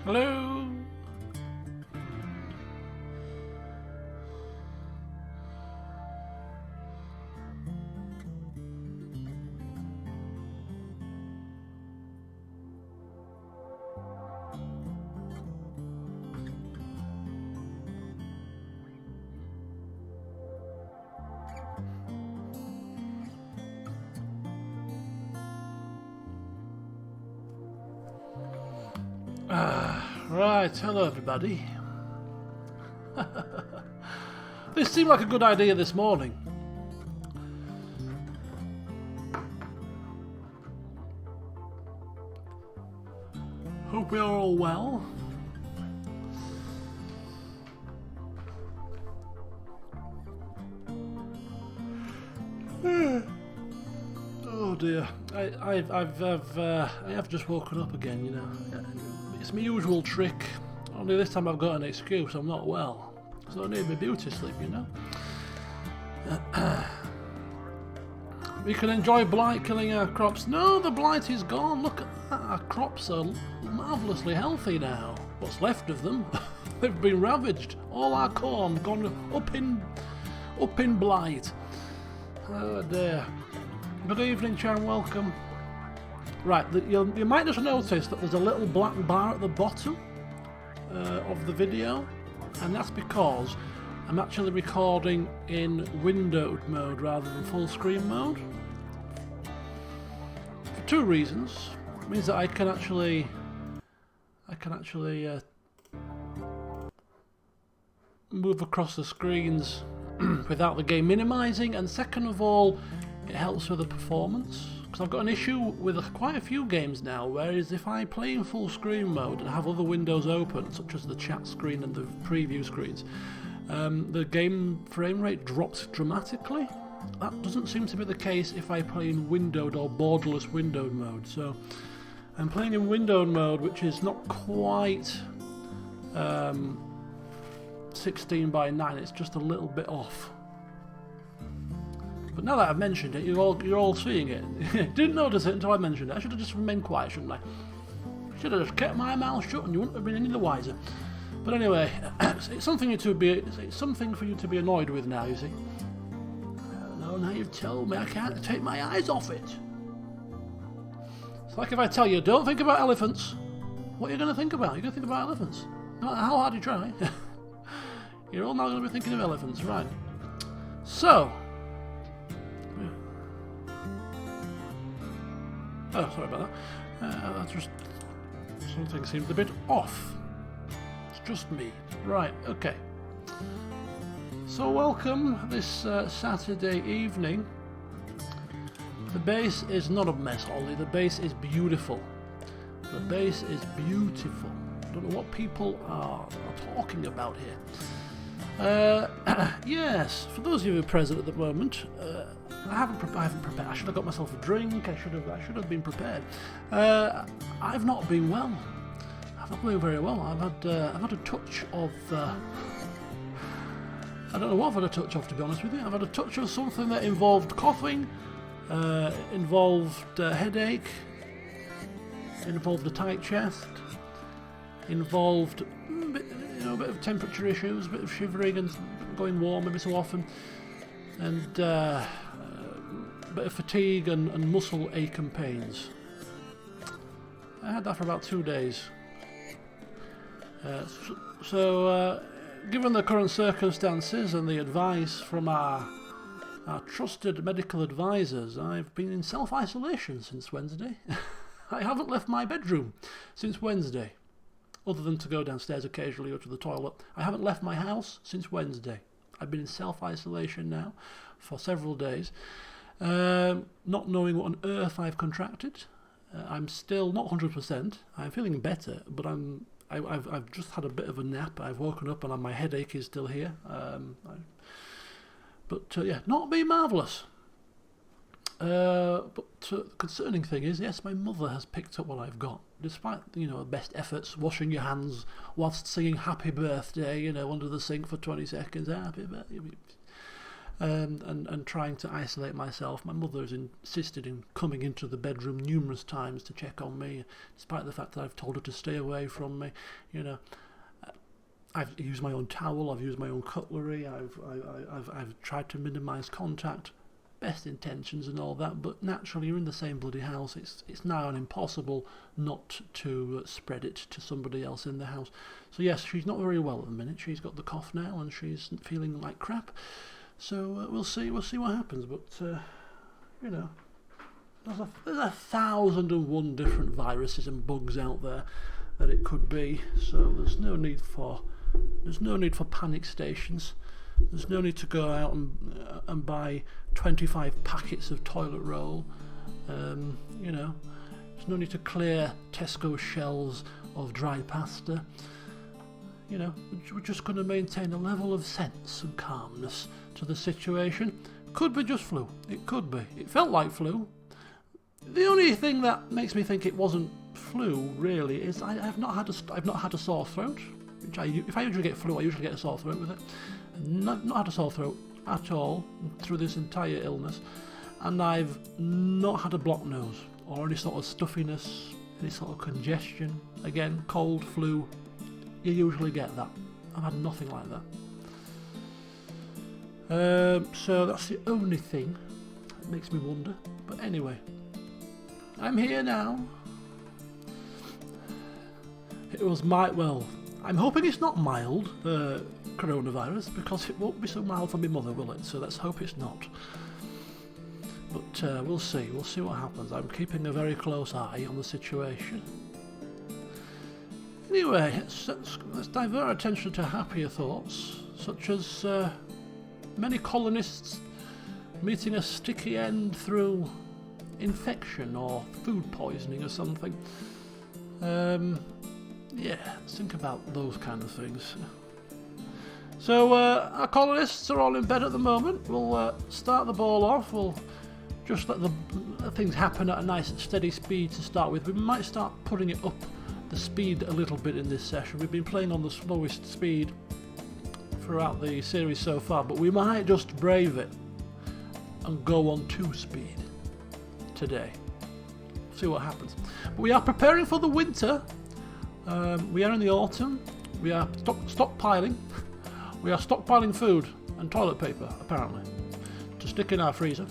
Hello. Right, hello everybody. This seemed like a good idea this morning. Hope you're all well. Oh dear, I have just woken up again, you know. It's my usual trick, only this time I've got an excuse, I'm not well. So I need my beauty sleep, you know. We can enjoy blight killing our crops. No, the blight is gone, look at that, our crops are marvellously healthy now. What's left of them, they've been ravaged. All our corn gone up in blight. Oh dear. Good evening, Chan, welcome. Right, you might just notice that there's a little black bar at the bottom of the video, and that's because I'm actually recording in windowed mode rather than full screen mode. For two reasons. It means that I can actually move across the screens without the game minimizing, and second of all, it helps with the performance. Because I've got an issue with quite a few games now, whereas if I play in full screen mode and have other windows open, such as the chat screen and the preview screens, the game frame rate drops dramatically. That doesn't seem to be the case if I play in windowed or borderless windowed mode. So I'm playing in windowed mode, which is not quite 16:9, it's just a little bit off. But now that I've mentioned it, you're all seeing it. Didn't notice it until I mentioned it. I should have just remained quiet, shouldn't I? Should have just kept my mouth shut, and you wouldn't have been any the wiser. But anyway, it's something for you to be annoyed with now. You see. No, now you've told me I can't take my eyes off it. It's like if I tell you, don't think about elephants. What are you going to think about? You're going to think about elephants. No matter how hard you try. You're all now going to be thinking of elephants, right? So. Oh, sorry about that. That's just something seemed a bit off. It's just me. Right, okay. So welcome this Saturday evening. The base is not a mess, Ollie. The base is beautiful. The base is beautiful. I don't know what people are talking about here. Yes, for those of you who are present at the moment, I haven't prepared. I should have got myself a drink. I should have been prepared. I've not been well. I've not been very well. I've had a touch of. I don't know what I've had a touch of, to be honest with you. I've had a touch of something that involved coughing, involved headache, involved a tight chest, involved a bit of temperature issues, a bit of shivering and going warm every so often, and a bit of fatigue and muscle ache and pains. I had that for about 2 days. Given the current circumstances and the advice from our trusted medical advisors, I've been in self-isolation since Wednesday. I haven't left my bedroom since Wednesday, other than to go downstairs occasionally or to the toilet. I haven't left my house since Wednesday. I've been in self-isolation now for several days, not knowing what on earth I've contracted. I'm still not 100%. I'm feeling better, but I've just had a bit of a nap. I've woken up and my headache is still here. Not being marvellous. But the concerning thing is, yes, my mother has picked up what I've got, despite best efforts, washing your hands whilst singing "Happy Birthday," under the sink for 20 seconds. Happy birthday. and trying to isolate myself. My mother has insisted in coming into the bedroom numerous times to check on me, despite the fact that I've told her to stay away from me. You know, I've used my own towel, I've used my own cutlery, I've tried to minimise contact, best intentions and all that, but naturally you're in the same bloody house. It's now impossible not to spread it to somebody else in the house. So yes, she's not very well at the minute. She's got the cough now and she's feeling like crap. So we'll see what happens. But you know, there's 1,001 different viruses and bugs out there that it could be. So there's no need for panic stations. There's no need to go out and buy 25 packets of toilet roll. You know, there's no need to clear Tesco shelves of dry pasta. You know, we're just going to maintain a level of sense and calmness to the situation. Could be just flu. It could be. It felt like flu. The only thing that makes me think it wasn't flu really is I've not had a sore throat. If I usually get flu, I usually get a sore throat with it. Not had a sore throat at all through this entire illness, and I've not had a blocked nose or any sort of stuffiness, any sort of congestion. Again, cold, flu, you usually get that. I've had nothing like that. So that's the only thing that makes me wonder. But anyway, I'm here now. It was I'm hoping it's not mild coronavirus, because it won't be so mild for my mother, will it? So let's hope it's not. But we'll see what happens. I'm keeping a very close eye on the situation. Anyway, let's divert our attention to happier thoughts, such as many colonists meeting a sticky end through infection or food poisoning or something. Yeah, let's think about those kind of things. So our colonists are all in bed at the moment. We'll start the ball off. We'll just let the things happen at a nice steady speed to start with. We might start putting it up the speed a little bit in this session. We've been playing on the slowest speed throughout the series so far, but we might just brave it and go on 2 speed today. See what happens. But we are preparing for the winter. We are in the autumn. We are stockpiling. We are stockpiling food and toilet paper, apparently, to stick in our freezer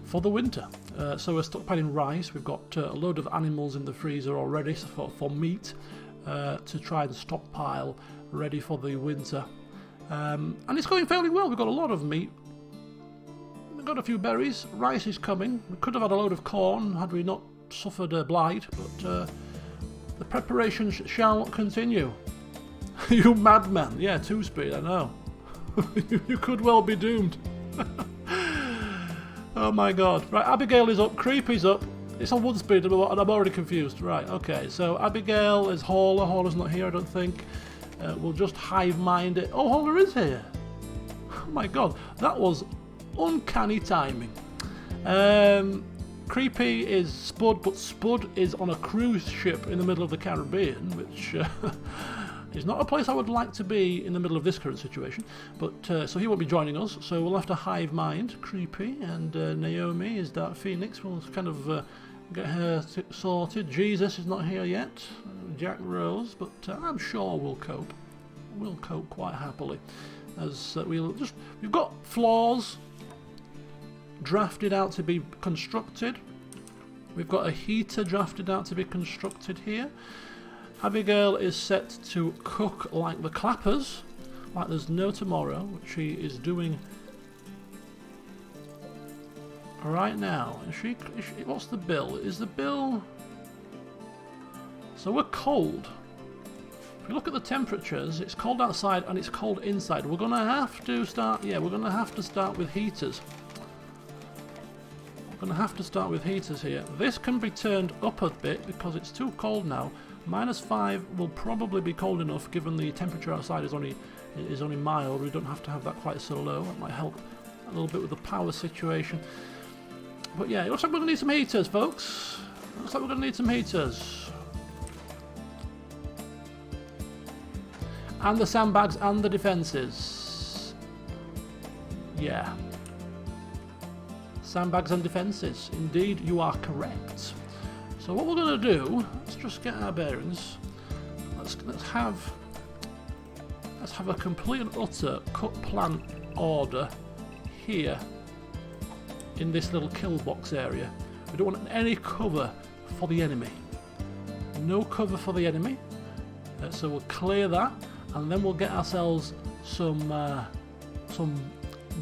for the winter. So we're stockpiling rice. We've got a load of animals in the freezer already for meat to try and stockpile ready for the winter. And it's going fairly well. We've got a lot of meat. We've got a few berries. Rice is coming. We could have had a load of corn had we not suffered a blight, but the preparations shall continue. You madman. Yeah, 2 speed, I know. You could well be doomed. Oh my god. Right, Abigail is up, Creepy's up. It's on 1 speed and I'm already confused. Right, okay, so Abigail is Hauler. Hauler's not here, I don't think. We'll just hive mind it. Oh, Hauler is here. Oh my god, that was uncanny timing. Creepy is Spud, but Spud is on a cruise ship in the middle of the Caribbean, which is not a place I would like to be in the middle of this current situation. But so he won't be joining us, so we'll have to hive mind Creepy, and Naomi is Dark Phoenix. We'll kind of get her sorted. Jesus is not here yet, Jack Rose, but I'm sure we'll cope. We'll cope quite happily, as we've got floors drafted out to be constructed. We've got a heater drafted out to be constructed here. Abigail is set to cook like the clappers, like there's no tomorrow, which she is doing right now. What's the bill? Is the bill... So we're cold. If you look at the temperatures, it's cold outside and it's cold inside. We're going to have to start... Yeah, we're going to have to start with heaters. We're going to have to start with heaters here. This can be turned up a bit because it's too cold now. -5 will probably be cold enough, given the temperature outside is only mild. We don't have to have that quite so low. That might help a little bit with the power situation. But yeah, it looks like we're going to need some heaters, folks. Looks like we're going to need some heaters. And the sandbags and the defences. yeah. Sandbags and defences. Indeed, you are correct. So what we're going to do, let's just get our bearings. Let's have a complete and utter cut plan order here in this little kill box area. We don't want any cover for the enemy. No cover for the enemy. So we'll clear that, and then we'll get ourselves some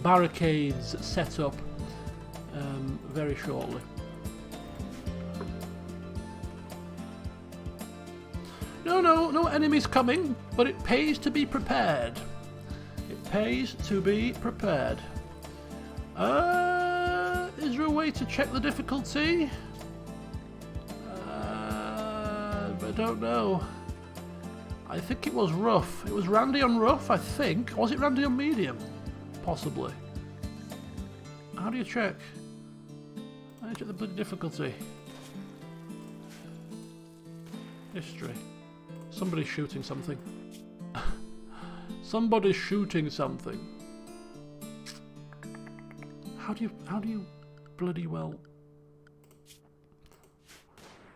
barricades set up very shortly. No enemies coming, but it pays to be prepared. It pays to be prepared. Is there a way to check the difficulty? I don't know. I think it was rough. It was Randy on rough, I think. Or was it Randy on medium? Possibly. How do you check? How do you check the bloody difficulty? History. Somebody's shooting something. Somebody's shooting something. How do you bloody well...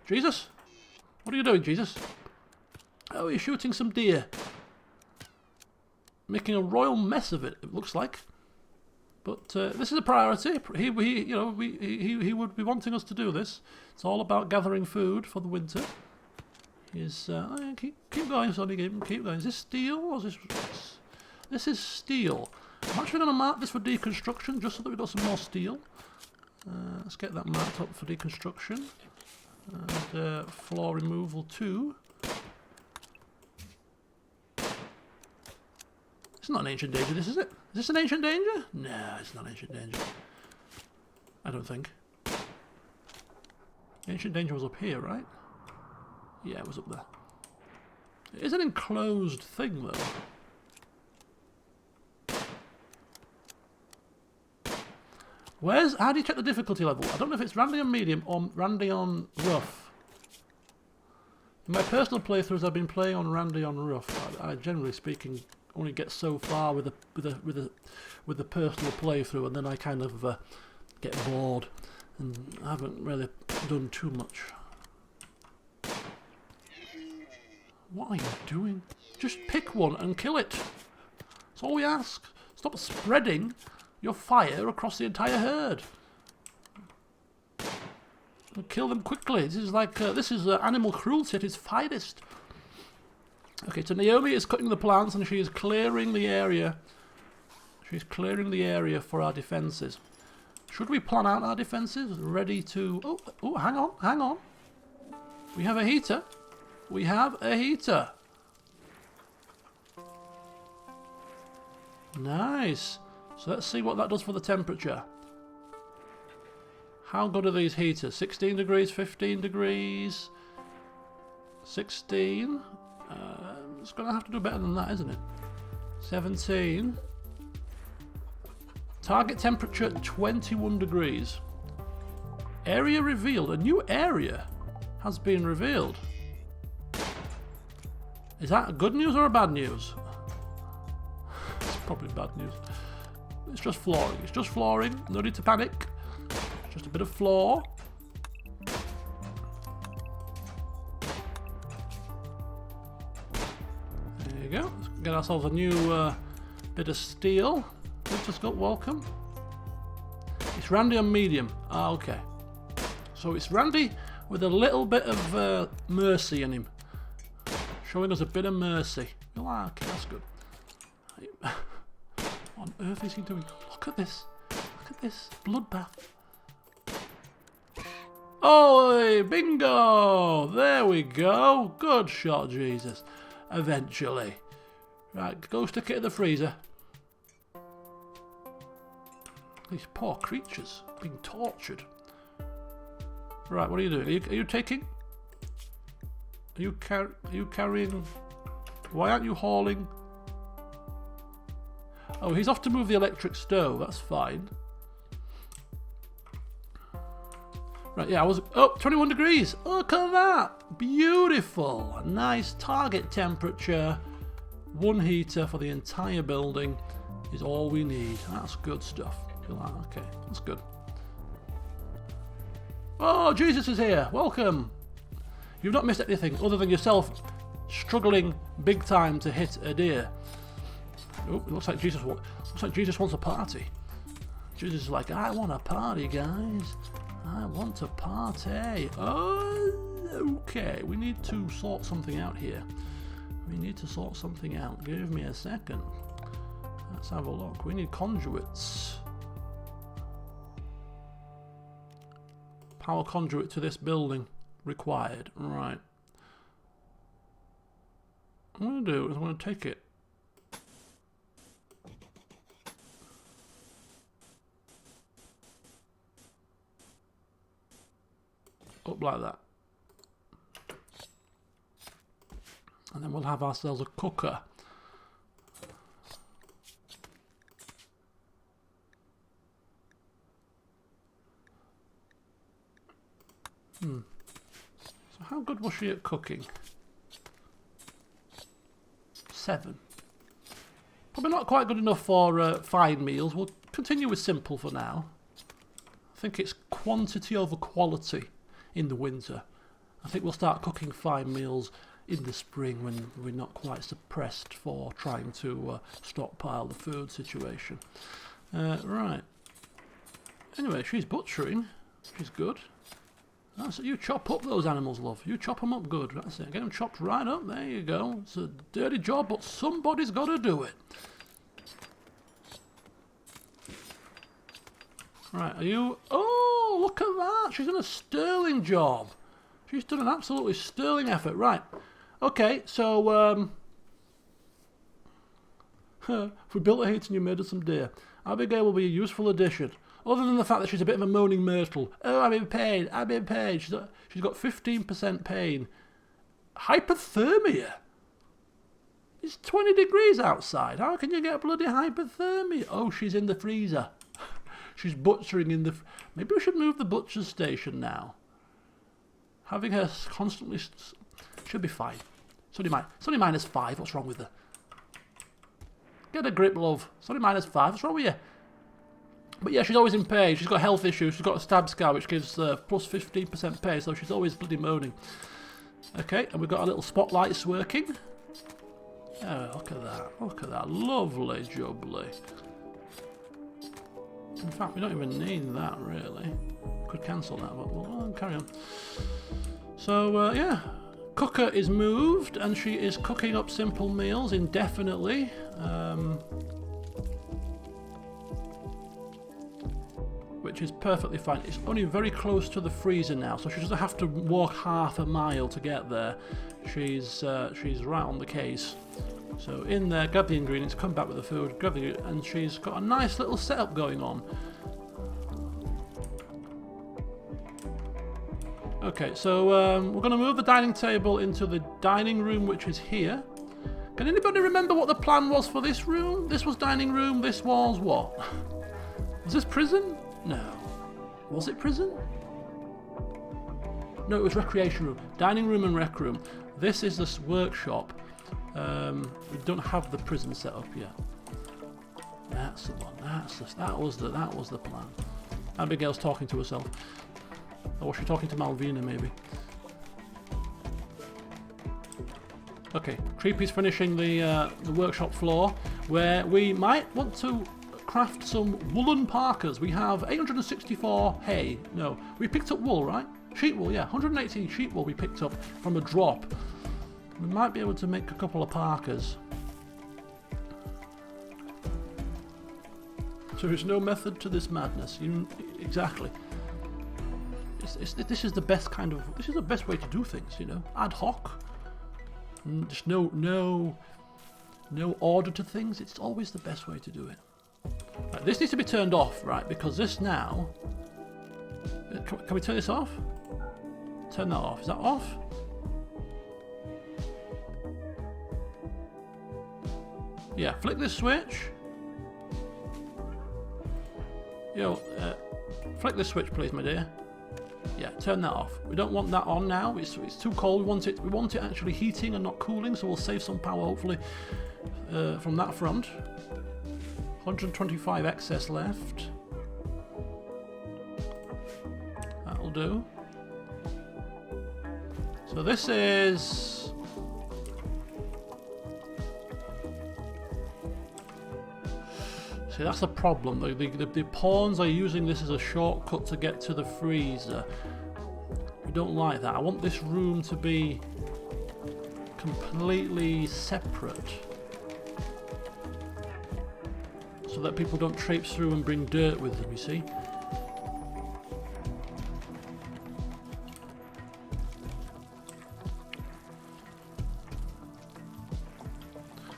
Jesus? What are you doing, Jesus? Oh, you're shooting some deer. Making a royal mess of it looks like. But this is a priority. He would be wanting us to do this. It's all about gathering food for the winter. Keep going, Sonny. Keep going. Is this steel or is this? This is steel. I'm actually going to mark this for deconstruction just so that we've got some more steel. Let's get that marked up for deconstruction. And floor removal 2. It's not an ancient danger, this is it? Is this an ancient danger? No, it's not ancient danger. I don't think. Ancient danger was up here, right? Yeah, it was up there. It is an enclosed thing, though. How do you check the difficulty level? I don't know if it's Randy on medium or Randy on rough. In my personal playthroughs, I've been playing on Randy on rough. I generally speaking only get so far with the personal playthrough, and then I kind of get bored, and I haven't really done too much. What are you doing? Just pick one and kill it. That's all we ask. Stop spreading your fire across the entire herd. And kill them quickly. This is like animal cruelty at its finest. Okay, so Naomi is cutting the plants and she is clearing the area. She's clearing the area for our defences. Should we plan out our defences? Ready to... Oh, hang on. We have a heater. We have a heater. Nice. So let's see what that does for the temperature. How good are these heaters? 16 degrees, 15 degrees, 16. It's going to have to do better than that, isn't it? 17. Target temperature 21 degrees. Area revealed. A new area has been revealed. Is that good news or bad news? It's probably bad news. It's just flooring. It's just flooring. No need to panic. It's just a bit of floor. There you go. Let's get ourselves a new bit of steel. Litoscope, welcome. It's Randy on medium. Ah, okay. So it's Randy with a little bit of mercy in him. Showing us a bit of mercy. Oh, okay, that's good. What on earth is he doing? Look at this. Look at this. Bloodbath. Oh, bingo! There we go. Good shot, Jesus. Eventually. Right, go stick it in the freezer. These poor creatures being tortured. Right, what are you doing? Are you taking? Are you carrying? Why aren't you hauling? Oh, he's off to move the electric stove. That's fine. Right, yeah, I was... Oh, 21 degrees. Look at that. Beautiful. Nice target temperature. One heater for the entire building. is all we need. That's good stuff. Okay, that's good. Oh, Jesus is here. Welcome. You've not missed anything other than yourself struggling big time to hit a deer. Oh, it looks like Jesus wants a party. Jesus is like, I want a party, guys. I want a party. Oh, okay. We need to sort something out here. We need to sort something out. Give me a second. Let's have a look. We need conduits. Power conduit to this building required. Right. What I'm going to do is I'm going to take it. Up like that. And then we'll have ourselves a cooker. So how good was she at cooking? 7. Probably not quite good enough for fine meals. We'll continue with simple for now. I think it's quantity over quality in the winter. I think we'll start cooking fine meals in the spring when we're not quite suppressed for trying to stockpile the food situation. Right. Anyway, she's butchering. She's good. That's it. You chop up those animals, love. You chop them up good. That's it. Get them chopped right up. There you go. It's a dirty job, but somebody's got to do it. Right, are you... Oh, look at that. She's done a sterling job. She's done an absolutely sterling effort. Right. Okay, so... we built a heat and you made us some deer. Abigail will be a useful addition. Other than the fact that she's a bit of a moaning myrtle. Oh, I'm in pain. I'm in pain. She's got 15% pain. Hypothermia? It's 20 degrees outside. How can you get bloody hypothermia? Oh, she's in the freezer. She's butchering in the... Maybe we should move the butcher's station now. Having her constantly... She'll be fine. It's only minus 5. What's wrong with her? Get a grip, love. It's only minus 5. What's wrong with you? But yeah, she's always in pain. She's got health issues. She's got a stab scar, which gives plus 15% pain, so she's always bloody moaning. Okay, and we've got our little spotlights working. Oh, look at that. Look at that. Lovely jubbly. In fact, we don't even need that, really. Could cancel that, but we'll carry on. So, yeah. Cooker is moved, and she is cooking up simple meals indefinitely. Which is perfectly fine. It's only very close to the freezer now, so she doesn't have to walk half a mile to get there. She's right on the case. So in there, grab the ingredients, come back with the food, grab the and she's got a nice little setup going on. Okay, so we're going to move the dining table into the dining room, which is here. Can anybody remember what the plan was for this room? This was dining room, this was what? Was this prison? No. Was it prison? No, it was recreation room. Dining room and rec room. This is this workshop. We don't have the prison set up yet. That's the one. That was the plan. Abigail's talking to herself. Or was she talking to Malvina, maybe? Okay, Creepy's finishing the workshop floor, where we might want to craft some woolen parkas. We have 864 hay. No, we picked up wool, right? Sheep wool, yeah. 118 sheep wool we picked up from a drop. We might be able to make a couple of parkas. So there's no method to this madness. Exactly. This is the best kind of... This is the best way to do things, you know? Ad hoc. Just no order to things. It's always the best way to do it. Right, this needs to be turned off, right? Because this now... Can we turn this off? Turn that off. Is that off? Yeah, flick this switch. Yo, flick this switch, please, my dear. Yeah, turn that off. We don't want that on now. It's too cold. We want it actually heating and not cooling, so we'll save some power, hopefully, from that front. 125 excess left. That'll do. So this is... See, that's the problem. The pawns are using this as a shortcut to get to the freezer. We don't like that. I want this room to be completely separate, so that people don't traipse through and bring dirt with them, you see.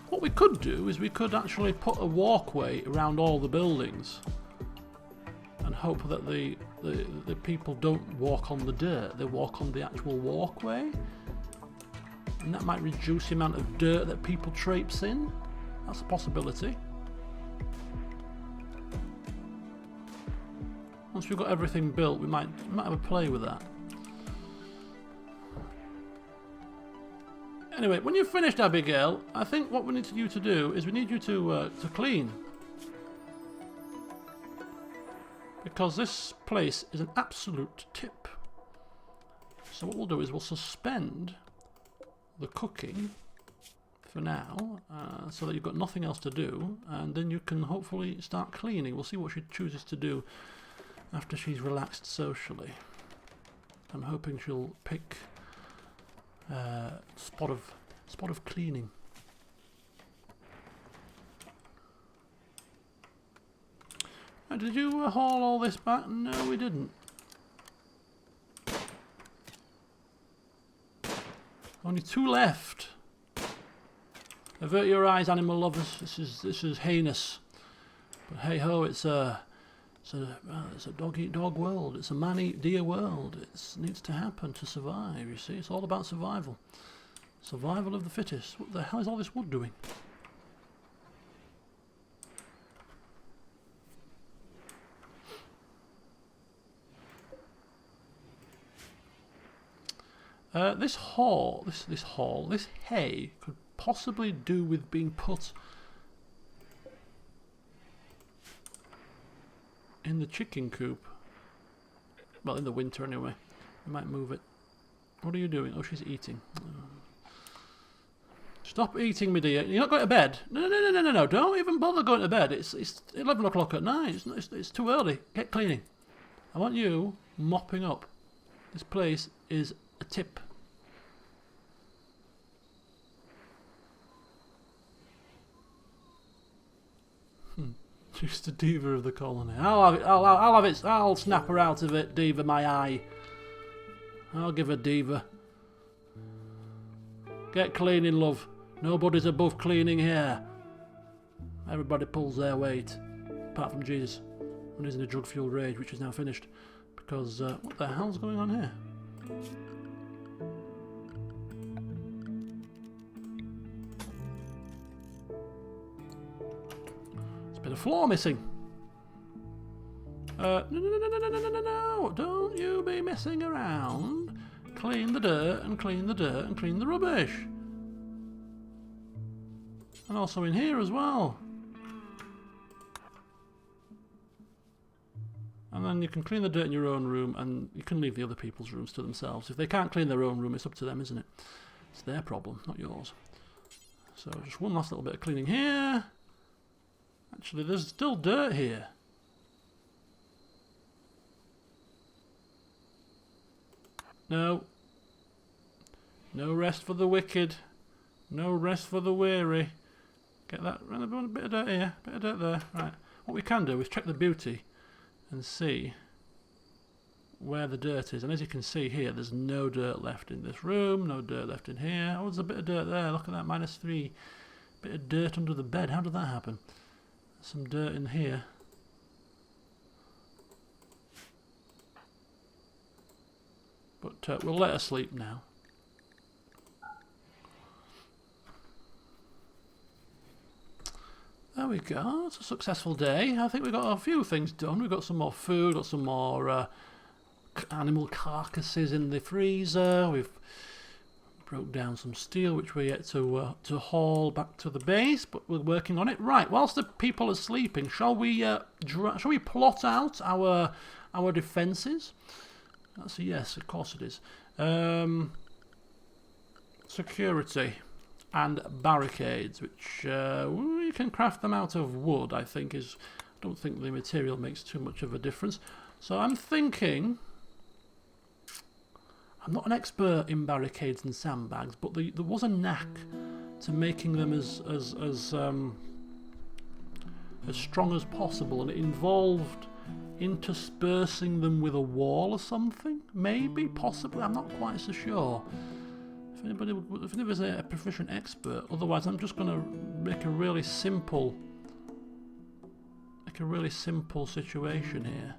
What we could do is we could actually put a walkway around all the buildings and hope that the people don't walk on the dirt, they walk on the actual walkway, and that might reduce the amount of dirt that people traipse in. That's a possibility. Once we've got everything built, we might have a play with that. Anyway, when you've finished, Abigail, I think what we need you to do is we need you to clean. Because this place is an absolute tip. So what we'll do is we'll suspend the cooking for now, so that you've got nothing else to do, and then you can hopefully start cleaning. We'll see what she chooses to do after she's relaxed socially. I'm hoping she'll pick spot of cleaning. Did you haul all this back? No, we didn't. Only 2 left. Avert your eyes, animal lovers. This is heinous. But hey ho, it's a dog eat dog world. It's a man eat deer world. It needs to happen to survive. You see, it's all about survival. Survival of the fittest. What the hell is all this wood doing? This hay could possibly do with being put in the chicken coop. Well, in the winter anyway. We might move it. What are you doing? Oh, she's eating. Stop eating, me dear. You're not going to bed? No. Don't even bother going to bed. It's 11 o'clock at night. It's too early. Get cleaning. I want you mopping up. This place is a tip. Just the diva of the colony. I'll have it. I'll snap her out of it, diva my eye. I'll give her diva. Get cleaning, love. Nobody's above cleaning here. Everybody pulls their weight. Apart from Jesus, when he's in a drug-fueled rage, which is now finished. Because, what the hell's going on here? There's a bit of floor missing. No. Don't you be messing around. Clean the dirt and clean the dirt and clean the rubbish. And also in here as well. And then you can clean the dirt in your own room, and you can leave the other people's rooms to themselves. If they can't clean their own room, it's up to them, isn't it? It's their problem, not yours. So just one last little bit of cleaning here. Actually, there's still dirt here. No. No rest for the wicked. No rest for the weary. Get that. A bit of dirt here. Bit of dirt there. Right. What we can do is check the beauty and see where the dirt is. And as you can see here, there's no dirt left in this room. No dirt left in here. Oh, there's a bit of dirt there. Look at that. -3. Bit of dirt under the bed. How did that happen? Some dirt in here. But we'll let her sleep now. There we go. It's a successful day. I think we've got a few things done. We've got some more food, got some more animal carcasses in the freezer. We've Broke down some steel, which we're yet to haul back to the base, but we're working on it. Right, whilst the people are sleeping, shall we plot out our defences? That's a yes, of course it is. Security and barricades, which we can craft them out of wood. I don't think the material makes too much of a difference. So I'm thinking. I'm not an expert in barricades and sandbags, but there was a knack to making them as strong as possible, and it involved interspersing them with a wall or something. Maybe, possibly, I'm not quite so sure. If anybody's a proficient expert, otherwise I'm just going to make a really simple situation here.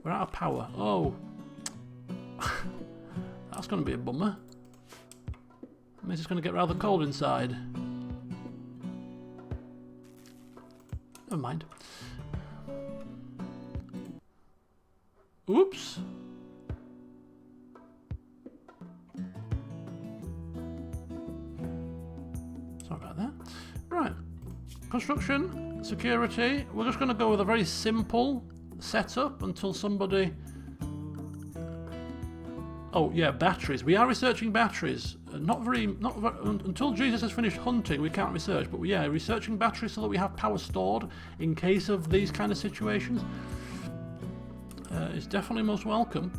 We're out of power. Oh. That's going to be a bummer. That means it's going to get rather cold inside. Never mind. Oops. Sorry about that. Right. Construction, security. We're just going to go with a very simple setup until somebody... Oh yeah, batteries. We are researching batteries. Not very until Jesus has finished hunting. We can't research, but yeah, researching batteries so that we have power stored in case of these kind of situations is definitely most welcome.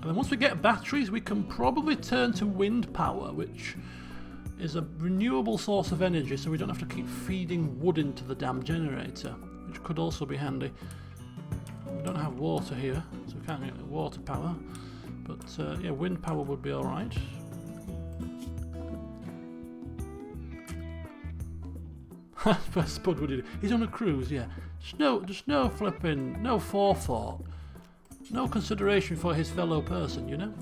And then once we get batteries, we can probably turn to wind power, which is a renewable source of energy, so we don't have to keep feeding wood into the damn generator, which could also be handy. We don't have water here, so we can't get water power. But yeah, wind power would be alright. Spud would do. He's on a cruise, yeah. Just no flipping, no forethought. No consideration for his fellow person, you know?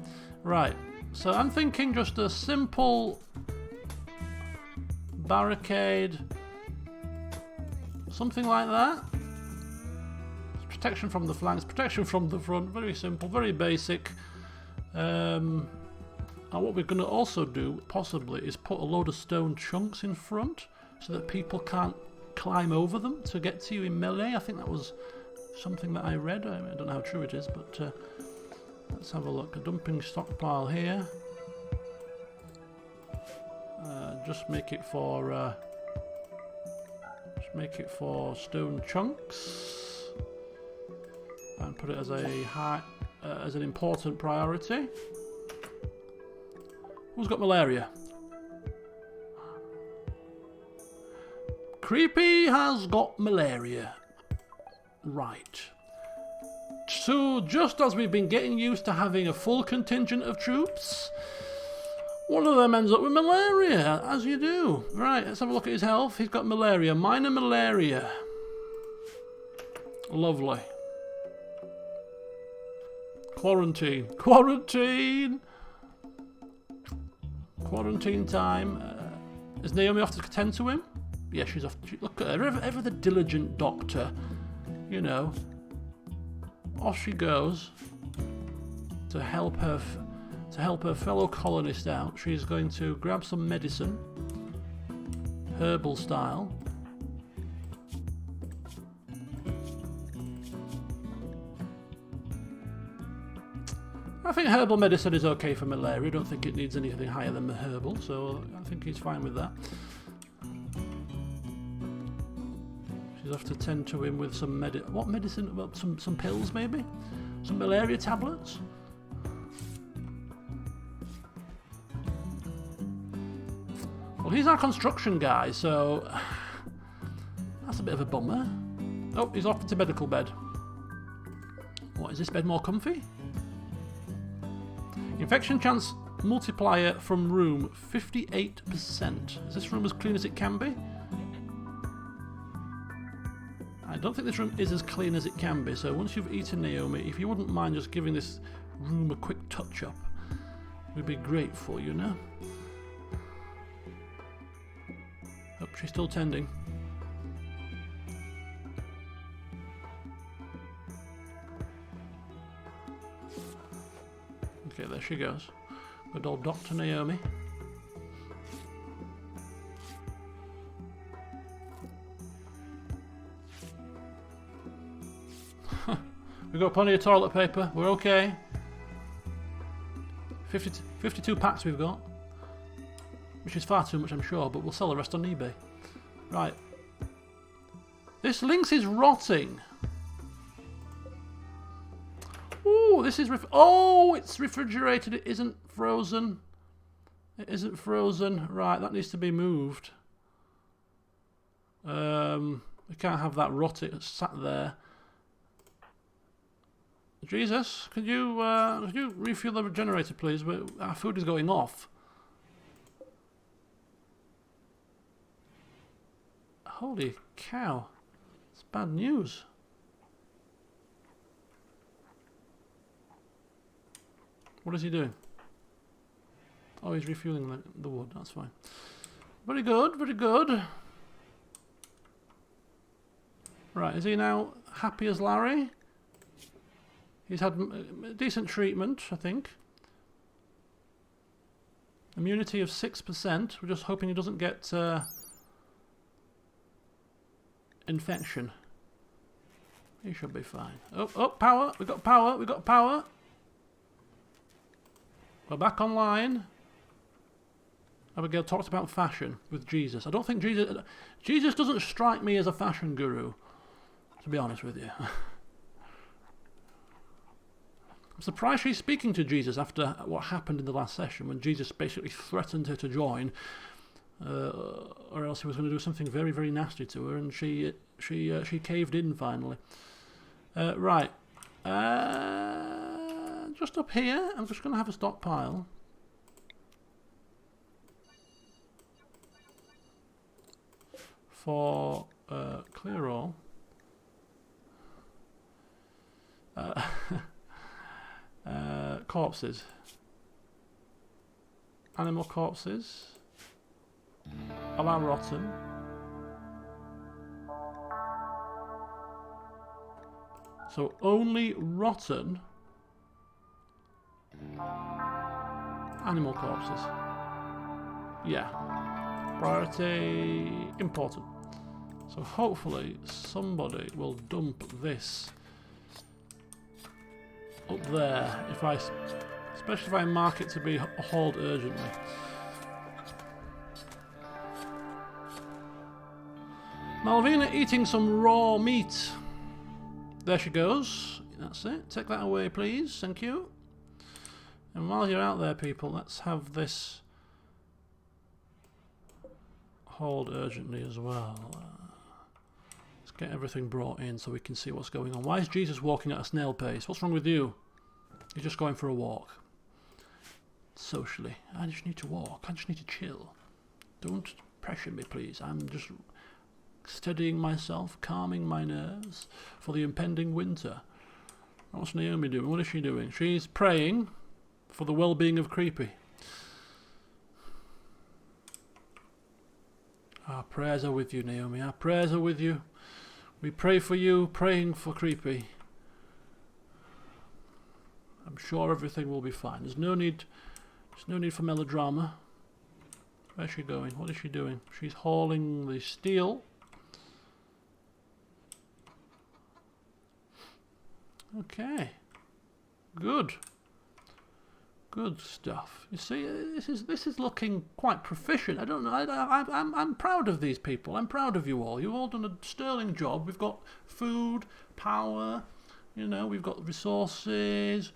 Right, so I'm thinking just a simple barricade. Something like that. Protection from the flanks, protection from the front. Very simple, very basic. And what we're going to also do, possibly, is put a load of stone chunks in front so that people can't climb over them to get to you in melee. I think that was something that I read. I don't know how true it is, but let's have a look. A dumping stockpile here. Just make it for stone chunks, and put it as as an important priority. Who's got malaria? Creepy has got malaria. Right. So just as we've been getting used to having a full contingent of troops, one of them ends up with malaria, as you do. Right, let's have a look at his health. He's got malaria, minor malaria. Lovely. Quarantine. Quarantine! Quarantine time. Is Naomi off to tend to him? Yeah, she's off. Look at her, ever the diligent doctor. You know. Off she goes to help her fellow colonist out. She's going to grab some medicine, herbal style. I think herbal medicine is okay for malaria. I don't think it needs anything higher than herbal, so I think he's fine with that. She's off to tend to him with some what medicine? Well, some pills maybe? Some malaria tablets? Well, he's our construction guy, so that's a bit of a bummer. Oh, he's off to medical bed. What, is this bed more comfy? Infection chance multiplier from room 58%. Is this room as clean as it can be? I don't think this room is as clean as it can be, so once you've eaten Naomi, if you wouldn't mind just giving this room a quick touch up, we'd be grateful, you know? Oh, she's still tending. Okay, there she goes. Good old Dr. Naomi. We've got plenty of toilet paper. We're okay. 52 packs we've got. Which is far too much, I'm sure, but we'll sell the rest on eBay. Right. This lynx is rotting. Ooh, this is... oh, it's refrigerated. It isn't frozen. It isn't frozen. Right, that needs to be moved. We can't have that rotting sat there. Jesus, could you refuel the generator, please? Our food is going off. Holy cow. It's bad news. What is he doing? Oh, he's refueling the wood. That's fine. Very good, very good. Right, is he now happy as Larry? He's had decent treatment, I think. Immunity of 6%. We're just hoping he doesn't get infection. He should be fine. Oh, oh, power! We got power! We got power! We're back online. Abigail talked about fashion with Jesus. I don't think Jesus doesn't strike me as a fashion guru, to be honest with you. I'm surprised she's speaking to Jesus after what happened in the last session when Jesus basically threatened her to join, or else he was going to do something very, very nasty to her, and she caved in finally. Right, just up here, I'm just going to have a stockpile. For clear all. Corpses. Animal corpses. Allow rotten. So only rotten animal corpses. Yeah. Priority important. So hopefully somebody will dump this up there, especially if I mark it to be hauled urgently. Malvina eating some raw meat. There she goes. That's it. Take that away, please. Thank you. And while you're out there, people, let's have this hauled urgently as well. Let's get everything brought in so we can see what's going on. Why is Jesus walking at a snail pace? What's wrong with you? You're just going for a walk. Socially. I just need to walk. I just need to chill. Don't pressure me, please. I'm just steadying myself, calming my nerves for the impending winter. What's Naomi doing? What is she doing? She's praying for the well-being of Creepy. Our prayers are with you, Naomi. Our prayers are with you. We pray for you, praying for Creepy. I'm sure everything will be fine. There's no need for melodrama. Where's she going? What is she doing? She's hauling the steel. Okay. Good. Good stuff. You see, this is looking quite proficient. I don't know. I'm proud of these people. I'm proud of you all. You've all done a sterling job. We've got food, power. You know, we've got resources.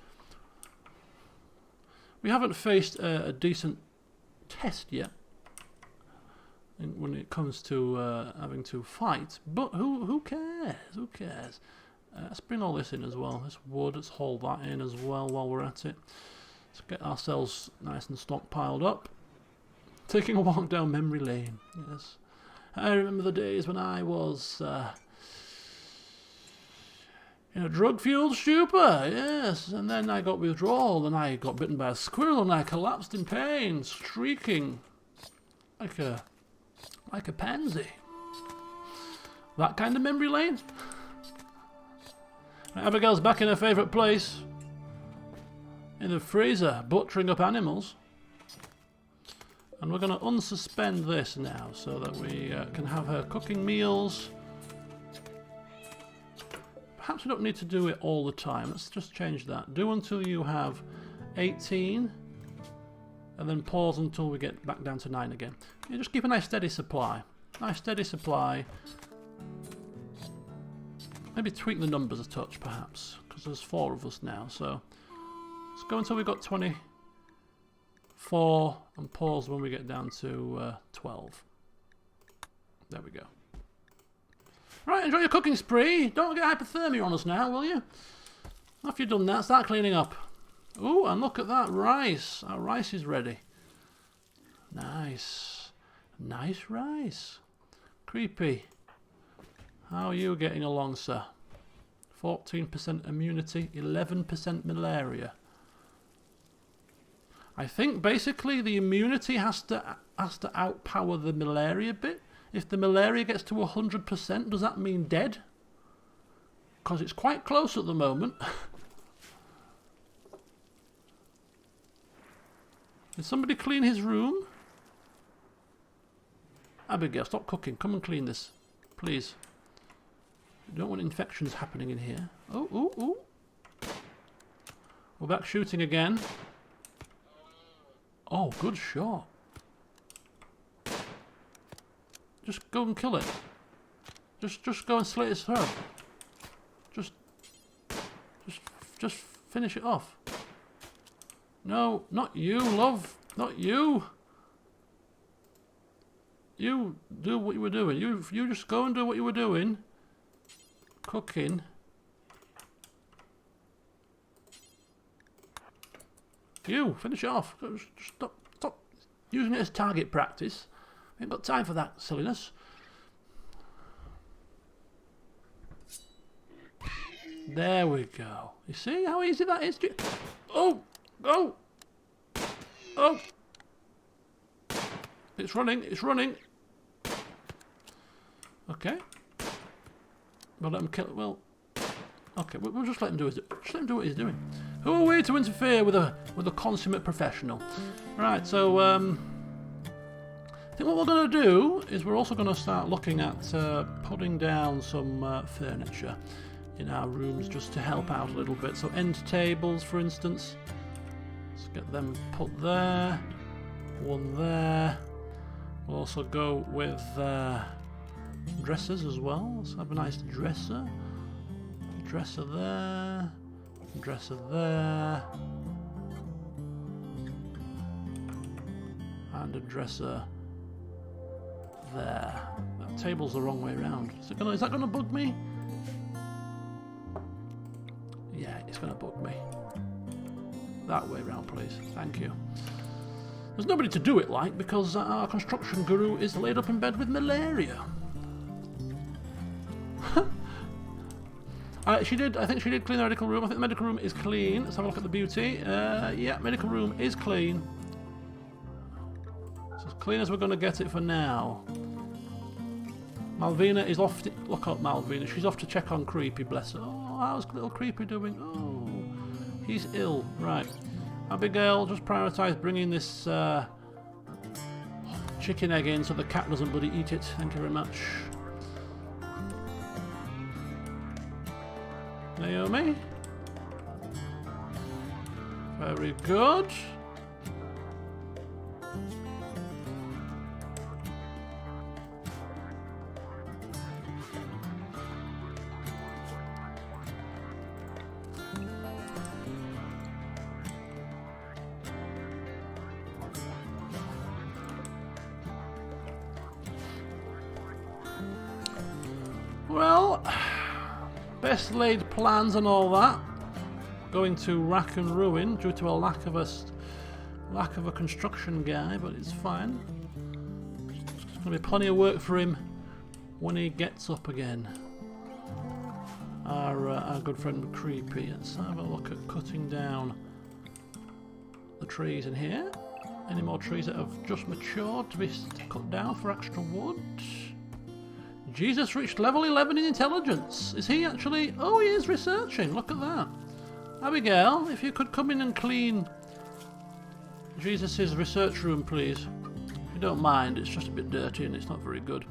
We haven't faced a decent test yet when it comes to having to fight. But who cares? Who cares? Let's bring all this in as well. This wood. Let's haul that in as well while we're at it. Let's get ourselves nice and stockpiled up. Taking a walk down memory lane. Yes, I remember the days when I was in a drug-fueled stupor. Yes, and then I got withdrawal, and I got bitten by a squirrel, and I collapsed in pain, shrieking like a pansy. That kind of memory lane. Abigail's back in her favourite place. in the freezer, butchering up animals. And we're going to unsuspend this now so that we can have her cooking meals. Perhaps we don't need to do it all the time. Let's just change that. Do until you have 18, and then pause until we get back down to 9 again. Yeah, just keep a nice steady supply. Nice steady supply. Maybe tweak the numbers a touch, perhaps, because there's 4 of us now. So let's go until we've got 24 and pause when we get down to 12. There we go. Right, enjoy your cooking spree. Don't get hypothermia on us now, will you? After you've done that, start cleaning up. Ooh, and look at that rice. Our rice is ready. Nice. Nice rice. Creepy. How are you getting along, sir? 14% immunity, 11% malaria. I think basically the immunity has to outpower the malaria bit. If the malaria gets to 100%, does that mean dead? Because it's quite close at the moment. Did somebody clean his room? Abigail, stop cooking. Come and clean this, please. We don't want infections happening in here. Oh, ooh, ooh. We're back shooting again. Oh, good shot. Just go and kill it. Just go and slit its throat. Just finish it off. No, not you, love. Not you. You do what you were doing. You just go and do what you were doing. Cooking. You finish it off. Just stop using it as target practice. I ain't got time for that silliness. There we go. You see how easy that is? Oh! Oh! Oh! It's running, it's running. Okay. We'll let him kill it. Well, okay, we'll just let him do his. Just let him do what he's doing. Who are we to interfere with a consummate professional? Right. So I think what we're going to do is we're also going to start looking at putting down some furniture in our rooms just to help out a little bit. So end tables, for instance. Let's get them put there. One there. We'll also go with dressers as well. Let's have a nice dresser. Dresser there. Dresser there. And a dresser there. That table's the wrong way around. Is that gonna bug me? Yeah, it's gonna bug me. That way round, please. Thank you. There's nobody to do it like because our construction guru is laid up in bed with malaria. I think she did clean the medical room. I think the medical room is clean. Let's have a look at the beauty. Yeah, medical room is clean. It's as clean as we're going to get it for now. Malvina is off to... Look up Malvina. She's off to check on Creepy, bless her. Oh, how's little Creepy doing? Oh, he's ill. Right. Abigail, just prioritise bringing this chicken egg in so the cat doesn't bloody eat it. Thank you very much. Naomi. Very good. Well, best laid plans and all that going to rack and ruin due to a lack of a construction guy, but it's fine. There's going to be plenty of work for him when he gets up again. Our good friend Creepy. Let's have a look at cutting down the trees in here. Any more trees that have just matured to be cut down for extra wood? Jesus reached level 11 in intelligence. Is he actually... Oh, he is researching. Look at that. Abigail, if you could come in and clean Jesus' research room, please. If you don't mind, it's just a bit dirty and it's not very good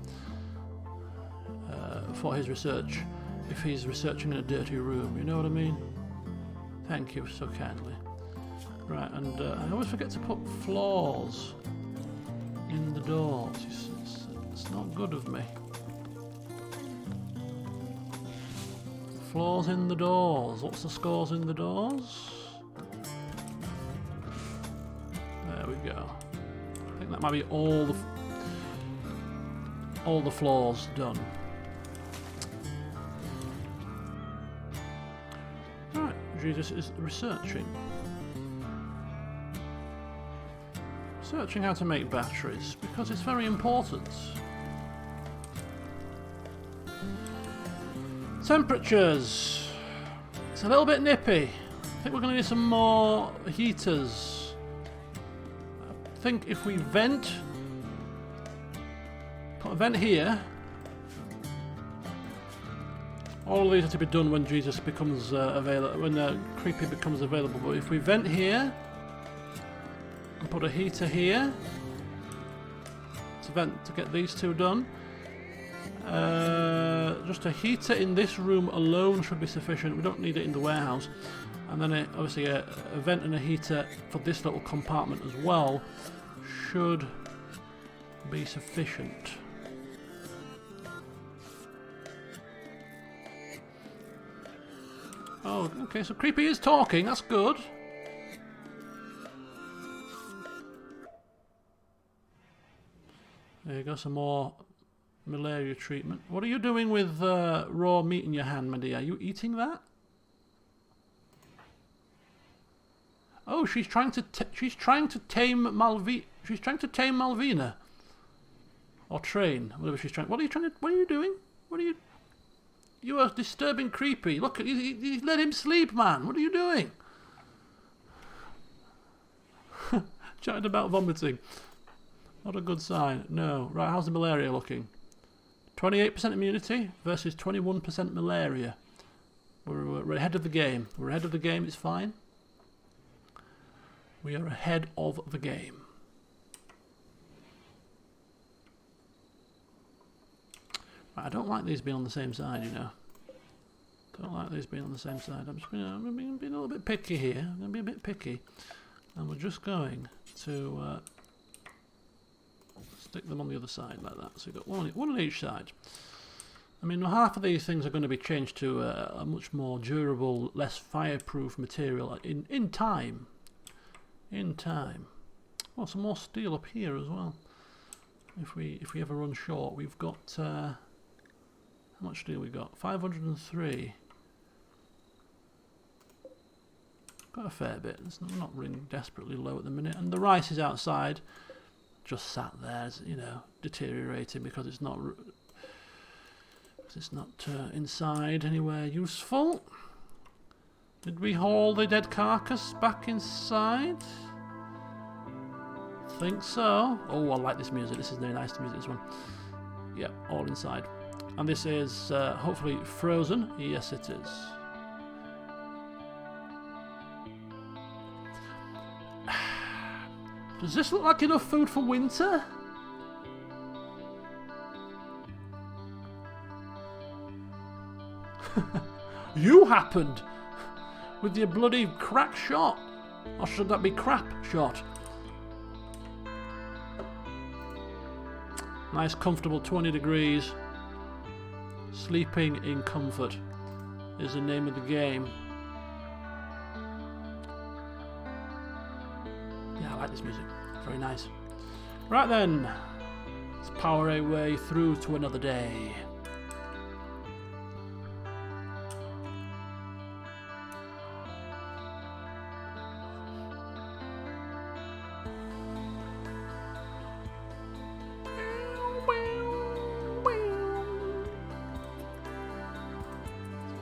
for his research. If he's researching in a dirty room, you know what I mean? Thank you so kindly. Right, and I always forget to put floors in the doors. It's not good of me. Floors in the doors. What's the scores in the doors? There we go. I think that might be all the floors done. Right, Jesus is researching. Researching how to make batteries, because it's very important. Temperatures. It's a little bit nippy. I think we're going to need some more heaters. I think if we vent, put a vent here. All of these are to be done when Jesus becomes available, when Creepy becomes available. But if we vent here and put a heater here to vent to get these two done. Just a heater in this room alone should be sufficient. We don't need it in the warehouse. And then obviously a vent and a heater for this little compartment as well should be sufficient. Oh, okay, so Creepy is talking, that's good. There you go, some more malaria treatment. What are you doing with raw meat in your hand, my dear? Are you eating that? Oh, she's trying to tame Malvina, or train, whatever she's trying. What are you doing? What are you? You are disturbing Creepy. Look, you let him sleep, man. What are you doing? Chatting about vomiting. Not a good sign. No. Right, how's the malaria looking? 28% immunity versus 21% malaria. We're ahead of the game. We're ahead of the game, it's fine. We are ahead of the game. Right, I don't like these being on the same side, you know. Don't like these being on the same side. I'm being a little bit picky here. I'm going to be a bit picky. And we're just going to stick them on the other side like that. So you've got one on each side. I mean, half of these things are going to be changed to a much more durable, less fireproof material in time. In time. Well, some more steel up here as well. If we ever run short, we've got how much steel we got? 503. Got a fair bit. It's not running desperately low at the minute, and the rice is outside, just sat there, you know, deteriorating because it's not inside anywhere useful. Did we haul the dead carcass back inside? Think so. Oh, I like this music. This is very nice music, this one. Yep, all inside. And this is hopefully frozen. Yes, it is. Does this look like enough food for winter? You happened with your bloody crack shot. Or should that be crap shot? Nice comfortable 20 degrees. Sleeping in comfort is the name of the game. Yeah, I like this music. Very nice. Right then, let's power our way through to another day.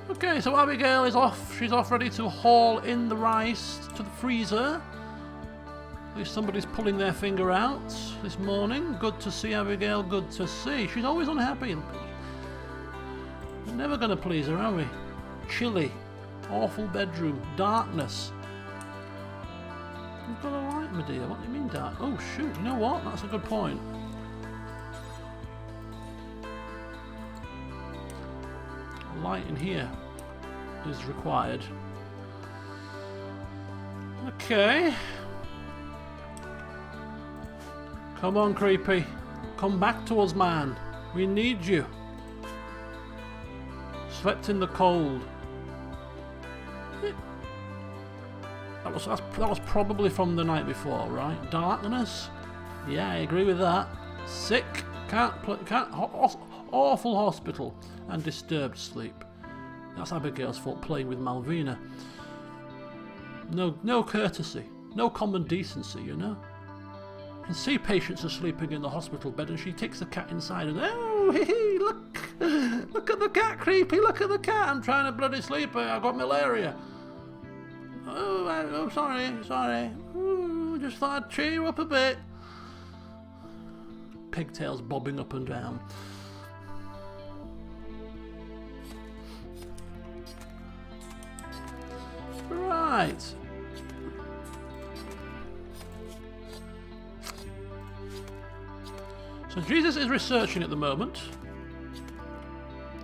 Okay, so Abigail is off. She's off ready to haul in the rice to the freezer. At least somebody's pulling their finger out this morning. Good to see, Abigail. Good to see. She's always unhappy. We're never going to please her, are we? Chilly. Awful bedroom. Darkness. You've got a light, my dear. What do you mean dark? Oh shoot, you know what? That's a good point. A light in here is required. Okay. Come on, creepy. Come back to us, man. We need you. Slept in the cold. That was probably from the night before, right? Darkness. Yeah, I agree with that. Sick. Awful hospital and disturbed sleep. That's Abigail's fault, playing with Malvina. No courtesy, no common decency, you know. You can see patients are sleeping in the hospital bed, and she kicks the cat inside, and oh, hee, look at the cat, creepy, look at the cat. I'm trying to bloody sleep. I got malaria. Oh, sorry. Ooh, just thought I'd cheer you up a bit. Pigtails bobbing up and down. Right. So Jesus is researching at the moment.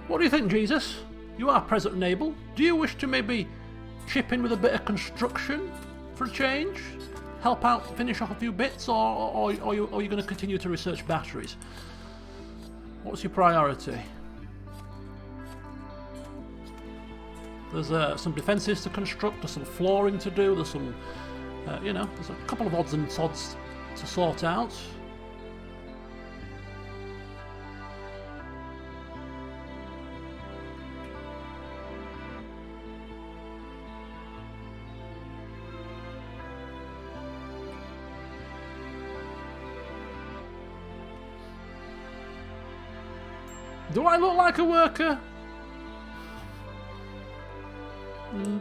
What do you think, Jesus? You are present and able. Do you wish to maybe chip in with a bit of construction for a change? Help out, finish off a few bits, or are you going to continue to research batteries? What's your priority? There's some defences to construct, there's some flooring to do, there's some, there's a couple of odds and sods to sort out. Do I look like a worker?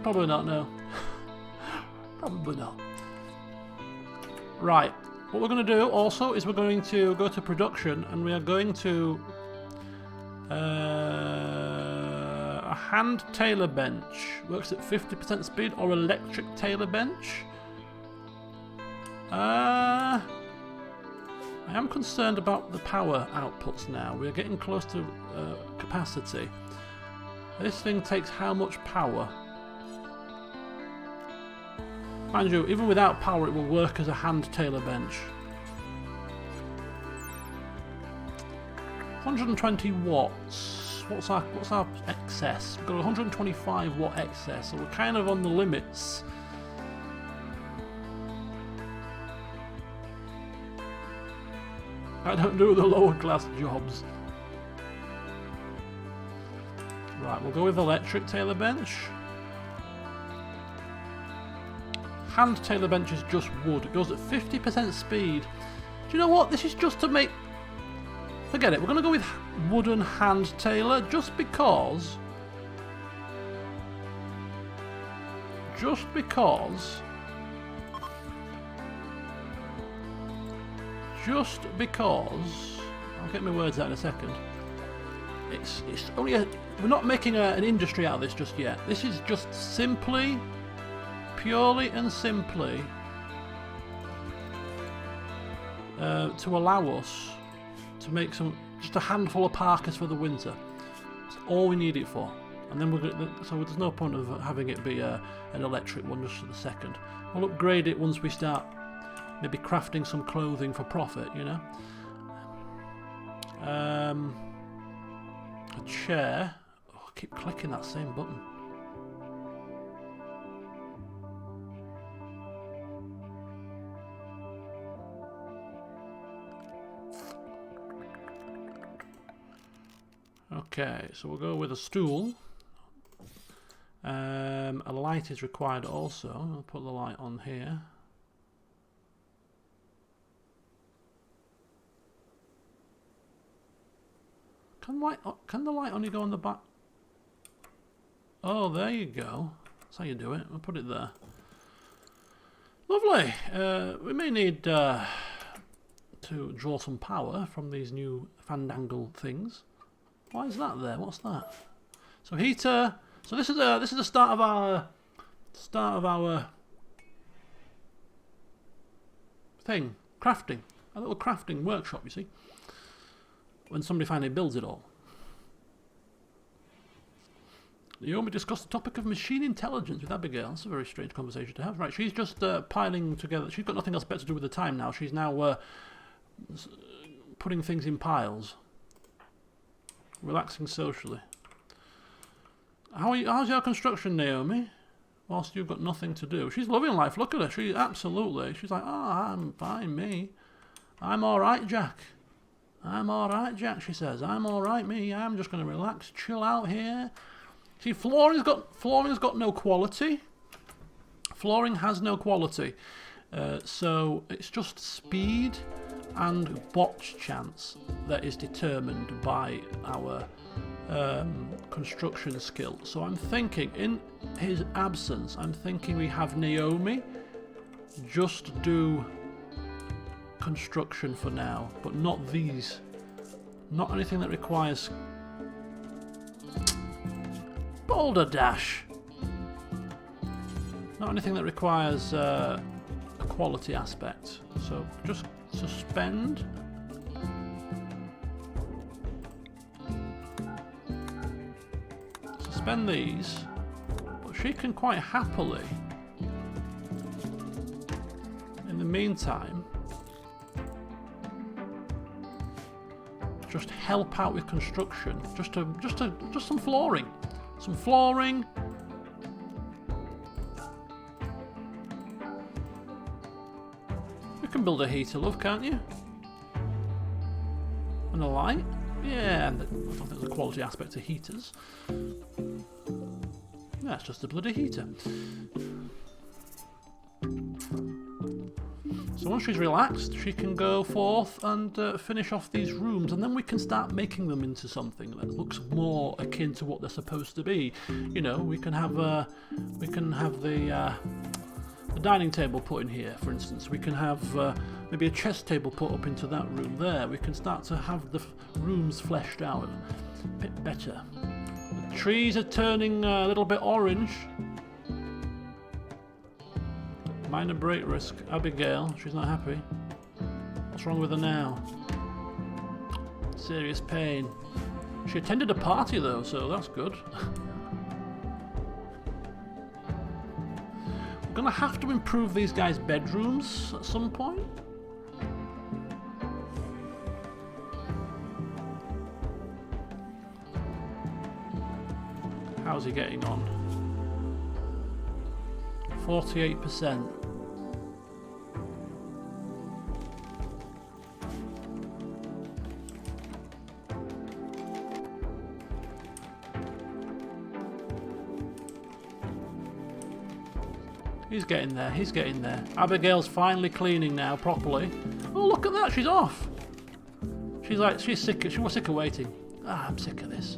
Probably not, no. Probably not. Right, what we're going to do also is we're going to go to production, and we are going to a hand tailor bench. Works at 50% speed, or electric tailor bench. I am concerned about the power outputs now. We're getting close to capacity. This thing takes how much power? Mind you, even without power it will work as a hand tailor bench. 120 watts. What's our excess? We've got 125 watt excess, so we're kind of on the limits. I don't do the lower class jobs. Right, we'll go with electric tailor bench. Hand tailor bench is just wood. It goes at 50% speed. Do you know what? This is just to make... Forget it. We're going to go with wooden hand tailor just because... I'll get my words out in a second. It's only we're not making an industry out of this just yet. This is just purely and simply to allow us to make just a handful of parkas for the winter. That's all we need it for. And then so there's no point of having it be an electric one just for the second. We'll upgrade it once we start maybe crafting some clothing for profit, you know. A chair. Oh, I keep clicking that same button. Okay, so we'll go with a stool. A light is required also. I'll put the light on here. Can the light only go on the back? Oh, there you go. That's how you do it. I'll put it there. Lovely. We may need to draw some power from these new fandangle things. Why is that there? What's that? So heater, So this is the start of our thing, crafting, a little crafting workshop. You see, when somebody finally builds it all. Naomi discussed the topic of machine intelligence with Abigail. That's a very strange conversation to have. Right, she's just piling together. She's got nothing else better to do with the time now. She's now putting things in piles. Relaxing socially. How's your construction, Naomi? Whilst you've got nothing to do. She's loving life. Look at her. She's like, oh, I'm fine, me. I'm alright, Jack. I'm alright, Jack, she says. I'm alright, me. I'm just going to relax, chill out here. See, flooring's got no quality. Flooring has no quality. So it's just speed and botch chance that is determined by our construction skill. So I'm thinking, in his absence, I'm thinking we have Naomi just do construction for now, but not these. Not anything that requires Boulder Dash. Not anything that requires a quality aspect. So just suspend. Suspend these. But she can quite happily, in the meantime, just help out with construction. Just some flooring. Some flooring. You can build a heater, love, can't you? And a light. Yeah, and I don't think there's a quality aspect to heaters. Yeah, it's just a bloody heater. So once she's relaxed, she can go forth and finish off these rooms, and then we can start making them into something that looks more akin to what they're supposed to be. You know, we can have the dining table put in here, for instance. We can have maybe a chess table put up into that room there. We can start to have the rooms fleshed out a bit better. The trees are turning a little bit orange. Minor break risk. Abigail, she's not happy. What's wrong with her now? Serious pain. She attended a party though, so that's good. We're gonna have to improve these guys' bedrooms at some point. How's he getting on? 48%. He's getting there, he's getting there. Abigail's finally cleaning now, properly. Oh, look at that, she's off. She's sick, she was sick of waiting. Ah, I'm sick of this.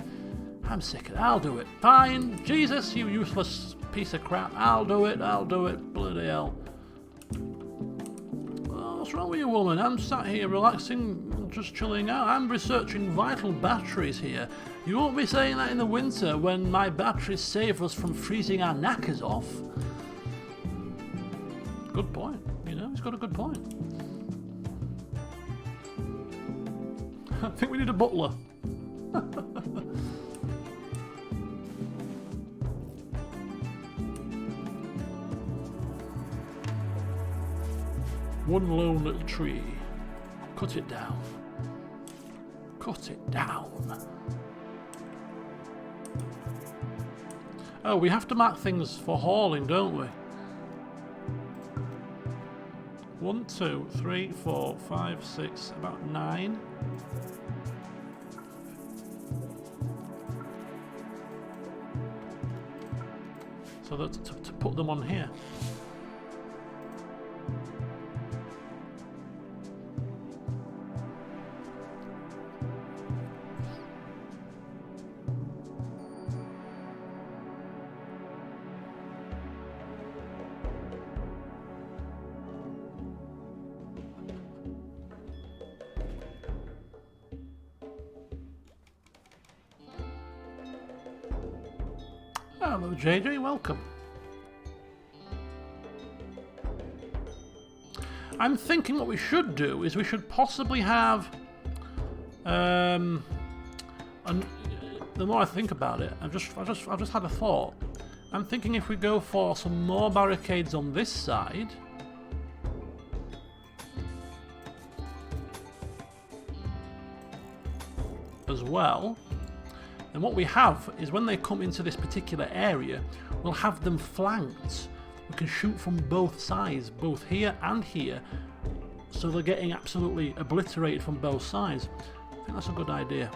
I'm sick of it. I'll do it. Fine. Jesus, you useless piece of crap. I'll do it, bloody hell. Oh, what's wrong with you, woman? I'm sat here relaxing, just chilling out. I'm researching vital batteries here. You won't be saying that in the winter when my batteries save us from freezing our knackers off. Good point. You know, he's got a good point. I think we need a butler. One lone little tree. Cut it down. Cut it down. Oh, we have to mark things for hauling, don't we? 1, 2, 3, 4, 5, 6, about 9. So that's to put them on here. Hello, JJ. Welcome. I'm thinking what we should do is we should possibly have. The more I think about it, I've just had a thought. I'm thinking if we go for some more barricades on this side. As well, and what we have is when they come into this particular area, we'll have them flanked. We can shoot from both sides, both here and here, so they're getting absolutely obliterated from both sides. I think that's a good idea.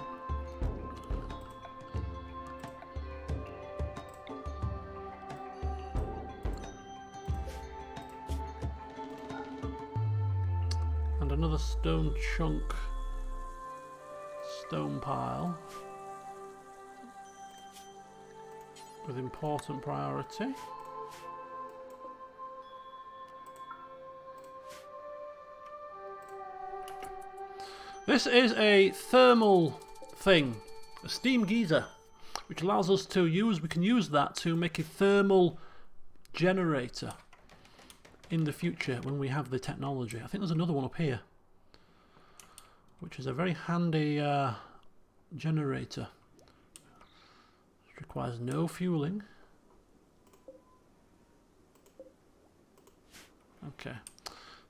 And another stone chunk. Stone pile with important priority. This is a thermal thing, a steam geyser, which allows us to use, we can use that to make a thermal generator in the future when we have the technology. I think there's another one up here, which is a very handy generator. It requires no fueling. Okay,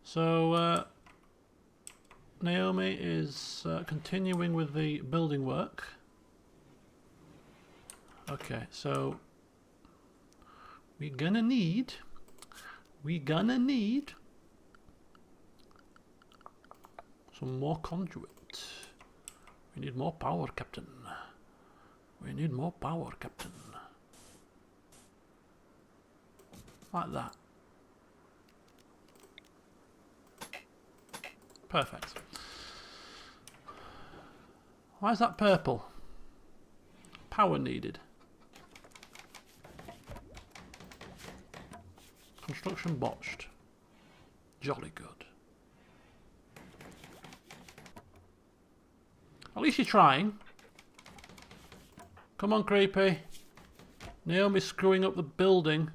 so Naomi is continuing with the building work. Okay, so we're gonna need some more conduit. We need more power, Captain. We need more power, Captain. Like that. Perfect. Why is that purple? Power needed. Construction botched. Jolly good. At least you're trying. Come on, creepy. Naomi's screwing up the building.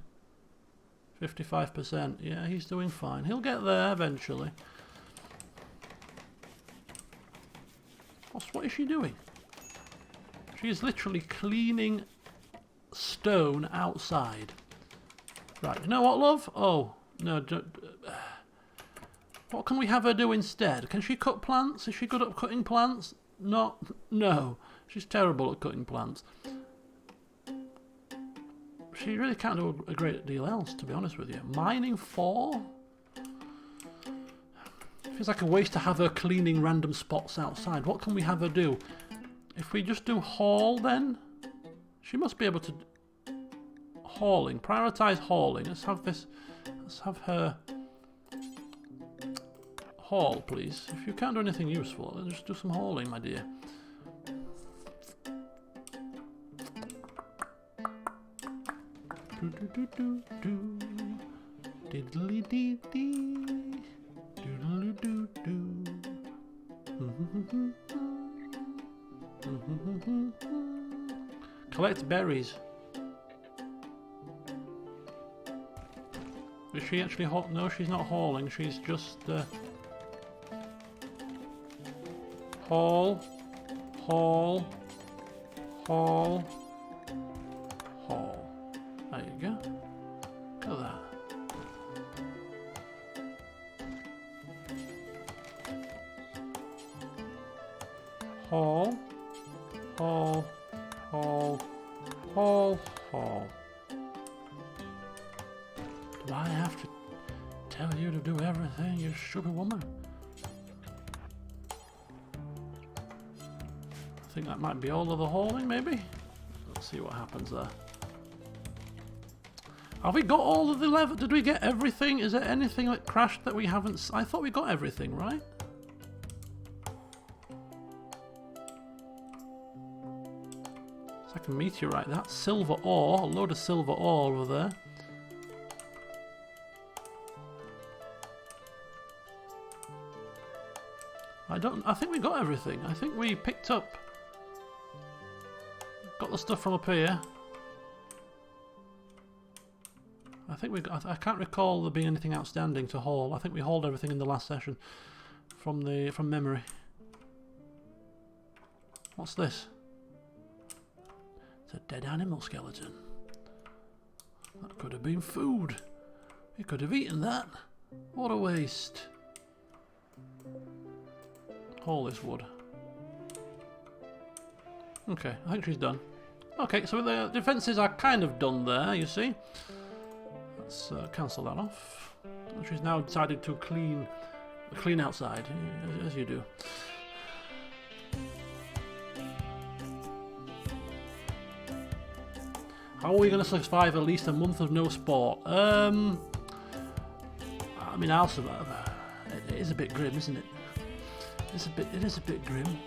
55%. Yeah, he's doing fine. He'll get there eventually. What is she doing? She is literally cleaning stone outside. Right, you know what, love? Oh, no. What can we have her do instead? Can she cut plants? Is she good at cutting plants? No. She's terrible at cutting plants. She really can't do a great deal else, to be honest with you. Mining 4? Feels like a waste to have her cleaning random spots outside. What can we have her do? If we just do haul, then she must be able to hauling. Prioritize hauling. Let's have this. Let's have her haul, please. If you can't do anything useful, then just do some hauling, my dear. Diddly dee dee. Doodly doo doo. Collect berries. Is she actually no, she's not hauling. She's just haul. There you go. Look at that. Haul. Do I have to tell you to do everything, you stupid woman? I think that might be all of the hauling, maybe? Let's see what happens there. Have we got all of the level? Did we get everything? Is there anything that crashed that we haven't? I thought we got everything, right? It's like a meteorite. That's silver ore. A load of silver ore over there. I think we got everything. I think we picked up. Got the stuff from up here. I think I can't recall there being anything outstanding to haul. I think we hauled everything in the last session from memory. What's this? It's a dead animal skeleton. That could have been food. We could have eaten that. What a waste. Haul this wood. Okay, I think she's done. Okay, so the defences are kind of done there, you see. Let's cancel that off. She's now decided to clean outside, as you do. How are we going to survive at least a month of no sport? I mean, I'll survive. It is a bit grim, isn't it? It is a bit grim.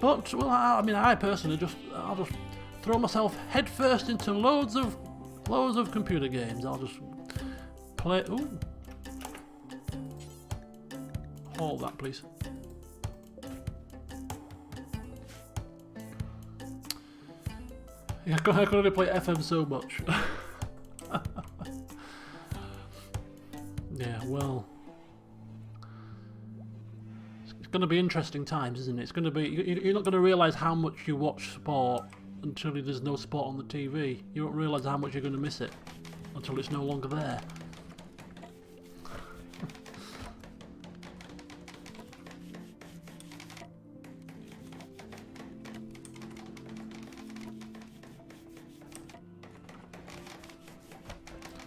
But well, I mean, I personally I'll just throw myself headfirst into loads of computer games. I'll just play. Ooh, hold that, please. Yeah, I can only play FM so much. Yeah, well, it's going to be interesting times, isn't it? It's going to be. You're not going to realise how much you watch sport until there's no sport on the TV. You won't realise how much you're going to miss it until it's no longer there.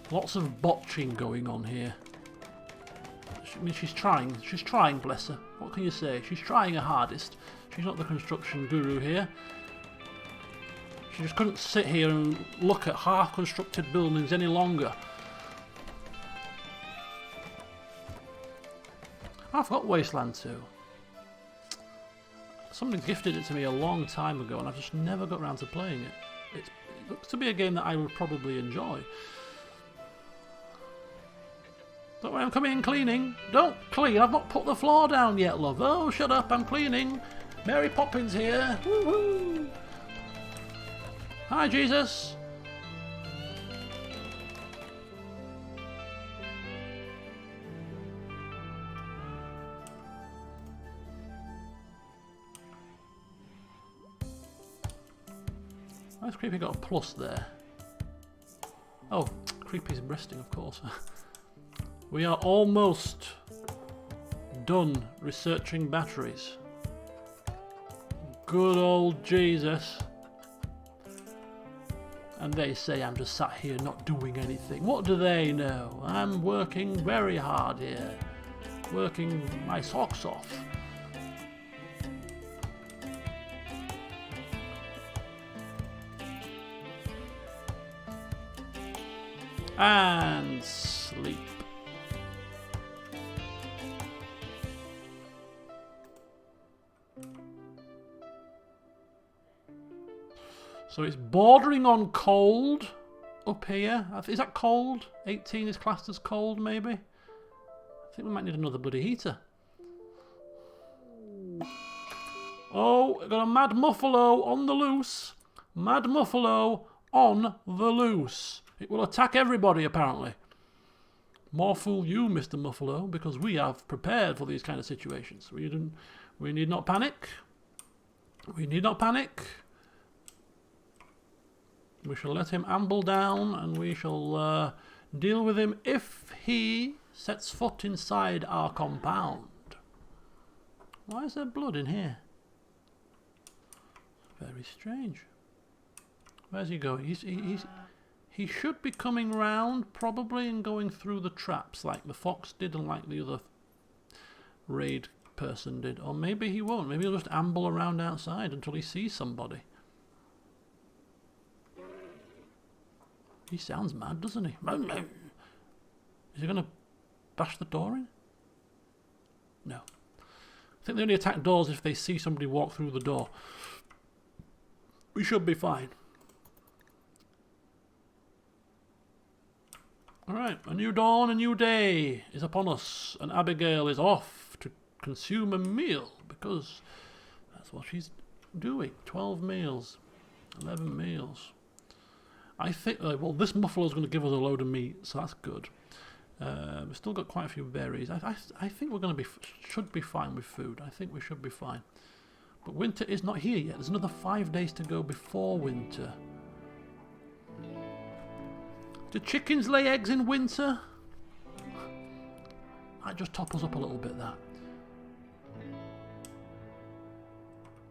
Lots of botching going on here. I mean, she's trying, bless her. What can you say? She's trying her hardest. She's not the construction guru here. She just couldn't sit here and look at half-constructed buildings any longer. I've got Wasteland 2. Somebody gifted it to me a long time ago and I've just never got around to playing it. It looks to be a game that I would probably enjoy. Don't worry, I'm coming in cleaning. Don't clean, I've not put the floor down yet, love. Oh, shut up, I'm cleaning. Mary Poppins here. Woohoo! Hi, Jesus. Why's Creepy got a plus there? Oh, Creepy's resting, of course. We are almost done researching batteries. Good old Jesus. And they say I'm just sat here not doing anything. What do they know? I'm working very hard here. Working my socks off. And sleep. So it's bordering on cold up here. Is that cold? 18 is classed as cold, maybe? I think we might need another bloody heater. Oh, we've got a mad muffalo on the loose. Mad muffalo on the loose. It will attack everybody, apparently. More fool you, Mr. Muffalo, because we have prepared for these kind of situations. We need not panic. We need not panic. We shall let him amble down and we shall deal with him if he sets foot inside our compound. Why is there blood in here? Very strange. Where's he going? He should be coming round probably and going through the traps like the fox did and like the other raid person did. Or maybe he won't. Maybe he'll just amble around outside until he sees somebody. He sounds mad, doesn't he? Is he going to bash the door in? No. I think they only attack doors if they see somebody walk through the door. We should be fine. Alright, a new dawn, a new day is upon us, and Abigail is off to consume a meal, because that's what she's doing. 12 meals, 11 meals. I think, well, this muffalo's going to give us a load of meat, so that's good. We've still got quite a few berries. I think we're going to should be fine with food. I think we should be fine. But winter is not here yet. There's another 5 days to go before winter. Do chickens lay eggs in winter? Might just top us up a little bit, that.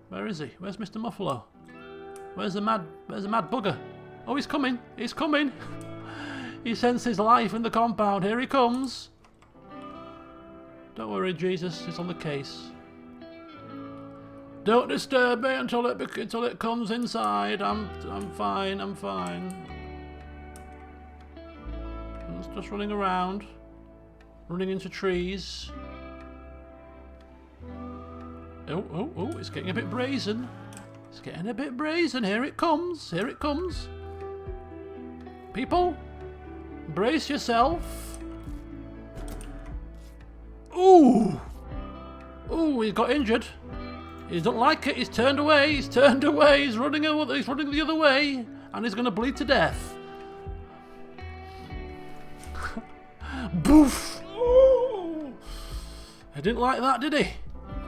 Where is he? Where's Mr. Muffalo? Where's the mad bugger? Oh, he's coming. He's coming. He senses life in the compound. Here he comes. Don't worry, Jesus. It's on the case. Don't disturb me until it comes inside. I'm fine. I'm fine. It's just running around, running into trees. Oh! It's getting a bit brazen. It's getting a bit brazen. Here it comes. Here it comes. People, brace yourself. Ooh! Ooh! He got injured. He doesn't like it. He's turned away. He's turned away. He's running the other way, and he's going to bleed to death. Boof! Ooh. I didn't like that, did he?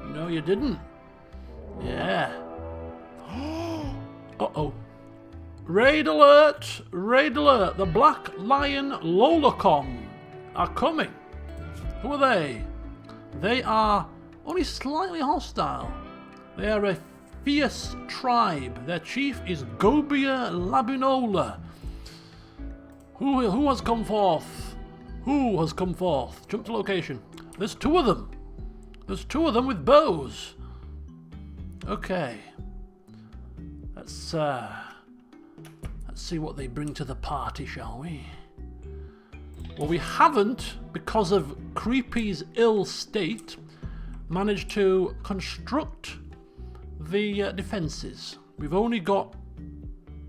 No, you didn't. Yeah. Uh-oh. Raid alert! Raid alert! The Black Lion Lolacom are coming. Who are they? They are only slightly hostile. They are a fierce tribe. Their chief is Gobia Labinola. Who has come forth? Who has come forth? Jump to location. There's 2 of them. There's 2 of them with bows. Okay. Let's see what they bring to the party, shall we? Well, we haven't, because of Creepy's ill state, managed to construct the defences. We've only got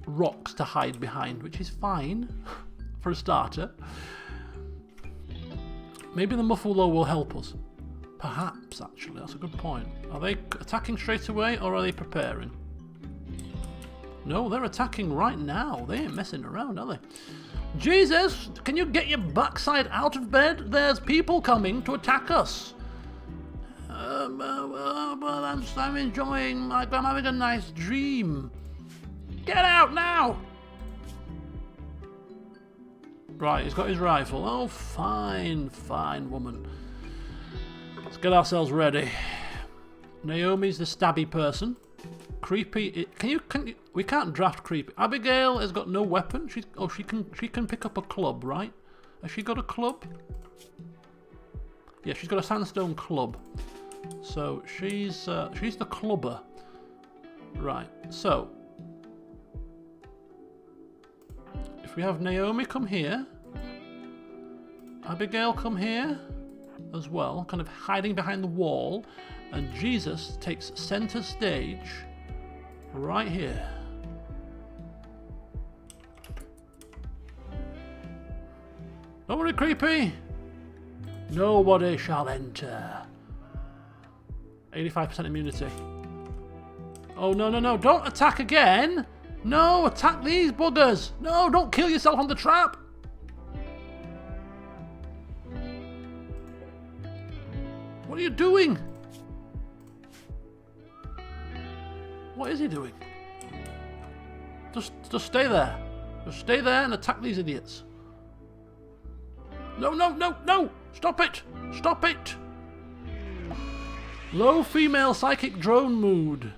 rocks to hide behind, which is fine for a starter. Maybe the Muffalo will help us. Perhaps, actually, that's a good point. Are they attacking straight away, or are they preparing? No, they're attacking right now. They ain't messing around, are they? Jesus, can you get your backside out of bed? There's people coming to attack us. I'm enjoying, I'm having a nice dream. Get out now! Right, he's got his rifle. Oh, fine, fine, woman. Let's get ourselves ready. Naomi's the stabby person. Creepy, we can't draft Creepy. Abigail has got no weapon. She can pick up a club, right? Has she got a club? Yeah, she's got a sandstone club. So she's the clubber. Right. So if we have Naomi come here, Abigail come here as well, kind of hiding behind the wall, and Jesus takes center stage right here. Don't worry, Creepy. Nobody shall enter. 85% immunity. Oh, no. Don't attack again. No, attack these buggers. No, don't kill yourself on the trap. What are you doing? What is he doing? Just stay there. Just stay there and attack these idiots. No. Stop it. Stop it. Low female psychic drone mood.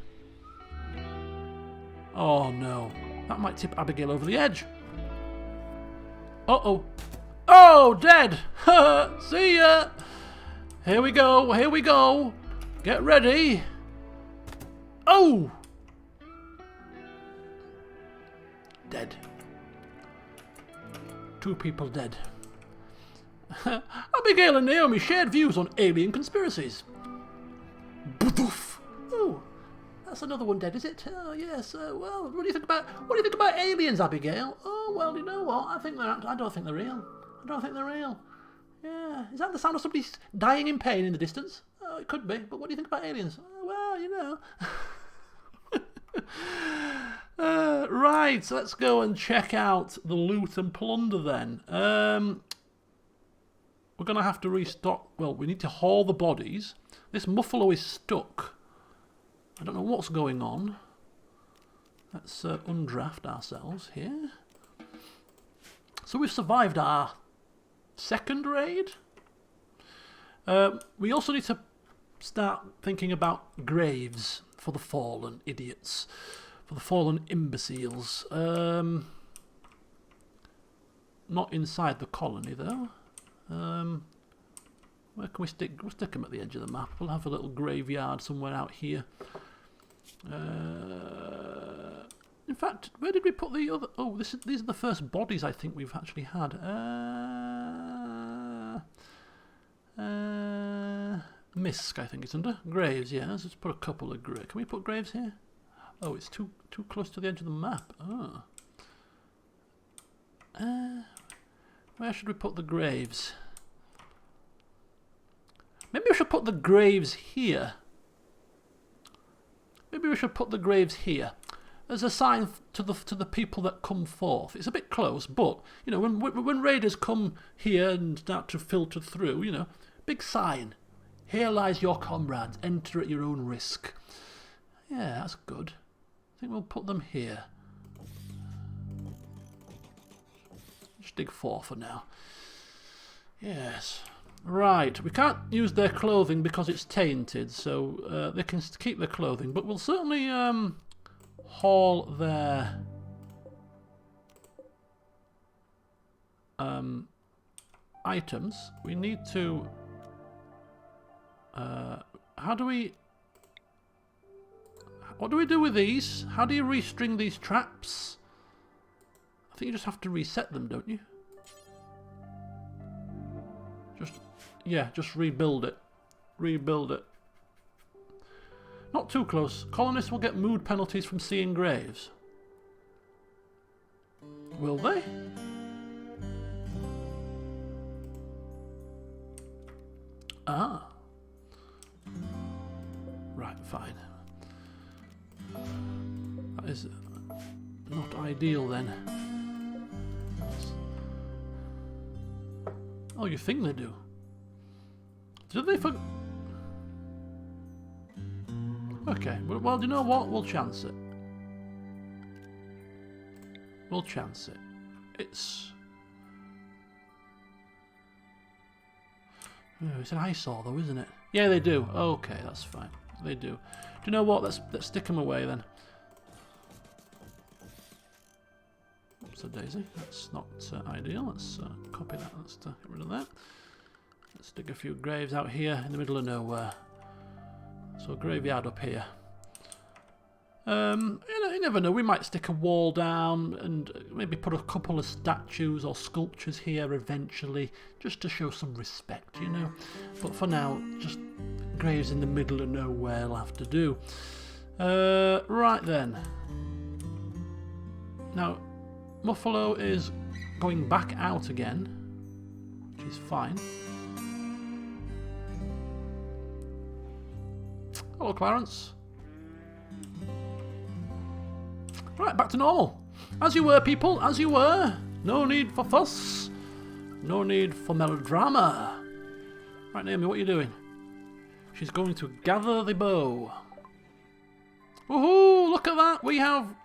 Oh no. That might tip Abigail over the edge. Uh-oh. Oh, dead. See ya. Here we go. Get ready. Oh. Dead. 2 people dead. Abigail and Naomi shared views on alien conspiracies. Oh, that's another one dead, is it? Oh yes. Well, what do you think about aliens, Abigail? Oh well, you know what? I don't think they're real. Yeah. Is that the sound of somebody dying in pain in the distance? Oh, it could be. But what do you think about aliens? Oh, well, you know. Right, let's go and check out the loot and plunder then. We're going to have to restock. Well, we need to haul the bodies. This muffalo is stuck. I don't know what's going on. Let's undraft ourselves here. So we've survived our second raid. We also need to start thinking about graves for the fallen idiots. For the fallen imbeciles. Not inside the colony, though. Where can we stick? We'll stick them at the edge of the map. We'll have a little graveyard somewhere out here. In fact, where did we put the other... Oh, these are the first bodies I think we've actually had. Misk, I think it's under. Graves, yeah. Let's just put a couple of graves. Can we put graves here? Oh, it's too close to the edge of the map. Oh. Where should we put the graves? Maybe we should put the graves here. Maybe we should put the graves here as a sign to the people that come forth. It's a bit close, but you know, when raiders come here and start to filter through, you know, big sign. Here lies your comrades. Enter at your own risk. Yeah, that's good. I think we'll put them here. Just dig 4 for now. Yes. Right, we can't use their clothing because it's tainted, so they can keep their clothing, but we'll certainly haul their items. We need to... how do we... What do we do with these? How do you restring these traps? I think you just have to reset them, don't you? Just rebuild it. Rebuild it. Not too close. Colonists will get mood penalties from seeing graves. Will they? Ah. Right, fine. That is not ideal then. Oh, you think they do? Do they for... Okay, well, do you know what? We'll chance it. We'll chance it. It's an eyesore though, isn't it? Yeah, they do. Okay, that's fine. They do. Do you know what? Let's stick them away then. Oops, a daisy. That's not ideal. Let's copy that. Let's get rid of that. Let's dig a few graves out here in the middle of nowhere. So a graveyard up here. You never know. We might stick a wall down and maybe put a couple of statues or sculptures here eventually, just to show some respect, you know. But for now, just graves in the middle of nowhere will have to do. Right then. Now, Muffalo is going back out again, which is fine. Hello, Clarence. Right, back to normal. As you were, people, as you were. No need for fuss. No need for melodrama. Right, Naomi, what are you doing? She's going to gather the bow. Woohoo! Look at that. We have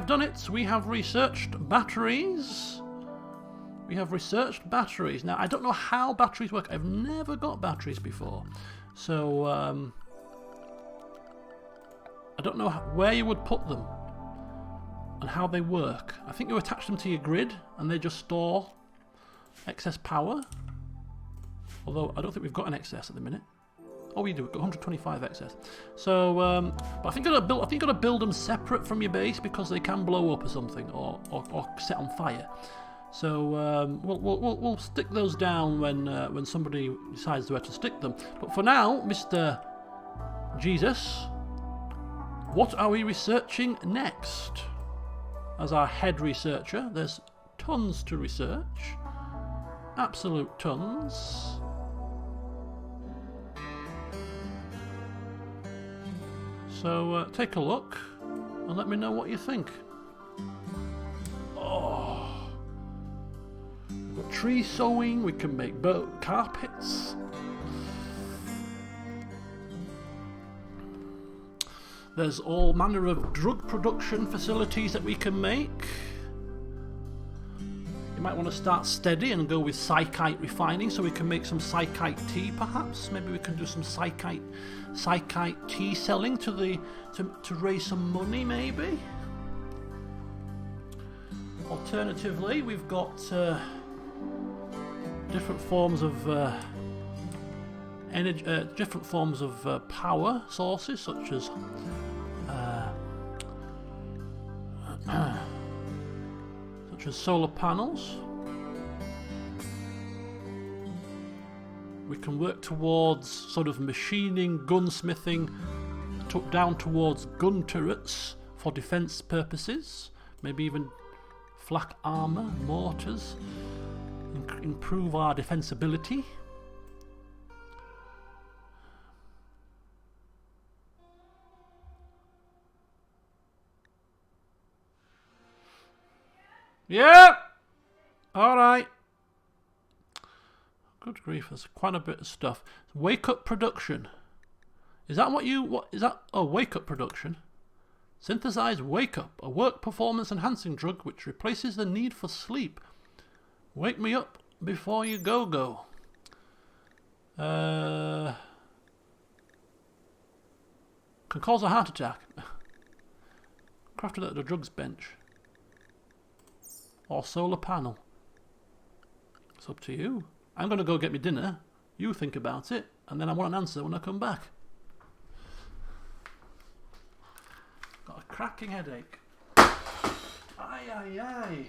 done it. We have researched batteries. We have researched batteries. Now, I don't know how batteries work. I've never got batteries before. So, I don't know where you would put them and how they work. I think you attach them to your grid and they just store excess power. Although I don't think we've got an excess at the minute. Oh, we do. We've got 125 excess. So, but I think you got to build them separate from your base because they can blow up or something, or set on fire. So we'll stick those down when somebody decides where to stick them. But for now, Mr. Jesus, what are we researching next? As our head researcher, there's tons to research. Absolute tons. So take a look. and let me know what you think. Oh, we've got tree sowing, we can make boat carpets. There's all manner of drug production facilities that we can make. You might want to start steady and go with psychite refining so we can make some psychite tea perhaps. Maybe we can do some psychite tea selling to raise some money maybe. Alternatively, we've got different forms of energy, different forms of power sources such as solar panels. We can work towards sort of machining, gunsmithing, down towards gun turrets for defence purposes, maybe even flak armour, mortars, improve our defensibility. Yeah! Alright. Good grief, there's quite a bit of stuff. Wake up production. Is that what is that? Oh, wake up production. Synthesize Wake Up, a work performance enhancing drug which replaces the need for sleep. Wake me up before you go. Can cause a heart attack. Crafted at the drugs bench. Or solar panel. It's up to you. I'm going to go get me dinner. You think about it, and then I want an answer when I come back. Got a cracking headache. Aye.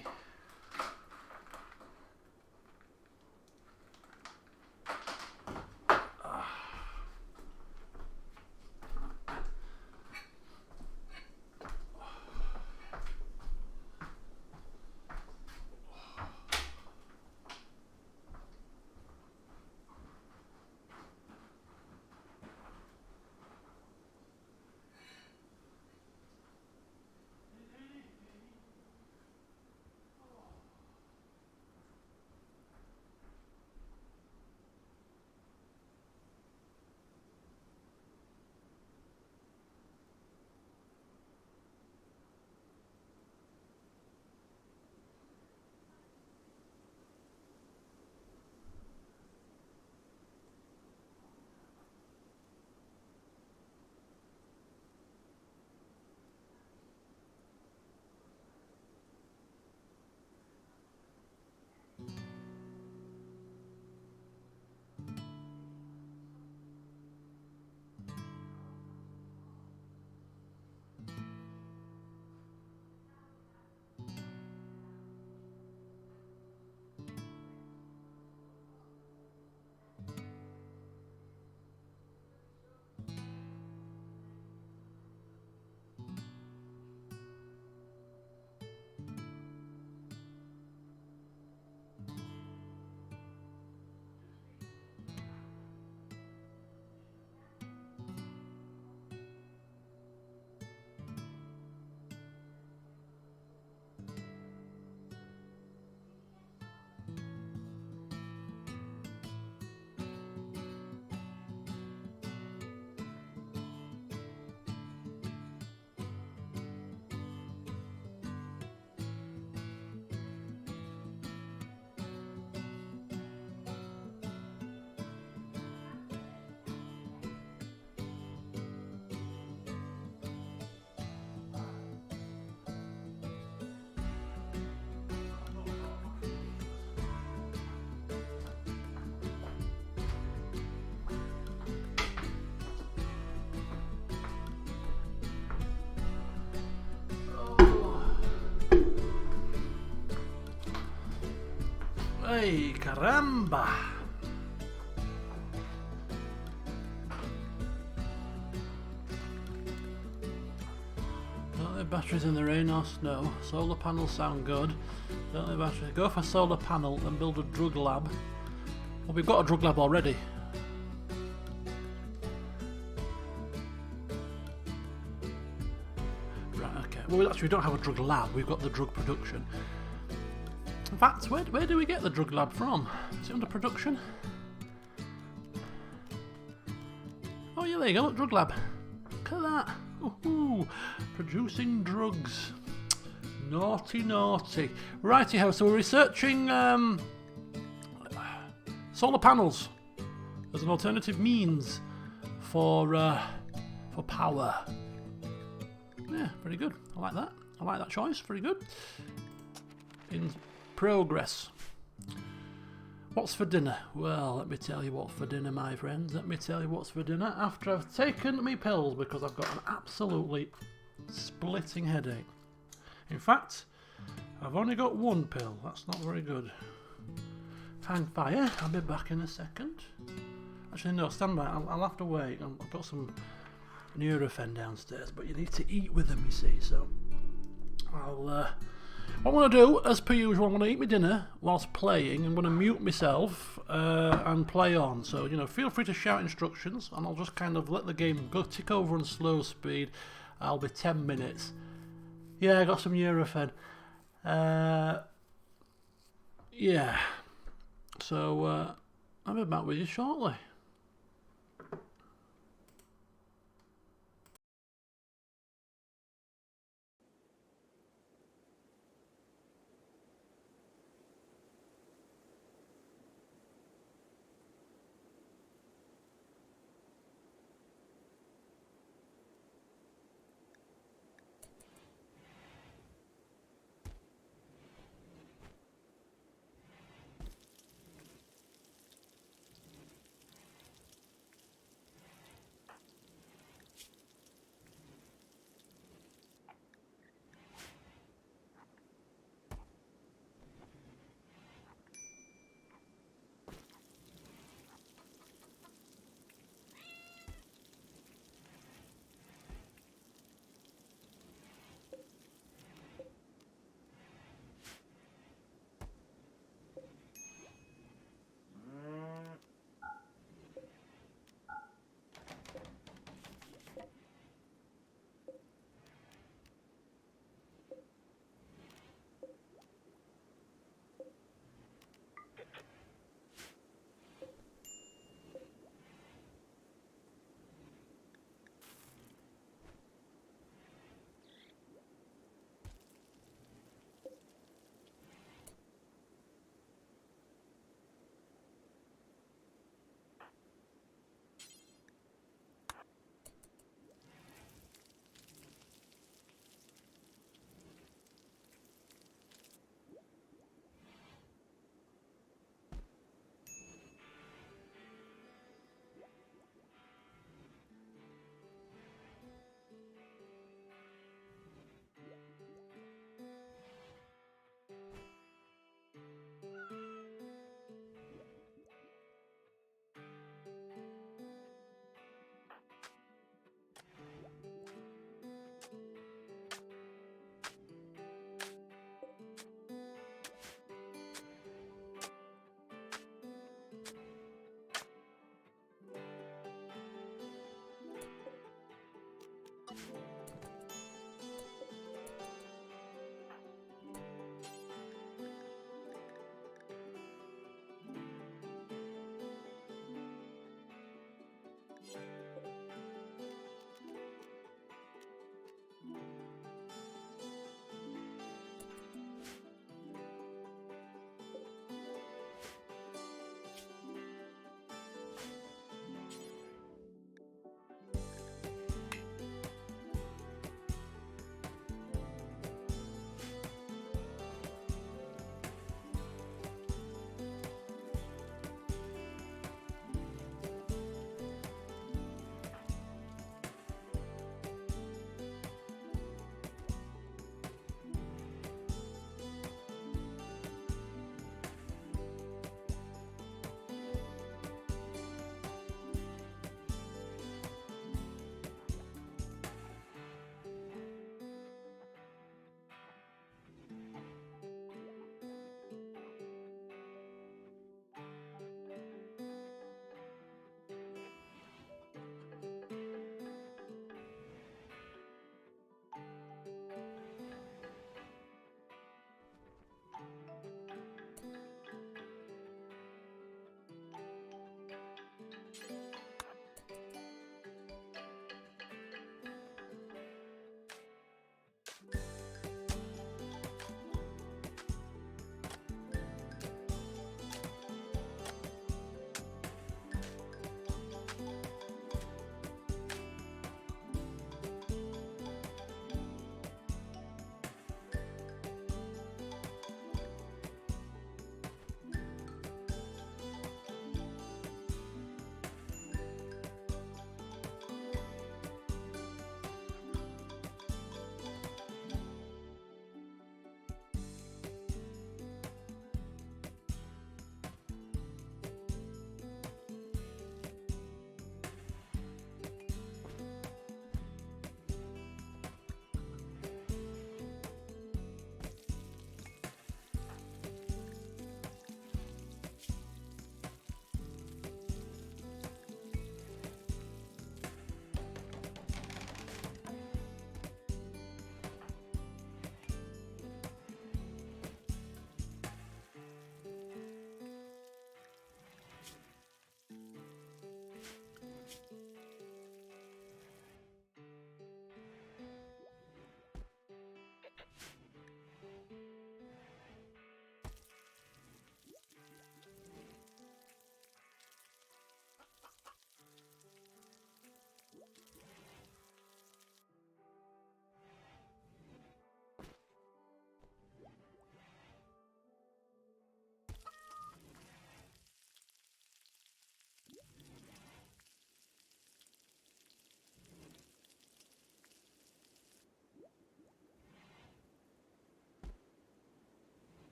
Ay, caramba! Don't leave batteries in the rain or snow. Solar panels sound good. Don't leave batteries. Go for solar panel and build a drug lab. Well, we've got a drug lab already. Right, Well, actually, we don't have a drug lab. We've got the drug production. In fact, where do we get the drug lab from? Is it under production? Oh yeah, there you go, look, drug lab. Look at that. Ooh, producing drugs. Naughty, naughty. Righty-ho, so we're researching solar panels as an alternative means for power. Yeah, very good. I like that. I like that choice. Very good. In progress. What's for dinner? Well, let me tell you what's for dinner, my friends. Let me tell you what's for dinner after I've taken me pills because I've got an absolutely splitting headache. In fact, I've only got one pill. That's not very good. Hang fire. I'll be back in a second. Actually, no, stand by. I'll have to wait. I've got some Nurofen downstairs, but you need to eat with them, you see. So, what I'm going to do, as per usual, I'm going to eat my dinner whilst playing. I'm going to mute myself and play on. So, you know, feel free to shout instructions, and I'll just kind of let the game go tick over on slow speed. I'll be 10 minutes. Yeah, I got some Nurofen. Yeah. So, I'll be back with you shortly.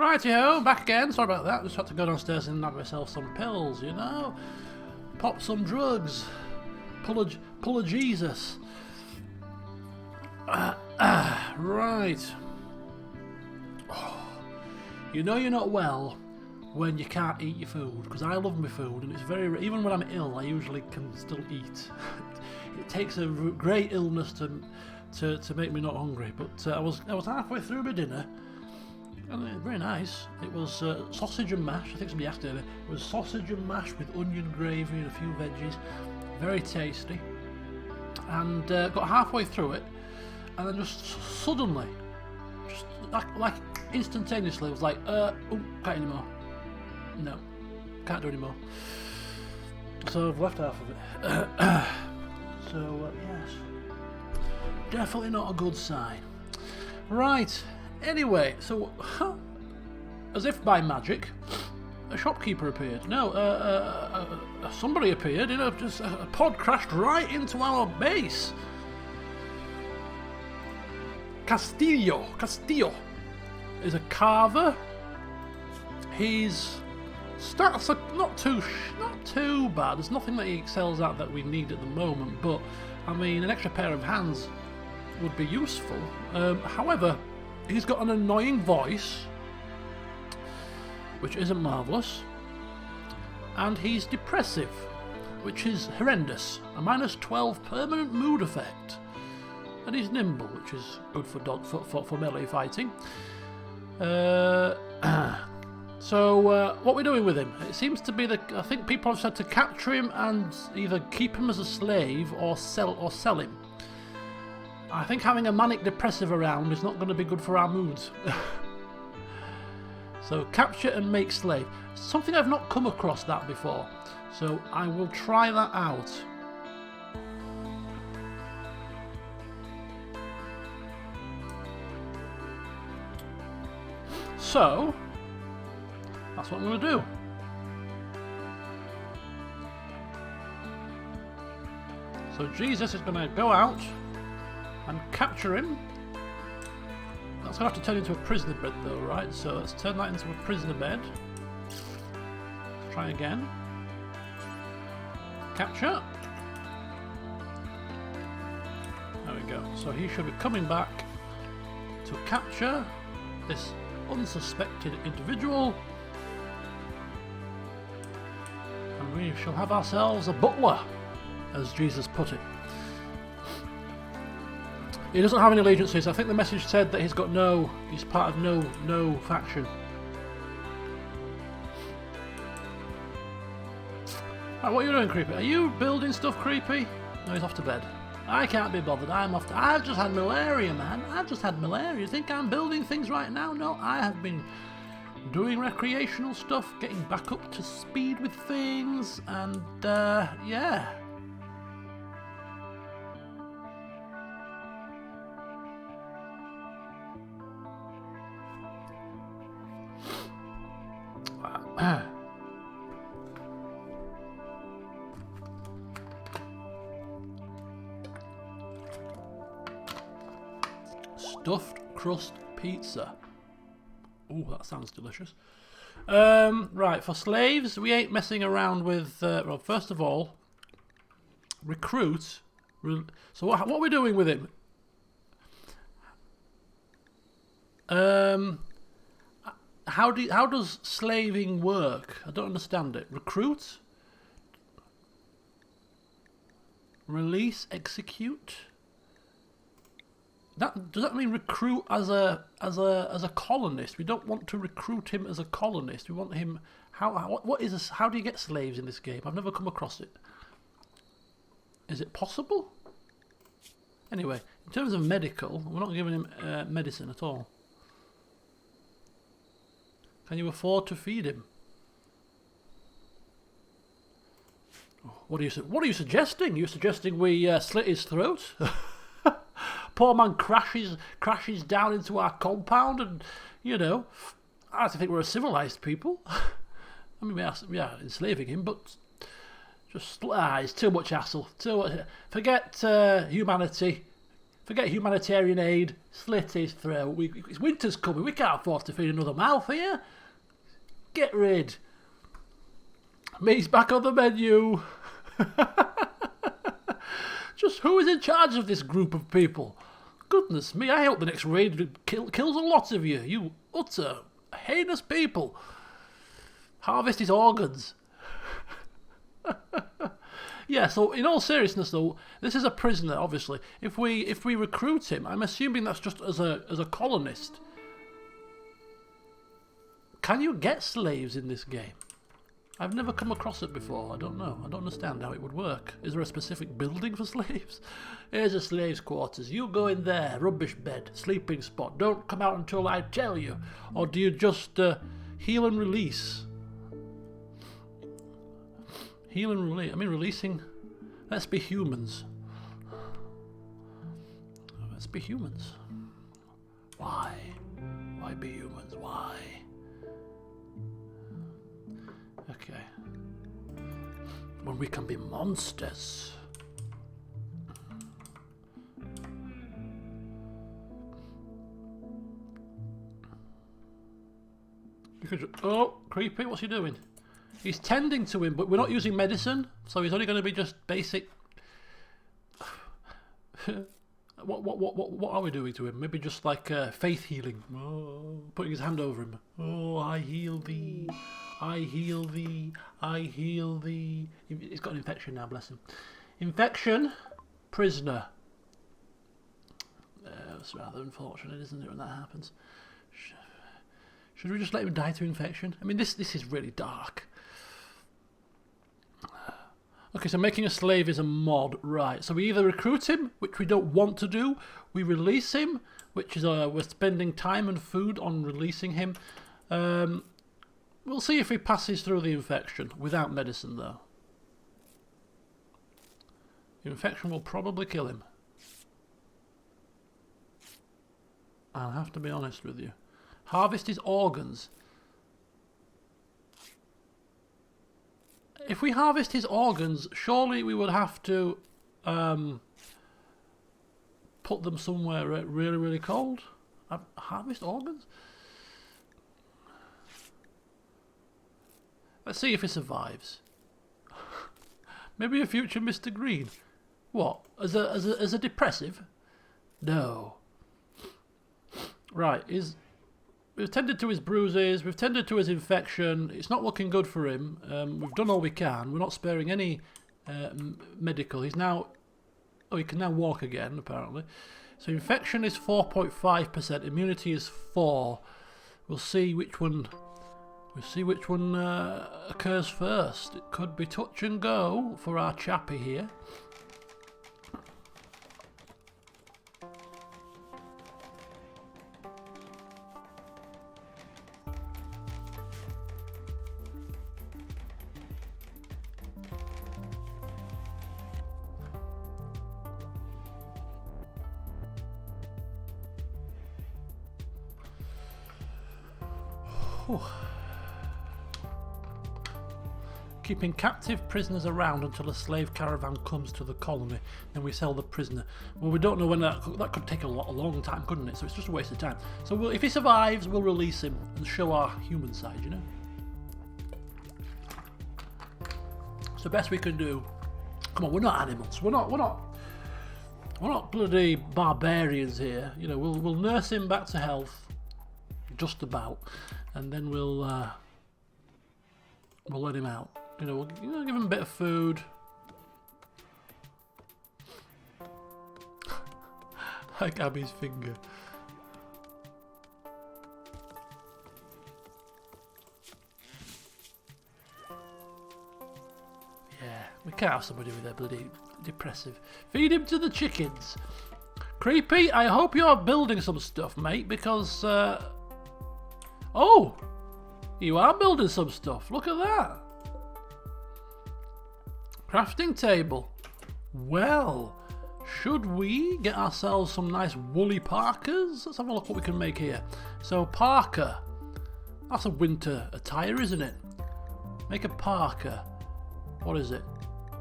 Righty-ho, back again. Sorry about that. Just had to go downstairs and have myself some pills, you know. Pop some drugs. Pull a Jesus. Right. Oh. You know you're not well when you can't eat your food, because I love my food, and it's very... Even when I'm ill, I usually can still eat. It takes a great illness to make me not hungry, but I was halfway through my dinner, and it was very nice. It was sausage and mash. I think somebody asked earlier. It was sausage and mash with onion gravy and a few veggies. Very tasty. And got halfway through it, and then just suddenly, just like instantaneously, it was like, oh, can't anymore. No, can't do anymore. So I've left half of it. So yes, definitely not a good sign. Right. Anyway, so as if by magic, a shopkeeper appeared. No, somebody appeared. You know, just a pod crashed right into our base. Castillo is a carver. His stats are not too bad. There's nothing that he excels at that we need at the moment. But I mean, an extra pair of hands would be useful. However, he's got an annoying voice, which isn't marvellous, and he's depressive, which is horrendous. A -12 permanent mood effect, and he's nimble, which is good for melee fighting. So what we're doing with him? It seems to be I think people have said to capture him and either keep him as a slave or sell him. I think having a manic depressive around is not going to be good for our moods. So capture and make slave. Something I've not come across that before. So I will try that out. So that's what I'm going to do. So Jesus is going to go out and capture him. That's going to have to turn into a prisoner bed though, right? So let's turn that into a prisoner bed. Let's try again. Capture. There we go. So he should be coming back to capture this unsuspected individual. And we shall have ourselves a butler, as Jesus put it. He doesn't have any allegiances. I think the message said that he's part of no faction. Right, what are you doing, Creepy? Are you building stuff, Creepy? No, he's off to bed. I can't be bothered. I've just had malaria, man. I've just had malaria. You think I'm building things right now? No, I have been doing recreational stuff, getting back up to speed with things, and yeah. Stuffed crust pizza. Oh, that sounds delicious. Right, for slaves, we ain't messing around with... well, first of all, recruit. So what are we doing with him? How does slaving work? I don't understand it. Recruit? Release? Execute? Does that mean recruit as a colonist? We don't want to recruit him as a colonist. We want him. What is this? How do you get slaves in this game? I've never come across it. Is it possible? Anyway, in terms of medical, we're not giving him medicine at all. Can you afford to feed him? What are you suggesting? You're suggesting we slit his throat? Poor man crashes down into our compound, and you know, I don't think we're a civilized people. I mean, we are enslaving him, but just it's too much hassle. Forget humanity. Forget humanitarian aid. Slit his throat. It's winter's coming. We can't afford to feed another mouth here. Get rid. Meat's back on the menu. Just who is in charge of this group of people? Goodness me, I hope the next raid kills a lot of you. You utter heinous people. Harvest his organs. Yeah, so in all seriousness though, this is a prisoner, obviously. If we recruit him, I'm assuming that's just as a colonist. Can you get slaves in this game? I've never come across it before. I don't know. I don't understand how it would work. Is there a specific building for slaves? Here's a slave's quarters. You go in there. Rubbish bed. Sleeping spot. Don't come out until I tell you. Or do you just heal and release? Heal and release. I mean, releasing. Let's be humans. Let's be humans. Why? Why be humans? Why? Okay. When we can be monsters. You could. Oh, creepy! What's he doing? He's tending to him, but we're not using medicine, so he's only going to be just basic. What are we doing to him? Maybe just like faith healing. Oh, putting his hand over him. Oh, I heal thee. I heal thee. I heal thee. He's got an infection now, bless him. Infection. Prisoner. That's rather unfortunate, isn't it, when that happens? Should we just let him die to infection? I mean, this is really dark. Okay, so making a slave is a mod, right? So we either recruit him, which we don't want to do, we release him, which is we're spending time and food on releasing him. We'll see if he passes through the infection without medicine, though. The infection will probably kill him. I'll have to be honest with you. Harvest his organs. If we harvest his organs, surely we would have to put them somewhere really, really cold. Harvest organs? Let's see if he survives. Maybe a future Mr. Green. What? As a depressive? No. Right, we've tended to his bruises, we've tended to his infection. It's not looking good for him. We've done all we can. We're not sparing any medical. He's now... Oh, he can now walk again, apparently. So infection is 4.5%. Immunity is 4. We'll see which one... occurs first. It could be touch and go for our chappie here. Keeping captive prisoners around until a slave caravan comes to the colony, then we sell the prisoner. Well, we don't know when that could take a long time, couldn't it? So it's just a waste of time. So if he survives, we'll release him and show our human side, you know? It's the best we can do. Come on, we're not animals. We're not bloody barbarians here. You know, we'll nurse him back to health, just about, and then we'll let him out. You know, we'll give him a bit of food. Like Abby's finger. Yeah, we can't have somebody with a bloody depressive. Feed him to the chickens. Creepy, I hope you're building some stuff, mate, because... Oh! You are building some stuff. Look at that. Crafting table. Well, should we get ourselves some nice woolly parkas? Let's have a look what we can make here. So, parka. That's a winter attire, isn't it? Make a parka. What is it?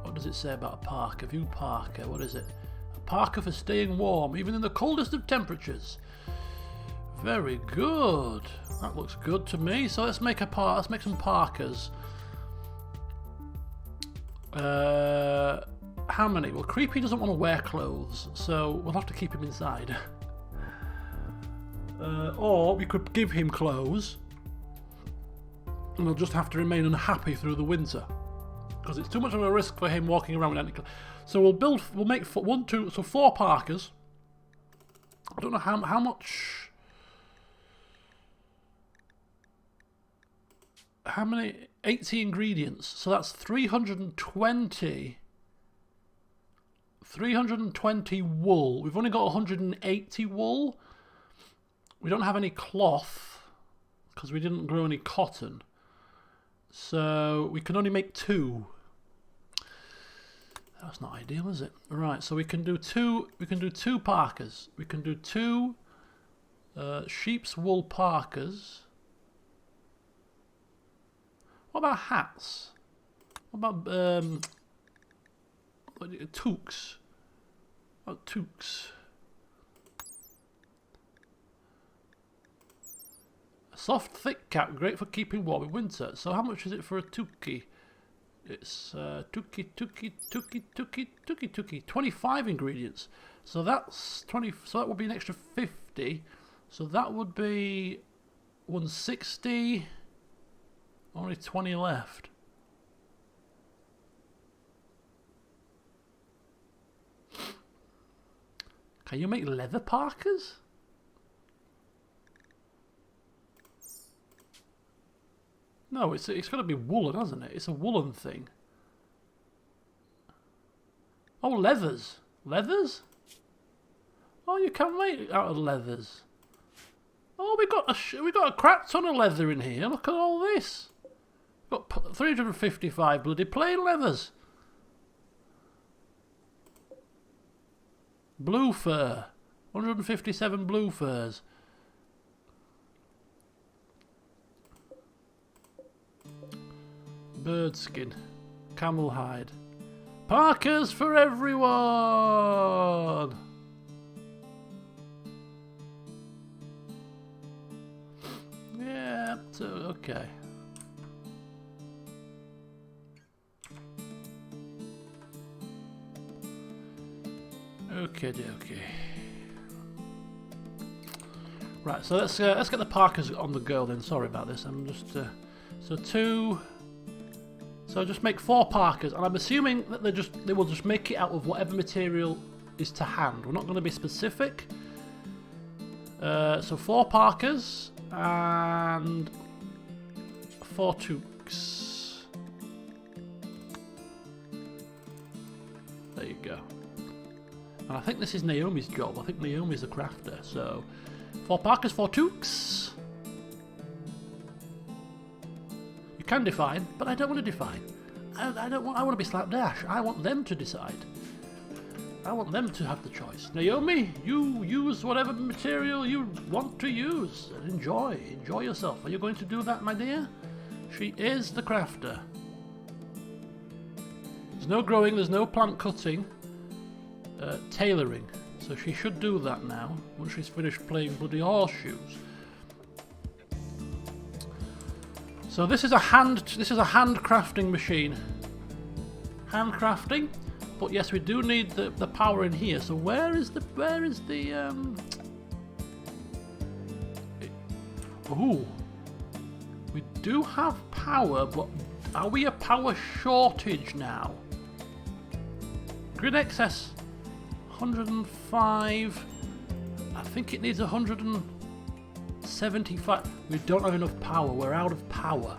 What does it say about a parka? View parka. What is it? A parka for staying warm, even in the coldest of temperatures. Very good. That looks good to me. So let's make some parkas. How many? Well, Creepy doesn't want to wear clothes, so we'll have to keep him inside. Or we could give him clothes, and he'll just have to remain unhappy through the winter, because it's too much of a risk for him walking around with any clothes. So we'll make 1, 2, so 4 parkas. I don't know how much. How many? 80 ingredients. So that's 320. 320 wool. We've only got 180 wool. We don't have any cloth because we didn't grow any cotton. So we can only make 2. That's not ideal, is it? Right, so we can do 2 parkas. We can do 2 sheep's wool parkas. What about hats? What about toques? What toques? A soft, thick cap, great for keeping warm in winter. So how much is it for a tuki? It's tuki. 25 ingredients. So that's 20. So that would be an extra 50. So that would be 160. Only 20 left. Can you make leather parkas? No, it's got to be woolen, hasn't it? It's a woolen thing. Oh, leathers. Leathers? Oh, you can make it out of leathers. Oh, we got a crap ton of leather in here. Look at all this. We've got 355 bloody plain leathers. Blue fur. 157 blue furs. Bird skin. Camel hide. Parkas for everyone! Yeah, so, okay. Okay. Right, so let's get the parkas on the go then. Sorry about this. I'm just So just make 4 parkas, and I'm assuming that they will just make it out of whatever material is to hand. We're not going to be specific. So 4 parkas and 4 toques. There you go. And I think this is Naomi's job. I think Naomi's the crafter. So 4 parkas, 4 toques. You can define, but I don't want to define. I want to be slapdash. I want them to decide. I want them to have the choice. Naomi, you use whatever material you want to use and enjoy yourself. Are you going to do that, my dear? She is the crafter. There's no growing. There's no plant cutting. Tailoring. So she should do that now once she's finished playing bloody horseshoes. So this is a hand crafting machine. Hand crafting, but yes, we do need the power in here. So where is the Ooh, we do have power, but are we a power shortage now? Grid excess 105. I think it needs 175. We don't have enough power. We're out of power.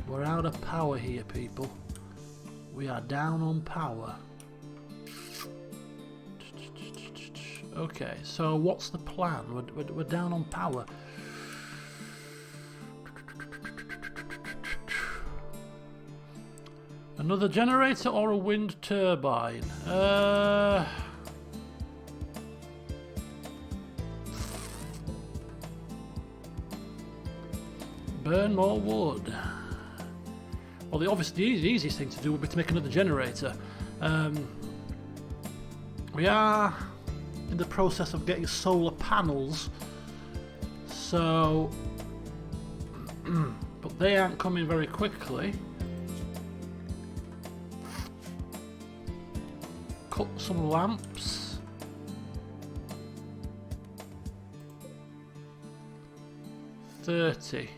We're out of power here, people. We are down on power. Okay, so what's the plan? We're down on power. Another generator or a wind turbine? Burn more wood. Well, the easiest thing to do would be to make another generator. We are in the process of getting solar panels, so but they aren't coming very quickly. Cut some lamps. $30.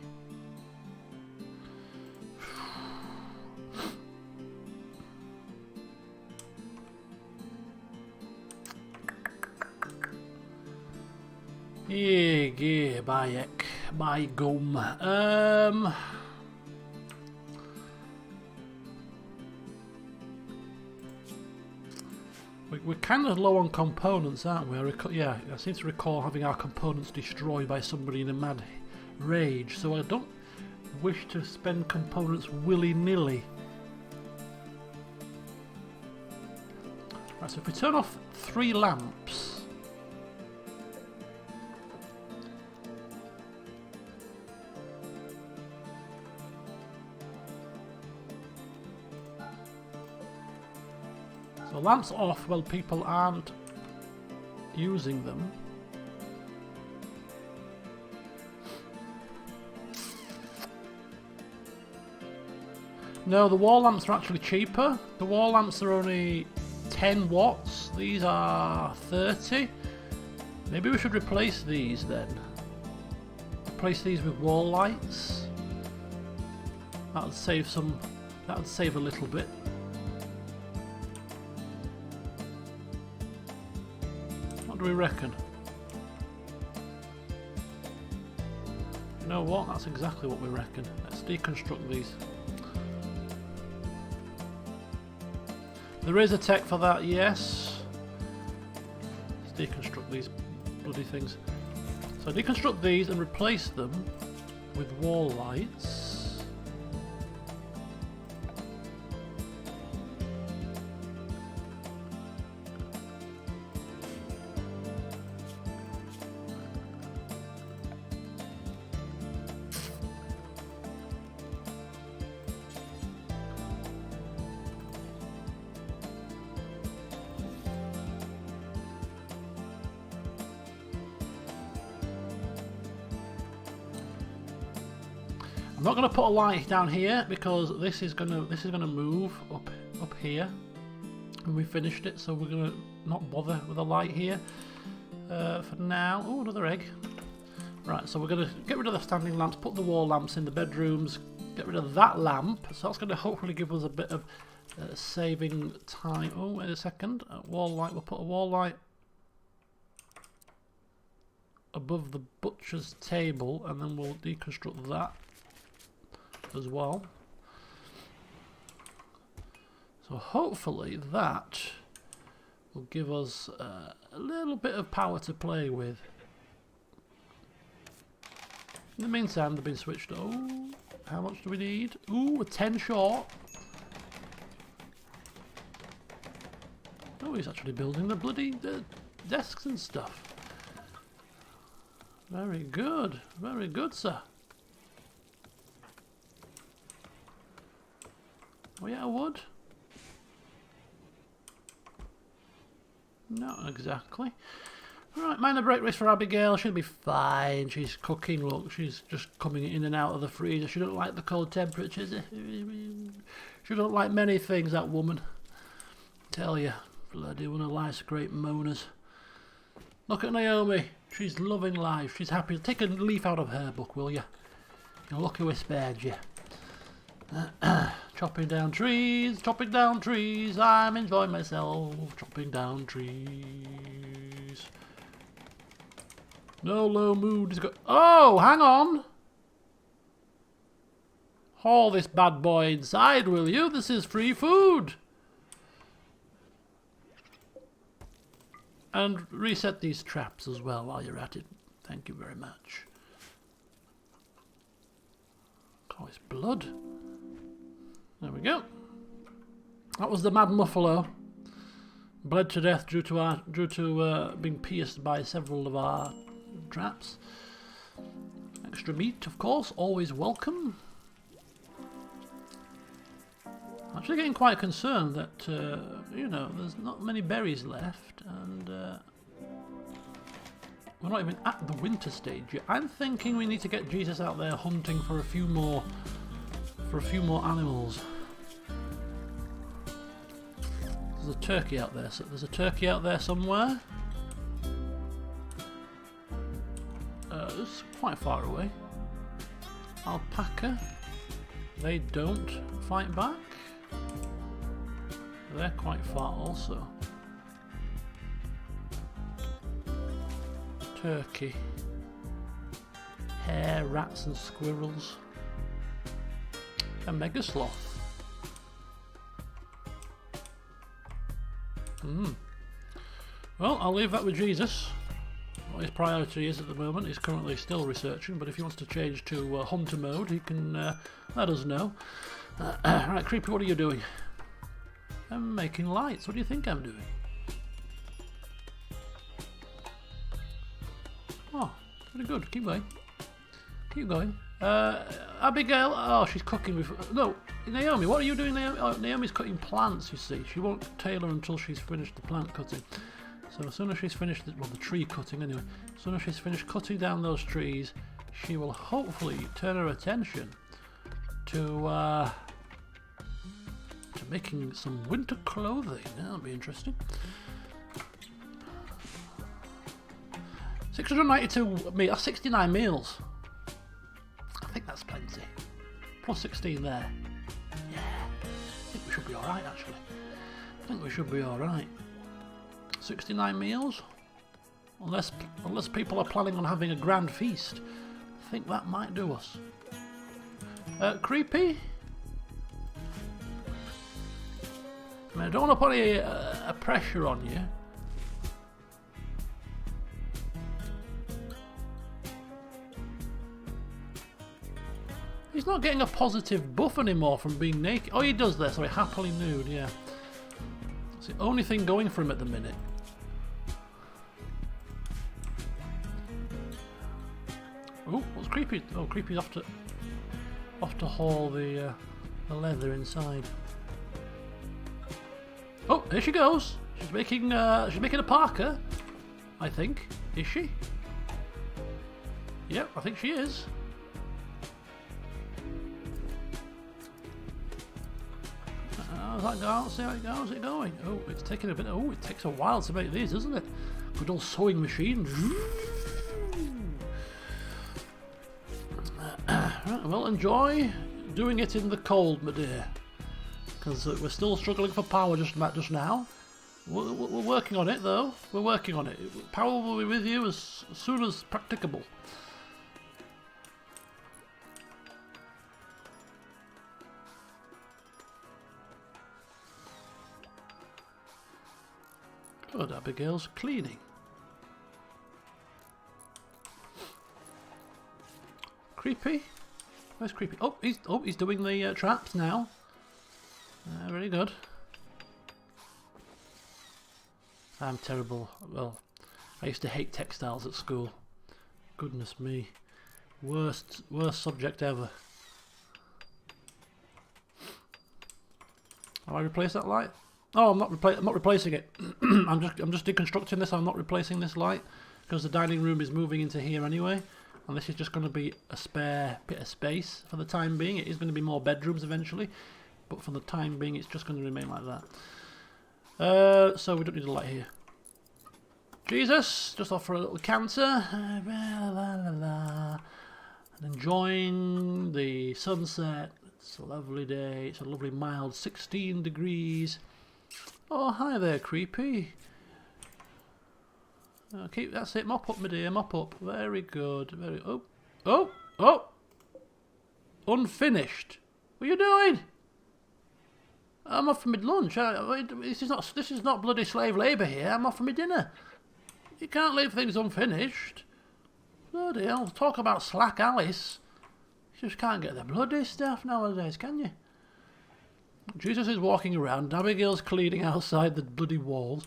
Yeah, by gum. We're kind of low on components, aren't we? Yeah, I seem to recall having our components destroyed by somebody in a mad rage, so I don't wish to spend components willy-nilly. Right, so if we turn off 3 lamps, so lamps off while people aren't using them. No, the wall lamps are actually cheaper. The wall lamps are only 10 watts. These are 30. Maybe we should replace these then. Replace these with wall lights. That would save some. That would save a little bit. What do we reckon? You know what? That's exactly what we reckon. Let's deconstruct these. There is a tech for that, yes. Let's deconstruct these bloody things. So deconstruct these and replace them with wall lights. I'm not going to put a light down here because this is gonna move up here when we finished it, so we're gonna not bother with a light here for now. Oh, another egg. Right, so we're gonna get rid of the standing lamps, put the wall lamps in the bedrooms, get rid of that lamp. So that's going to hopefully give us a bit of saving time. Oh, wait a second. Wall light. We'll put a wall light above the butcher's table, and then we'll deconstruct that as well. So hopefully that will give us a little bit of power to play with. In the meantime, they've been switched. Oh, how much do we need? Ooh, a 10 short. Oh, he's actually building the bloody desks and stuff. Very good, sir. Are we out of wood? Not exactly. Right, minor break race for Abigail. She'll be fine. She's cooking. Look, she's just coming in and out of the freezer. She don't like the cold temperatures. She don't like many things, that woman. Tell you, bloody one of life's great moaners. Look at Naomi. She's loving life. She's happy. Take a leaf out of her book, will you? You're lucky we spared you. Chopping down trees, I'm enjoying myself, chopping down trees. No low mood is good. Oh, hang on. Haul this bad boy inside, will you? This is free food. And reset these traps as well while you're at it. Thank you very much. Oh, it's blood. There we go. That was the Mad Muffalo. Bled to death due to being pierced by several of our traps. Extra meat, of course, always welcome. I'm actually getting quite concerned that, you know, there's not many berries left, and we're not even at the winter stage yet. I'm thinking we need to get Jesus out there hunting for a few more animals. There's a turkey out there. So there's a turkey out there somewhere. It's quite far away. Alpaca. They don't fight back. They're quite far also. Turkey. Hare, rats and squirrels. A mega sloth. Well, I'll leave that with Jesus. What his priority is at the moment. He's currently still researching, but if he wants to change to hunter mode, he can let us know. Right, Creepy, what are you doing? I'm making lights. What do you think I'm doing? Oh, pretty good. Keep going. Keep going. Abigail. Oh, she's cooking before. No, Naomi. What are you doing, Naomi? Oh, Naomi's cutting plants. You see, she won't tailor until she's finished the plant cutting. So as soon as she's finished, the tree cutting anyway. As soon as she's finished cutting down those trees, she will hopefully turn her attention to making some winter clothing. That'll be interesting. 692 meals, 69 meals. I think that's plenty. Plus 16 there. Yeah, I think we should be alright actually. I think we should be alright. 69 meals? Unless people are planning on having a grand feast. I think that might do us. Creepy? I mean, I don't want to put a pressure on you. He's not getting a positive buff anymore from being naked. Oh, he does this. Sorry, happily nude, yeah. It's the only thing going for him at the minute. Oh, what's Creepy? Oh, Creepy's off to haul the leather inside. Oh, here she goes. She's making a parka, I think. Is she? Yep, I think she is. How's that going? See how it goes. How's it going? Oh, it's taking a bit. Oh, it takes a while to make these, doesn't it? Good old sewing machine. Right, well, enjoy doing it in the cold, my dear. Because we're still struggling for power just now. We're working on it, though. We're working on it. Power will be with you as soon as practicable. Good, Abigail's cleaning. Creepy? Where's Creepy? Oh, he's doing the traps now. Very good. I'm terrible. Well, I used to hate textiles at school. Goodness me. Worst subject ever. Have I replaced that light? Oh, I'm not replacing it. I'm just deconstructing this. I'm not replacing this light because the dining room is moving into here anyway, and this is just going to be a spare bit of space for the time being. It is going to be more bedrooms eventually, but for the time being, it's just going to remain like that. So we don't need a light here. Jesus, just off for a little canter, and enjoying the sunset. It's a lovely day. It's a lovely mild 16 degrees. Oh, hi there, Creepy. Keep that's it. Mop up, my dear. Mop up. Very good. Very. Oh. Unfinished. What are you doing? I'm off for mid lunch. This is not bloody slave labour here. I'm off for my dinner. You can't leave things unfinished. Bloody hell! Talk about slack, Alice. You just can't get the bloody stuff nowadays, can you? Jesus is walking around. Abigail's cleaning outside the bloody walls.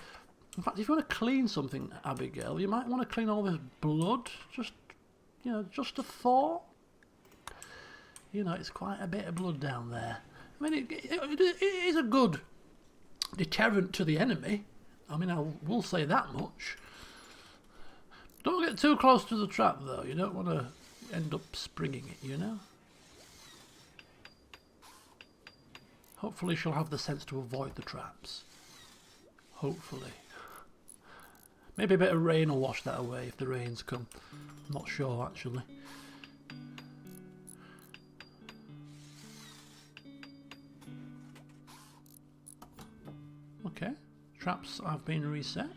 In fact, if you want to clean something, Abigail, you might want to clean all this blood. Just a thought. You know, it's quite a bit of blood down there. I mean, it is a good deterrent to the enemy. I mean, I will say that much. Don't get too close to the trap, though. You don't want to end up springing it, you know? Hopefully she'll have the sense to avoid the traps. Hopefully. Maybe a bit of rain will wash that away if the rains come. I'm not sure, actually. Okay. Traps have been reset.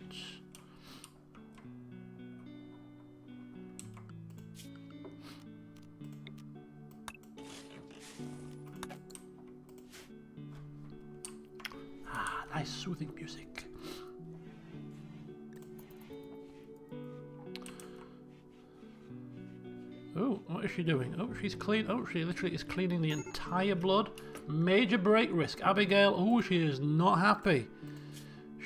Nice soothing music. Oh, what is she doing? Oh, she's clean. Oh, she literally is cleaning the entire blood. Major break risk. Abigail, oh, she is not happy.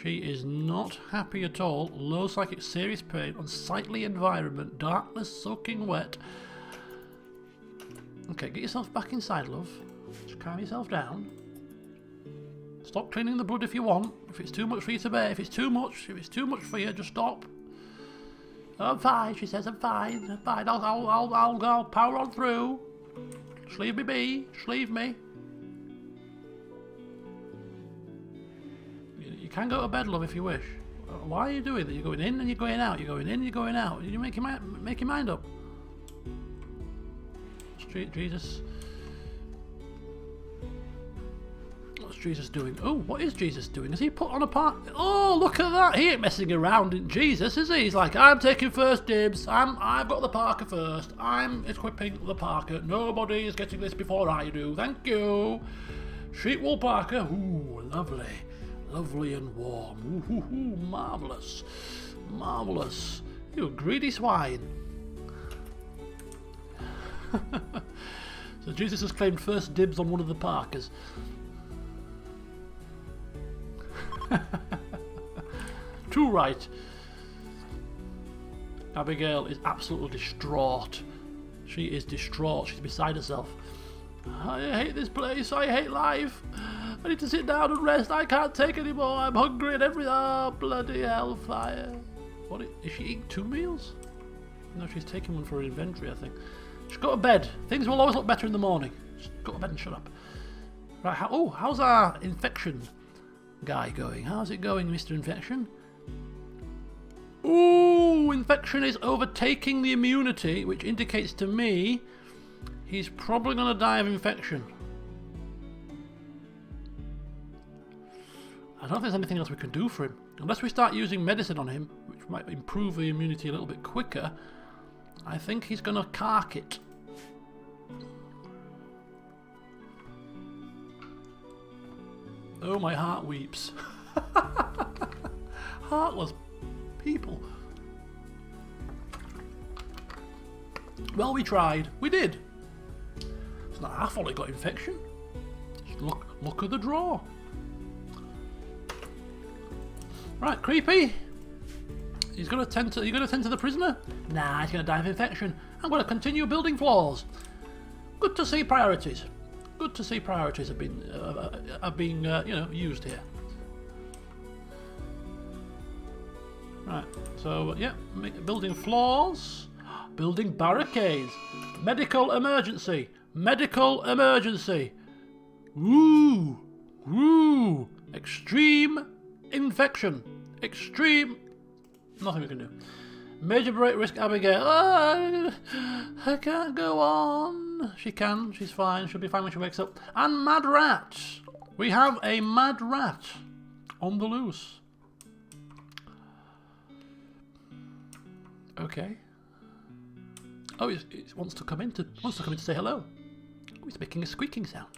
She is not happy at all. Low psychic, serious pain, unsightly environment, darkness, soaking wet. Okay, get yourself back inside, love. Just calm yourself down. Stop cleaning the blood if you want. If it's too much for you to bear, if it's too much for you, just stop. I'm fine, she says. I'm fine. I'm fine. I'll power on through. Just leave me be. Just leave me. You can go to bed, love, if you wish. Why are you doing that? You're going in and you're going out. You're going in and you're going out. You make your mind up. Jesus. What's Jesus doing? Oh, what is Jesus doing? Has he put on a park? Oh, look at that! He ain't messing around in Jesus, is he? He's like, I'm taking first dibs. I've got the Parker first. I'm equipping the Parker. Nobody is getting this before I do. Thank you. Sheepwool Parker. Ooh, lovely. Lovely and warm. Ooh, marvellous. Marvellous. You greedy swine. So Jesus has claimed first dibs on one of the Parkers. Too right. Abigail is absolutely distraught. She is distraught. She's beside herself. I hate this place. I hate life. I need to sit down and rest. I can't take any more. I'm hungry and everything. Oh, bloody hellfire. What is she eating 2 meals? No, she's taking one for her inventory, I think. Just go to bed. Things will always look better in the morning. Just go to bed and shut up. Right, how's our infection guy going? How's it going, Mr. Infection? Ooh, infection is overtaking the immunity, which indicates to me he's probably going to die of infection. I don't think there's anything else we can do for him. Unless we start using medicine on him, which might improve the immunity a little bit quicker, I think he's going to cark it. Oh, my heart weeps. Heartless people. Well, we tried. We did. It's not our fault he got infection. Just look at the draw. Right, creepy. He's going to tend to. Are you going to tend to the prisoner? Nah, he's going to die of infection. I'm going to continue building floors. Good to see priorities. Good to see priorities have been used here. Right. So yeah, building floors, building barricades, medical emergency, medical emergency. Woo, woo, extreme infection, extreme. Nothing we can do. Major break risk, Abigail. Oh, I can't go on. She can. She's fine. She'll be fine when she wakes up. And mad rat. We have a mad rat on the loose. Okay. Oh, he wants to come in to say hello. Oh, he's making a squeaking sound.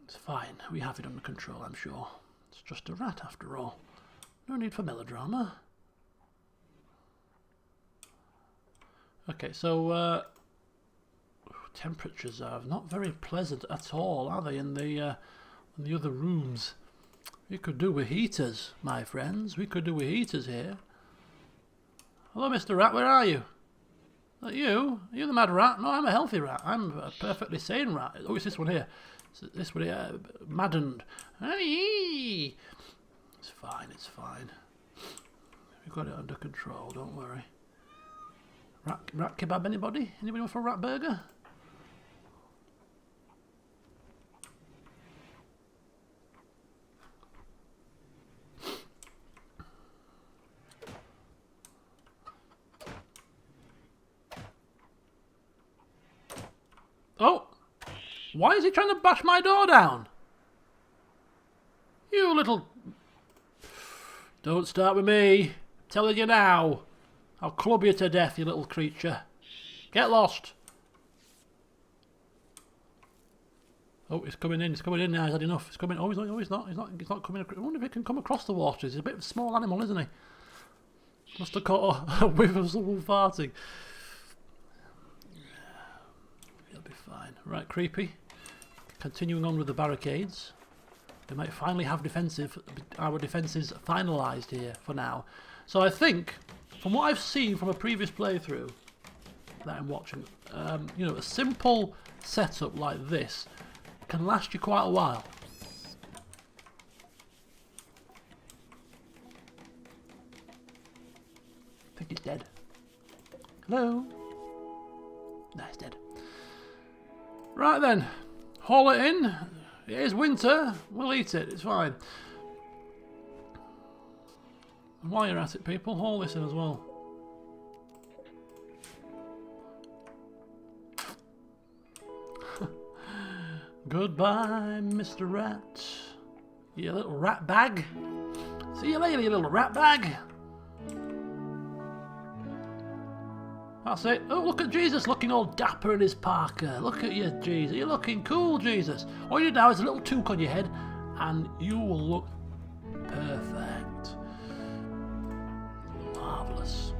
It's fine. We have it under control, I'm sure. It's just a rat after all. No need for melodrama. Okay, so temperatures are not very pleasant at all, are they? In the other rooms, we could do with heaters, my friends. We could do with heaters here. Hello, Mr. Rat. Where are you? Is that you? Are you the mad rat? No, I'm a healthy rat. I'm a perfectly sane rat. Oh, it's this one here. This would maddened. Hey! It's fine, it's fine. We've got it under control, don't worry. Rat kebab, anybody? Anybody want for a rat burger? Oh! Why is he trying to bash my door down? You little... Don't start with me. I'm telling you now. I'll club you to death, you little creature. Get lost. Oh, he's coming in. He's coming in now. He's had enough. He's coming. Oh, he's not. He's not coming. I wonder if he can come across the water. He's a bit of a small animal, isn't he? Must have caught a whiff of someone farting. He'll be fine. Right, creepy. Continuing on with the barricades. We might finally have our defences finalised here for now. So I think, from what I've seen from a previous playthrough that I'm watching, you know, a simple setup like this can last you quite a while. I think it's dead. Hello? No, it's dead. Right then, haul it in. It is winter. We'll eat it. It's fine. And while you're at it, people, haul this in as well. Goodbye, Mr. Rat. You little rat bag. See you later, you little rat bag. That's it. Oh, look at Jesus looking all dapper in his parka. Look at you, Jesus. You're looking cool, Jesus. All you do now is a little toque on your head and you will look perfect. Marvellous.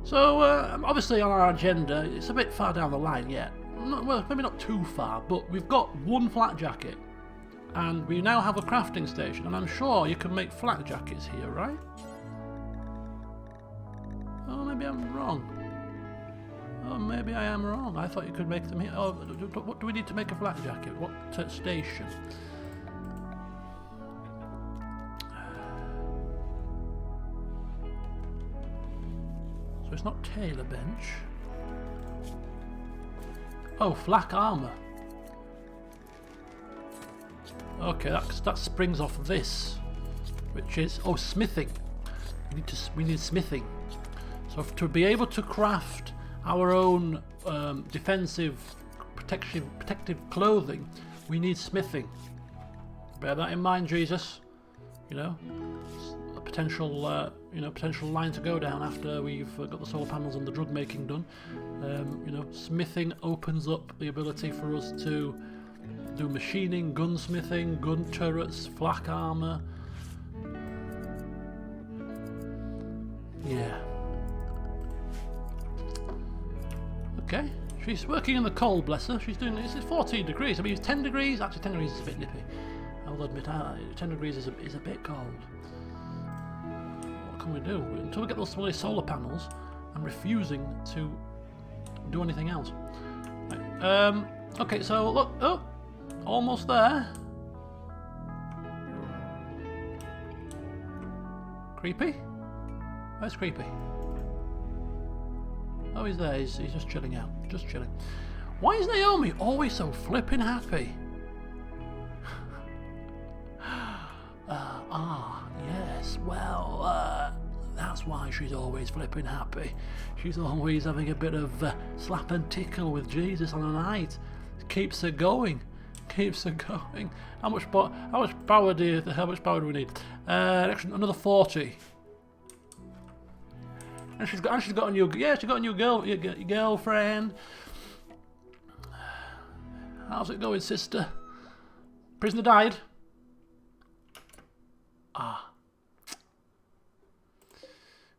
So, obviously on our agenda, it's a bit far down the line yet. Well, maybe not too far, but we've got one flak jacket. And we now have a crafting station, and I'm sure you can make flak jackets here, right? Oh, maybe I'm wrong. Oh, maybe I am wrong. I thought you could make them here. Oh, what do we need to make a flak jacket? What station? So it's not tailor bench. Oh, flak armour. Okay, that springs off this, which is smithing. We need smithing. So to be able to craft our own defensive, protective clothing, we need smithing. Bear that in mind, Jesus. You know, a potential, potential line to go down after we've got the solar panels and the drug making done. You know, smithing opens up the ability for us to do machining, gunsmithing, gun turrets, flak armour. Yeah. Okay, she's working in the cold, bless her. She's doing this. It's 14 degrees. I mean, it's 10 degrees. Actually, 10 degrees is a bit nippy. I will admit, 10 degrees is a bit cold. What can we do? Until we get those solar panels, I'm refusing to do anything else. Right. Okay, so look. Oh, almost there. Creepy? Where's Creepy? Oh, he's there. He's just chilling out. Just chilling. Why is Naomi always so flippin' happy? Yes. Well, that's why she's always flippin' happy. She's always having a bit of slap and tickle with Jesus on a night. Keeps her going. Keeps her going. How much power do we need? Another 40. And she's got a new girlfriend. How's it going, sister? Prisoner died.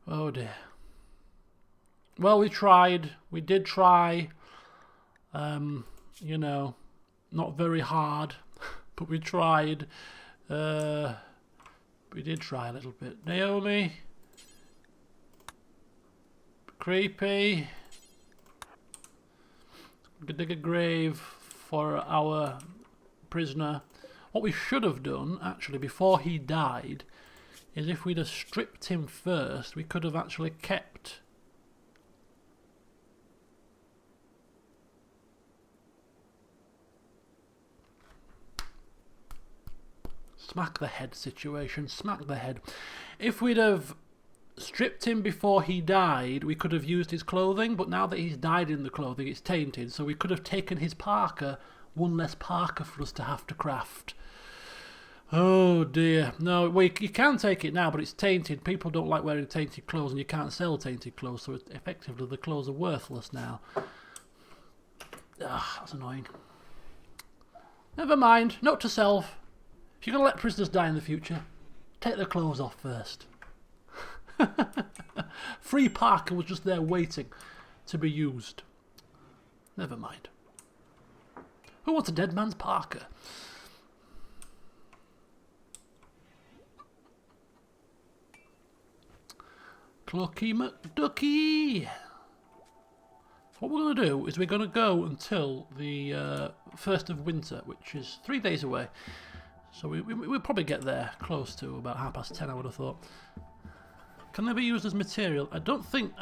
Oh dear. Well, we tried. We did try. You know, not very hard, but we tried. We did try a little bit. Naomi. Creepy. We could dig a grave for our prisoner. What we should have done, actually, before he died, is if we'd have stripped him first, we could have actually kept... Smack the head situation, smack the head. If we'd have stripped him before he died, we could have used his clothing, but now that he's died in the clothing, it's tainted, so we could have taken his parka, one less parka for us to have to craft. Oh dear. No, well, you can take it now, but it's tainted. People don't like wearing tainted clothes, and you can't sell tainted clothes, so effectively the clothes are worthless now. Ah, that's annoying. Never mind, note to self. If you're going to let prisoners die in the future, take their clothes off first. Free parka was just there waiting to be used. Never mind. Who wants a dead man's parka? Clucky McDucky! What we're going to do is we're going to go until the 1st of winter, which is 3 days away. So we'll probably get there close to about 10:30, I would have thought. Can they be used as material? I don't think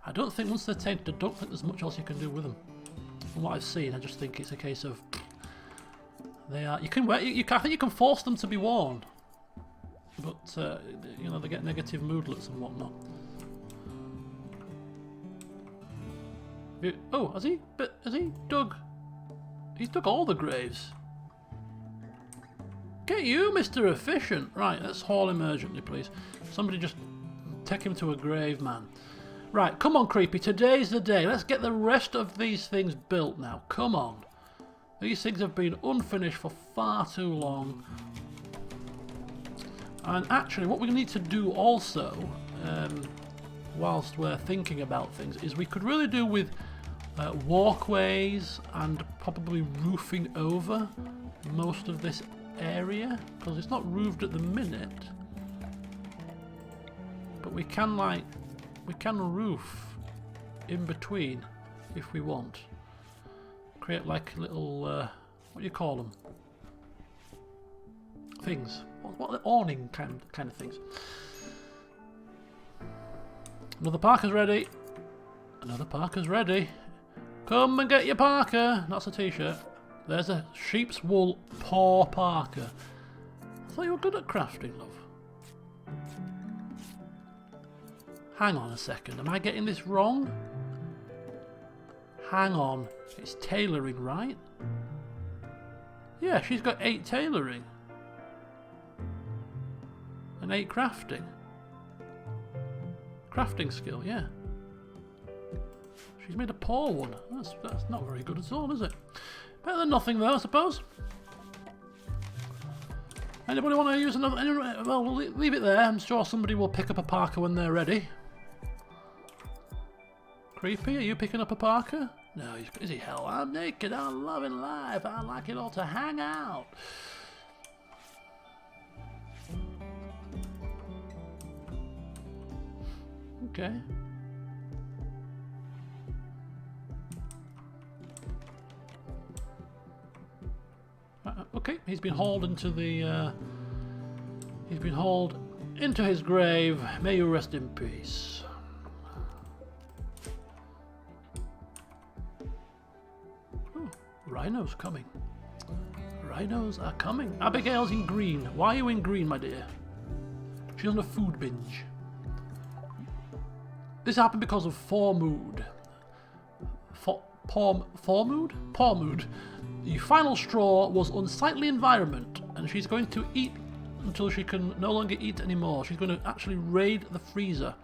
once they're tainted, I don't think there's much else you can do with them. From what I've seen, I just think it's a case of they are. You can wear. I think you can force them to be worn, but you know, they get negative moodlets and whatnot. Oh, has he? But has he dug? He's dug all the graves. Get you, Mr. Efficient. Right, let's haul him urgently, please. Somebody just take him to a grave, man. Right, come on, Creepy. Today's the day. Let's get the rest of these things built now. Come on. These things have been unfinished for far too long. And actually, what we need to do also, whilst we're thinking about things, is we could really do with walkways and probably roofing over most of this area, because it's not roofed at the minute, but we can roof in between if we want. Create like little what do you call them? Things. What awning kind of things. Another parka's ready. Another parka's ready. Come and get your parka. That's a t-shirt. There's a sheep's wool paw parka. I thought you were good at crafting, love. Hang on a second. Am I getting this wrong? Hang on. It's tailoring, right? Yeah, she's got 8 tailoring. And 8 crafting. Crafting skill, yeah. She's made a paw one. That's not very good at all, is it? Better than nothing, though, I suppose. Anybody want to use another? Well, we'll leave it there. I'm sure somebody will pick up a parka when they're ready. Creepy, are you picking up a parka? No, is he? Hell, I'm naked. I'm loving life. I like it all to hang out. Okay. Okay, he's been hauled into the. He's been hauled into his grave. May you rest in peace. Oh, rhinos coming. Rhinos are coming. Abigail's in green. Why are you in green, my dear? She's on a food binge. This happened because of Formood. Pormood. The final straw was unsightly environment, and she's going to eat until she can no longer eat anymore. She's going to actually raid the freezer,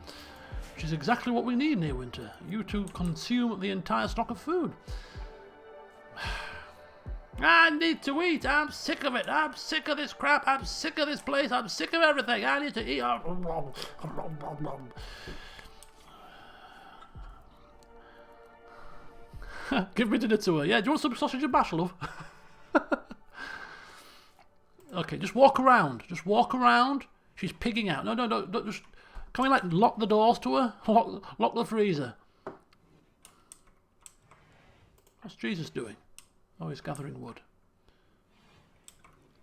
which is exactly what we need near winter. You to consume the entire stock of food. I need to eat. I'm sick of it. I'm sick of this crap. I'm sick of this place. I'm sick of everything. I need to eat. Give me dinner to her. Yeah, do you want some sausage and mash, love? Okay, just walk around. Just walk around. She's pigging out. No, just... Can we, like, lock the doors to her? Lock the freezer. What's Jesus doing? Oh, he's gathering wood.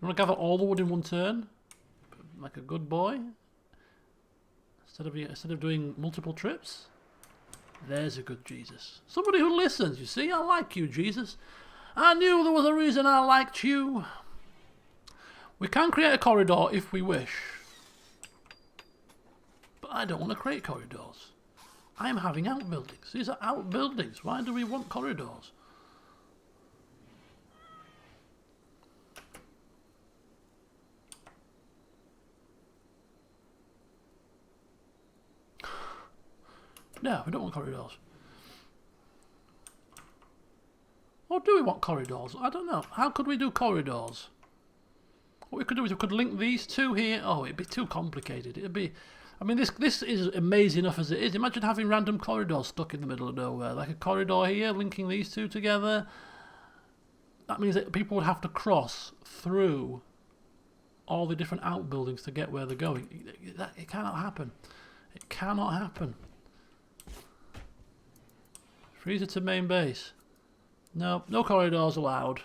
You want to gather all the wood in one turn? Like a good boy? Instead of doing multiple trips? There's a good Jesus. Somebody who listens, you see? I like you, Jesus. I knew there was a reason I liked you. We can create a corridor if we wish. But I don't want to create corridors. I'm having outbuildings. These are outbuildings. Why do we want corridors? No, we don't want corridors. Or do we want corridors? I don't know. How could we do corridors? What we could do is we could link these two here. Oh, it'd be too complicated. It'd be... I mean, this is amazing enough as it is. Imagine having random corridors stuck in the middle of nowhere. Like a corridor here, linking these two together. That means that people would have to cross through all the different outbuildings to get where they're going. It cannot happen. It cannot happen. Freezer to main base. No, no corridors allowed.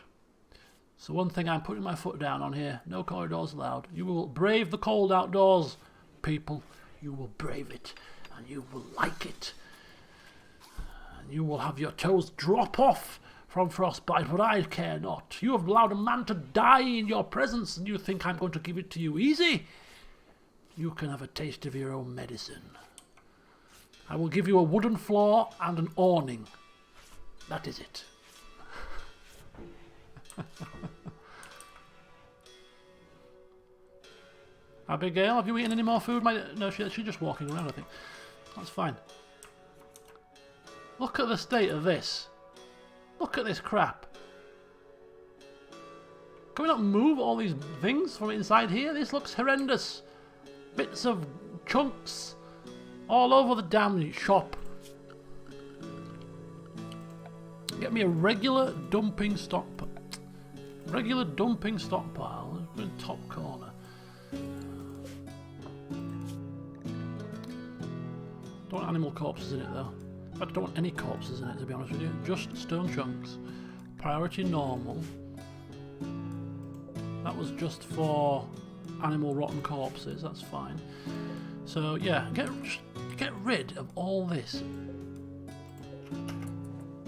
So one thing I'm putting my foot down on here. No corridors allowed. You will brave the cold outdoors, people. You will brave it, and you will like it. And you will have your toes drop off from frostbite, but I care not. You have allowed a man to die in your presence, and you think I'm going to give it to you easy? You can have a taste of your own medicine. I will give you a wooden floor and an awning. That is it. Abigail, have you eaten any more food? No, she's just walking around, I think. That's fine. Look at the state of this. Look at this crap. Can we not move all these things from inside here? This looks horrendous. Bits of chunks all over the damn shop. Get me a regular dumping stockpile. Regular dumping stockpile. In the top corner. Don't want animal corpses in it though. I don't want any corpses in it, to be honest with you. Just stone chunks. Priority normal. That was just for animal rotten corpses. That's fine. So yeah, get rid of all this.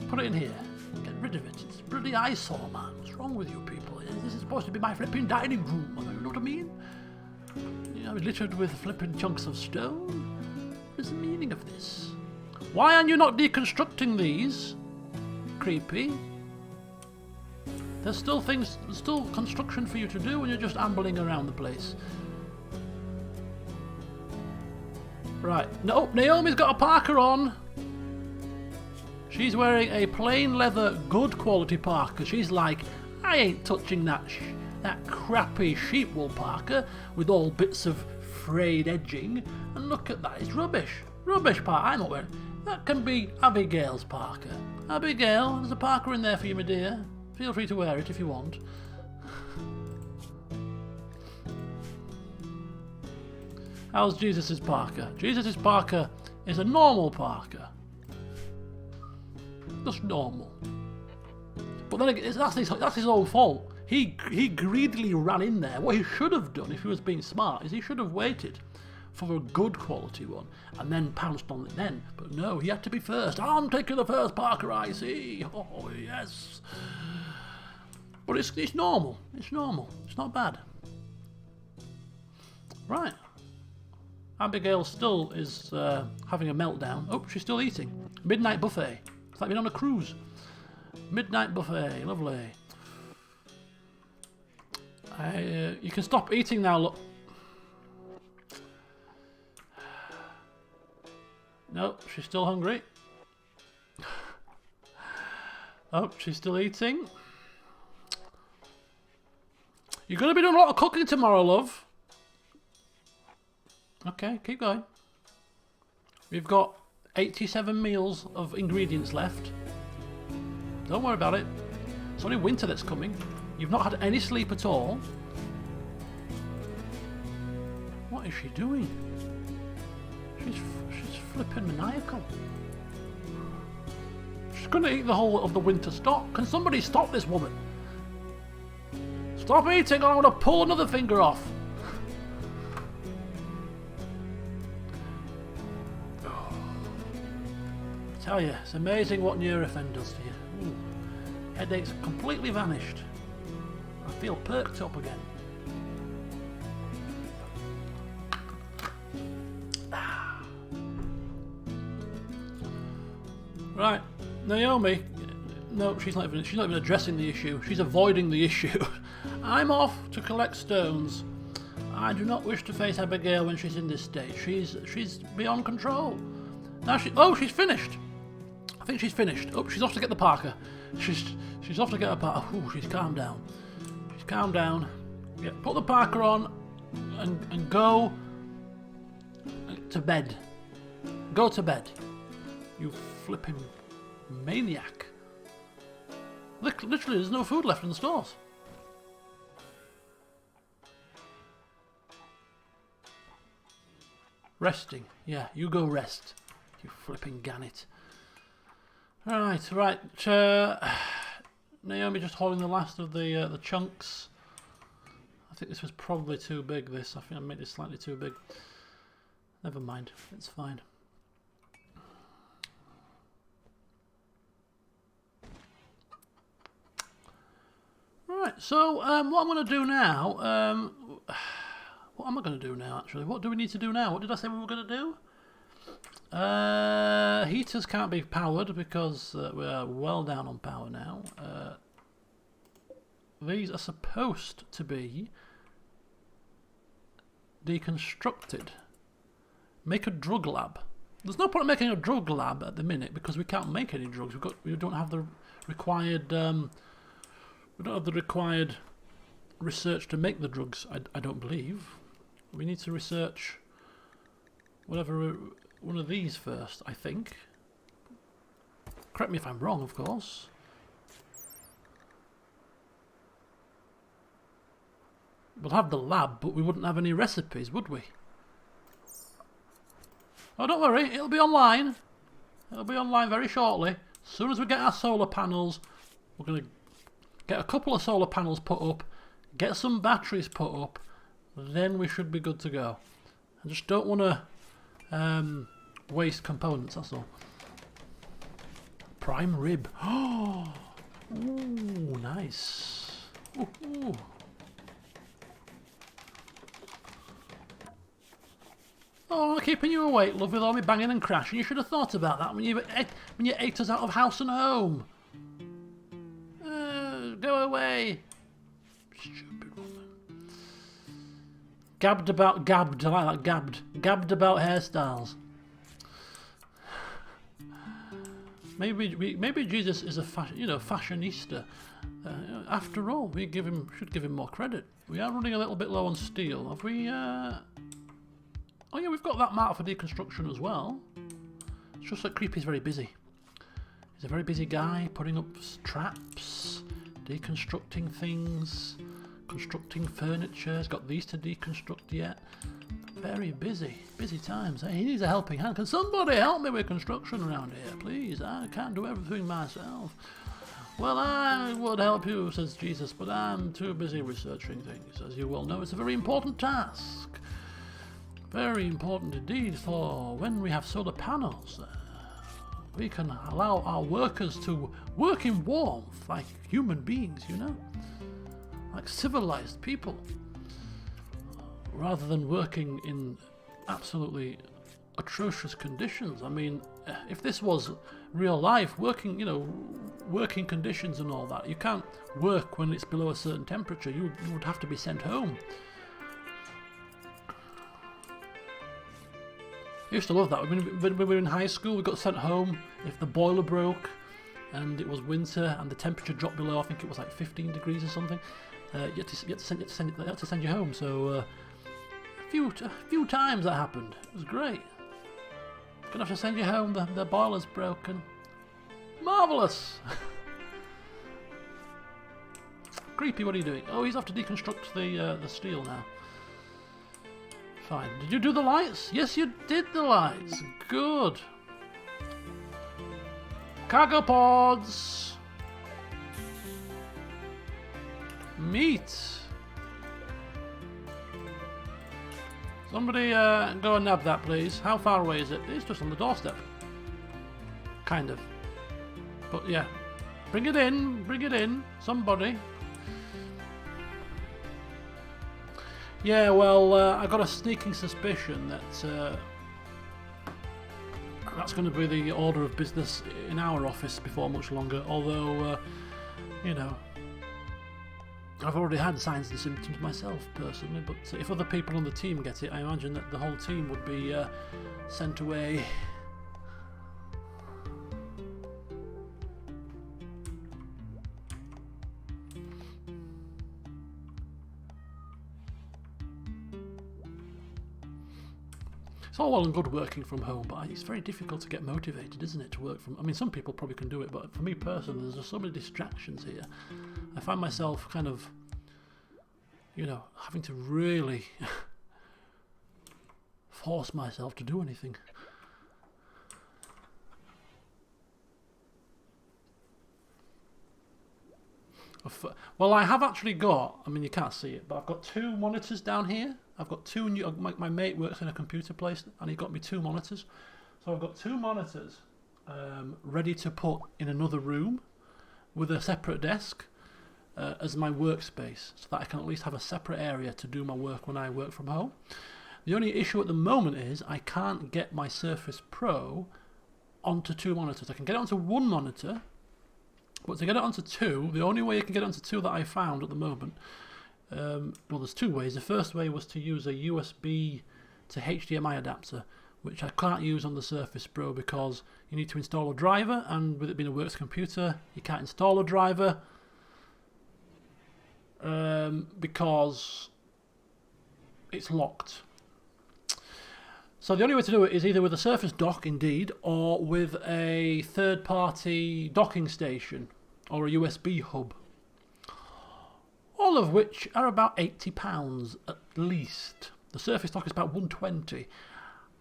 Put it in here. Get rid of it. It's a bloody eyesore, man. What's wrong with you people? This is supposed to be my flipping dining room. You know what I mean? You know, littered with flipping chunks of stone. What is the meaning of this? Why are you not deconstructing these? Creepy. There's still construction for you to do when you're just ambling around the place. Right. No, Naomi's got a parka on. She's wearing a plain leather, good quality parka. She's like, I ain't touching that crappy sheep wool parka with all bits of frayed edging. And look at that, it's rubbish. Rubbish parka. I'm not wearing. That can be Abigail's parka. Abigail, there's a parka in there for you, my dear. Feel free to wear it if you want. How's Jesus' parka? Jesus' parka is a normal parka. Just normal. But then again, that's his own fault. He greedily ran in there. What he should have done, if he was being smart, is he should have waited for a good quality one and then pounced on it then. But no, he had to be first. I'm taking the first parka I see. Oh yes. But it's normal. It's normal. It's not bad. Right. Abigail still is having a meltdown. Oh, she's still eating. Midnight buffet. It's like being on a cruise. Midnight buffet. Lovely. You can stop eating now, look. No, she's still hungry. Oh, she's still eating. You're going to be doing a lot of cooking tomorrow, love. Okay, keep going. We've got 87 meals of ingredients left. Don't worry about it. It's only winter that's coming. You've not had any sleep at all. What is she doing? She's flipping maniacal. She's going to eat the whole of the winter stock. Can somebody stop this woman? Stop eating or I'm going to pull another finger off. I tell you, it's amazing what Nurofen does to you. Ooh. Headaches completely vanished. I feel perked up again. Right, Naomi. No, she's not even addressing the issue. She's avoiding the issue. I'm off to collect stones. I do not wish to face Abigail when she's in this state. She's beyond control. Now she's finished. I think she's finished. Oh, she's off to get the Parker. She's off to get her Parker. Oh, she's calmed down. She's calmed down. Yeah, put the Parker on and go to bed. Go to bed. You flipping maniac. Literally, there's no food left in the stores. Resting. Yeah, you go rest. You flipping gannet. Right. Naomi just holding the last of the chunks. I think this was probably too big, this. I think I made it slightly too big. Never mind. It's fine. Right, so what I'm going to do now, what am I going to do now actually? What do we need to do now? What did I say we were going to do? Heaters can't be powered because we're well down on power now. These are supposed to be deconstructed. Make a drug lab. There's no point in making a drug lab at the minute because we can't make any drugs. We don't have the required research to make the drugs. I don't believe. We need to research whatever one of these first, I think. Correct me if I'm wrong, of course. We'll have the lab, but we wouldn't have any recipes, would we? Oh, don't worry, it'll be online. It'll be online very shortly. As soon as we get our solar panels, we're going to get a couple of solar panels put up, get some batteries put up, then we should be good to go. I just don't want to waste components, that's all. Prime rib. Oh, ooh, nice. Ooh. Oh, I'm keeping you awake, love, with all me banging and crashing. You should have thought about that when you ate us out of house and home. Go away. Stupid woman. Gabbed, I like that, gabbed about hairstyles. Maybe Jesus is a fashionista. After all, we should give him more credit. We are running a little bit low on steel. Have we? Oh yeah, we've got that mark for deconstruction as well. It's just that Creepy's very busy. He's a very busy guy, putting up traps, deconstructing things, constructing furniture. He's got these to deconstruct yet. Very busy times. He needs a helping hand. Can somebody help me with construction around here, please? I can't do everything myself. Well, I would help you, says Jesus, but I'm too busy researching things. As you well know, it's a very important task. Very important indeed, for when we have solar panels, we can allow our workers to work in warmth like human beings, you know? Like civilized people. Rather than working in absolutely atrocious conditions. I mean, if this was real life, working conditions and all that, you can't work when it's below a certain temperature. You would have to be sent home. I used to love that. When we were in high school, we got sent home if the boiler broke and it was winter and the temperature dropped below, I think it was like 15 degrees or something. You had to send you home. So a few times that happened. It was great. Gonna have to send you home. The boiler's broken. Marvelous. Creepy, what are you doing? Oh, he's off to deconstruct the steel now. Fine. Did you do the lights? Yes, you did the lights. Good. Cargo pods. Meat. Somebody go and nab that, please. How far away is it? It's just on the doorstep. Kind of. But yeah. Bring it in. Somebody. Yeah, well, I got a sneaking suspicion that that's going to be the order of business in our office before much longer. Although, you know, I've already had signs and symptoms myself, personally. But if other people on the team get it, I imagine that the whole team would be sent away. It's all well and good working from home, but it's very difficult to get motivated, isn't it, to work from... I mean, some people probably can do it, but for me personally, there's just so many distractions here. I find myself kind of, you know, having to really force myself to do anything. Well, I have actually got, I mean, you can't see it, but I've got 2 monitors down here. I've got 2 new, my mate works in a computer place and he got me 2 monitors. So I've got 2 monitors ready to put in another room with a separate desk as my workspace, so that I can at least have a separate area to do my work when I work from home. The only issue at the moment is I can't get my Surface Pro onto 2 monitors. I can get it onto 1 monitor, but to get it onto 2, the only way you can get it onto 2 that I found at the moment, well, there's 2 ways. The first way was to use a USB to HDMI adapter, which I can't use on the Surface Pro because you need to install a driver, and with it being a works computer, you can't install a driver because it's locked. So the only way to do it is either with a Surface dock, indeed, or with a third-party docking station or a USB hub. All of which are about £80 at least. The Surface dock is about £120.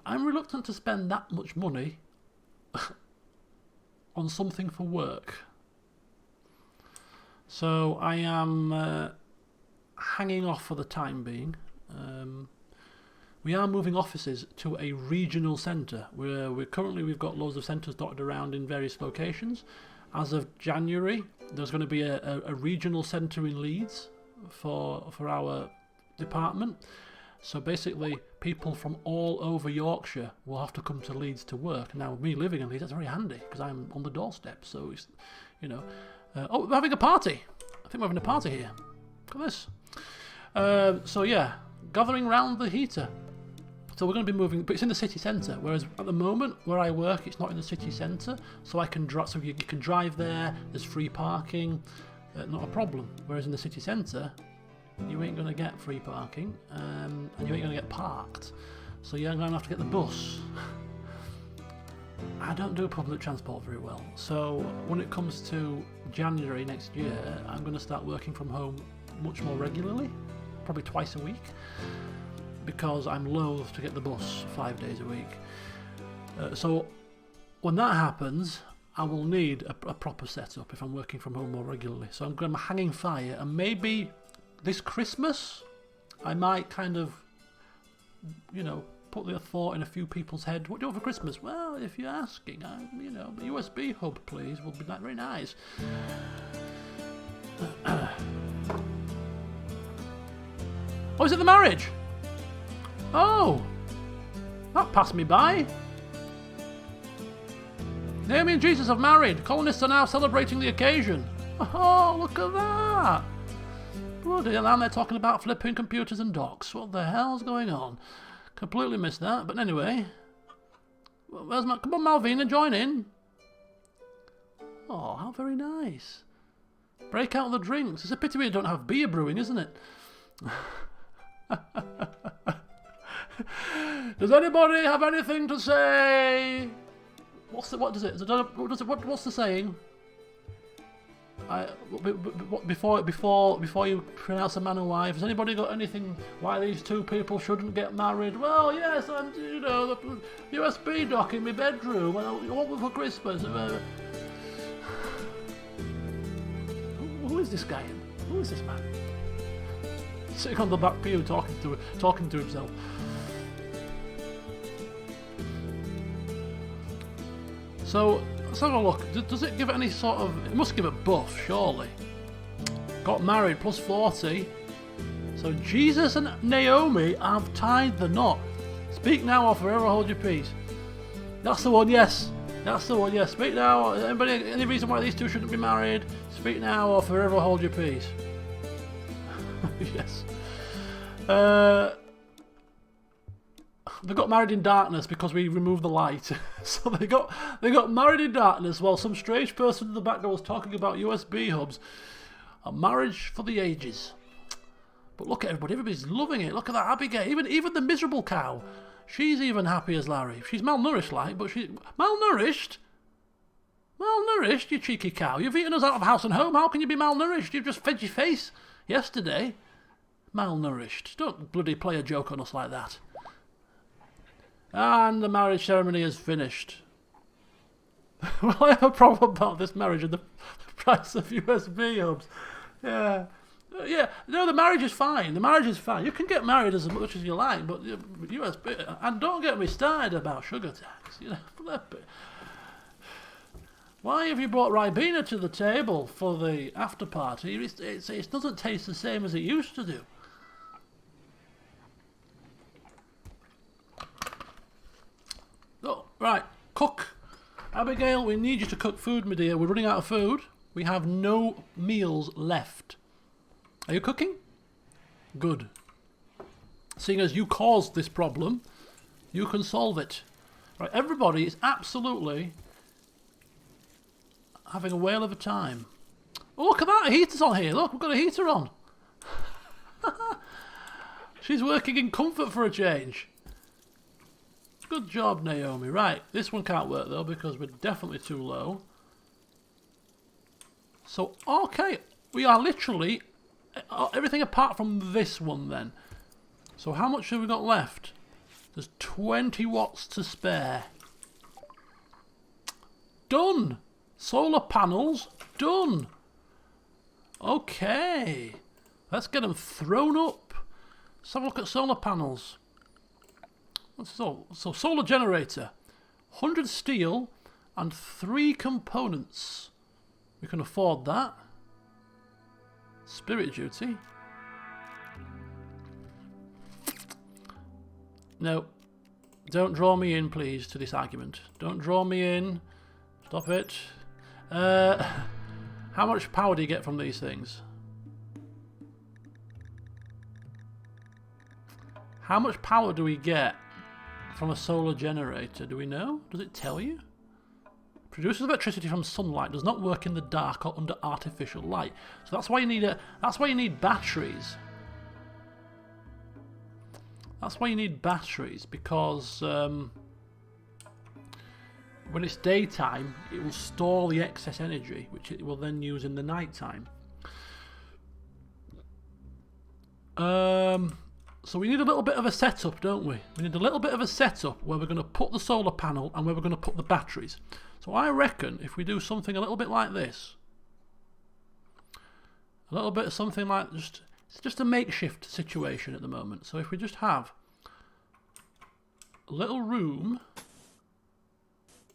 I'm reluctant to spend that much money on something for work. So I am hanging off for the time being. We are moving offices to a regional centre. We've got loads of centres dotted around in various locations. As of January, there's going to be a regional centre in Leeds for our department. So basically, people from all over Yorkshire will have to come to Leeds to work. Now, with me living in Leeds, that's very handy because I'm on the doorstep. So it's, you know, oh, we're having a party. I think we're having a party here. Look at this. So yeah, gathering round the heater. So we're going to be moving, but it's in the city centre. Whereas at the moment, where I work, it's not in the city centre. So I can drive. So you can drive there. There's free parking, not a problem. Whereas in the city centre, you ain't going to get free parking, and you ain't going to get parked. So you're going to have to get the bus. I don't do public transport very well. So when it comes to January next year, I'm going to start working from home much more regularly, probably twice a week, because I'm loath to get the bus 5 days a week. So when that happens, I will need a proper setup if I'm working from home more regularly. So I'm hanging fire, and maybe this Christmas I might kind of, you know, put the thought in a few people's head. What do you want for Christmas? Well, if you're asking, you know, a USB hub, please, would be very nice. Oh, is it the marriage? Oh, that passed me by. Naomi and Jesus have married. Colonists are now celebrating the occasion. Oh, look at that. Bloody hell, and they're talking about flipping computers and docks. What the hell's going on? Completely missed that. But anyway, where's my... Come on, Malvina, join in. Oh, how very nice. Break out the drinks. It's a pity we don't have beer brewing, isn't it? Does anybody have anything to say? What's the saying? Before you pronounce a man and wife, has anybody got anything why these 2 people shouldn't get married? Well, yes, and you know, the USB dock in my bedroom. What for Christmas? is this guy in? Who is this man? Sitting on the back pew talking to himself. So, let's have a look. Does it give it any sort of... It must give it buff, surely. Got married, plus 40. So Jesus and Naomi have tied the knot. Speak now or forever hold your peace. That's the one, yes. That's the one, yes. Speak now. Anybody, any reason why these two shouldn't be married? Speak now or forever hold your peace. Yes. They got married in darkness because we removed the light. So they got married in darkness while some strange person in the background was talking about USB hubs. A marriage for the ages. But look at everybody. Everybody's loving it. Look at that Abigail. Even the miserable cow. She's even happy as Larry. She's malnourished, like, but she's... Malnourished? Malnourished, you cheeky cow. You've eaten us out of house and home. How can you be malnourished? You've just fed your face yesterday. Malnourished. Don't bloody play a joke on us like that. And the marriage ceremony is finished. Well, I have a problem about this marriage and the price of USB hubs. Yeah. Yeah, no, the marriage is fine. The marriage is fine. You can get married as much as you like, but USB... And don't get me started about sugar tax. You know, flip it. Why have you brought Ribena to the table for the after party? It doesn't taste the same as it used to do. Oh, right, cook. Abigail, we need you to cook food, my dear. We're running out of food. We have no meals left. Are you cooking? Good. Seeing as you caused this problem, you can solve it. Right, everybody is absolutely having a whale of a time. Oh, look at that, a heater's on here. Look, we've got a heater on. She's working in comfort for a change. Good job, Naomi. Right, this one can't work though because we're definitely too low. So, okay, we are literally... everything apart from this one then. So how much have we got left? There's 20 watts to spare. Done! Solar panels, done! Okay. Let's get them thrown up. Let's have a look at solar panels. So solar generator. 100 steel and 3 components. We can afford that. Spirit duty. No. Don't draw me in, please, to this argument. Don't draw me in. Stop it. How much power do you get from these things? How much power do we get from a solar generator? Do we know? Does it tell you? Produces electricity from sunlight, does not work in the dark or under artificial light. So that's why you need batteries. That's why you need batteries, because when it's daytime, it will store the excess energy, which it will then use in the night time. So we need a little bit of a setup, don't we? We need a little bit of a setup where we're going to put the solar panel and where we're going to put the batteries. So I reckon if we do something a little bit like this, a little bit of something like it's just a makeshift situation at the moment. So if we just have a little room,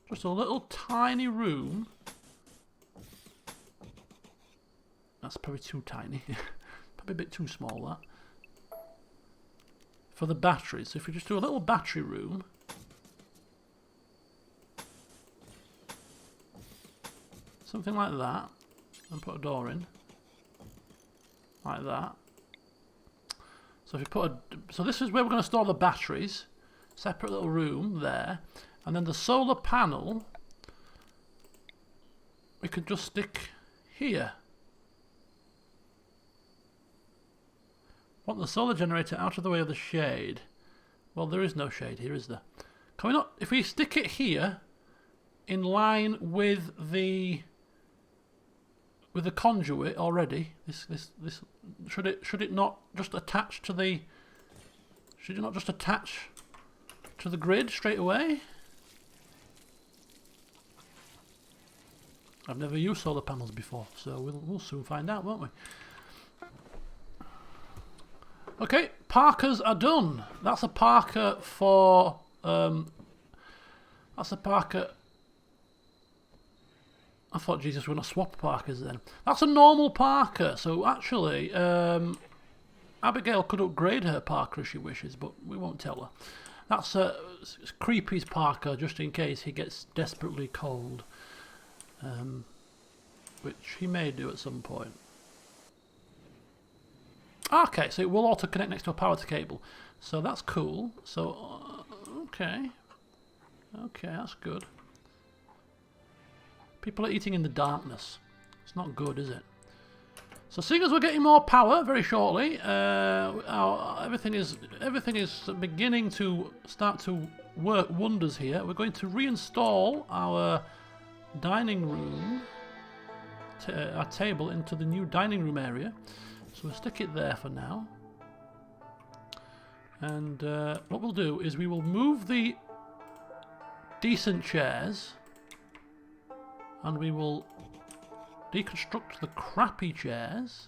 just a little tiny room. That's probably too tiny. Probably a bit too small, that. For the batteries. So if we just do a little battery room. Something like that. And put a door in. Like that. So if you put so this is where we're going to store the batteries. Separate little room there. And then the solar panel we could just stick here. Want the solar generator out of the way of the shade. Well, there is no shade here, is there? Can we not, if we stick it here in line with the conduit already, this should it not just attach to the grid straight away? I've never used solar panels before, so we'll soon find out, won't we? Okay, Parkers are done. That's a Parker for... that's a Parker... I thought, Jesus, we're going to swap Parkers then. That's a normal Parker, so actually, Abigail could upgrade her Parker if she wishes, but we won't tell her. That's Creepy's Parker, just in case he gets desperately cold. Which he may do at some point. Okay, so it will auto-connect next to a power cable. So that's cool. So, okay. Okay, that's good. People are eating in the darkness. It's not good, is it? So seeing as we're getting more power very shortly, everything is beginning to start to work wonders here. We're going to reinstall our dining room, our table into the new dining room area. So we'll stick it there for now. And what we'll do is we will move the decent chairs and we will deconstruct the crappy chairs.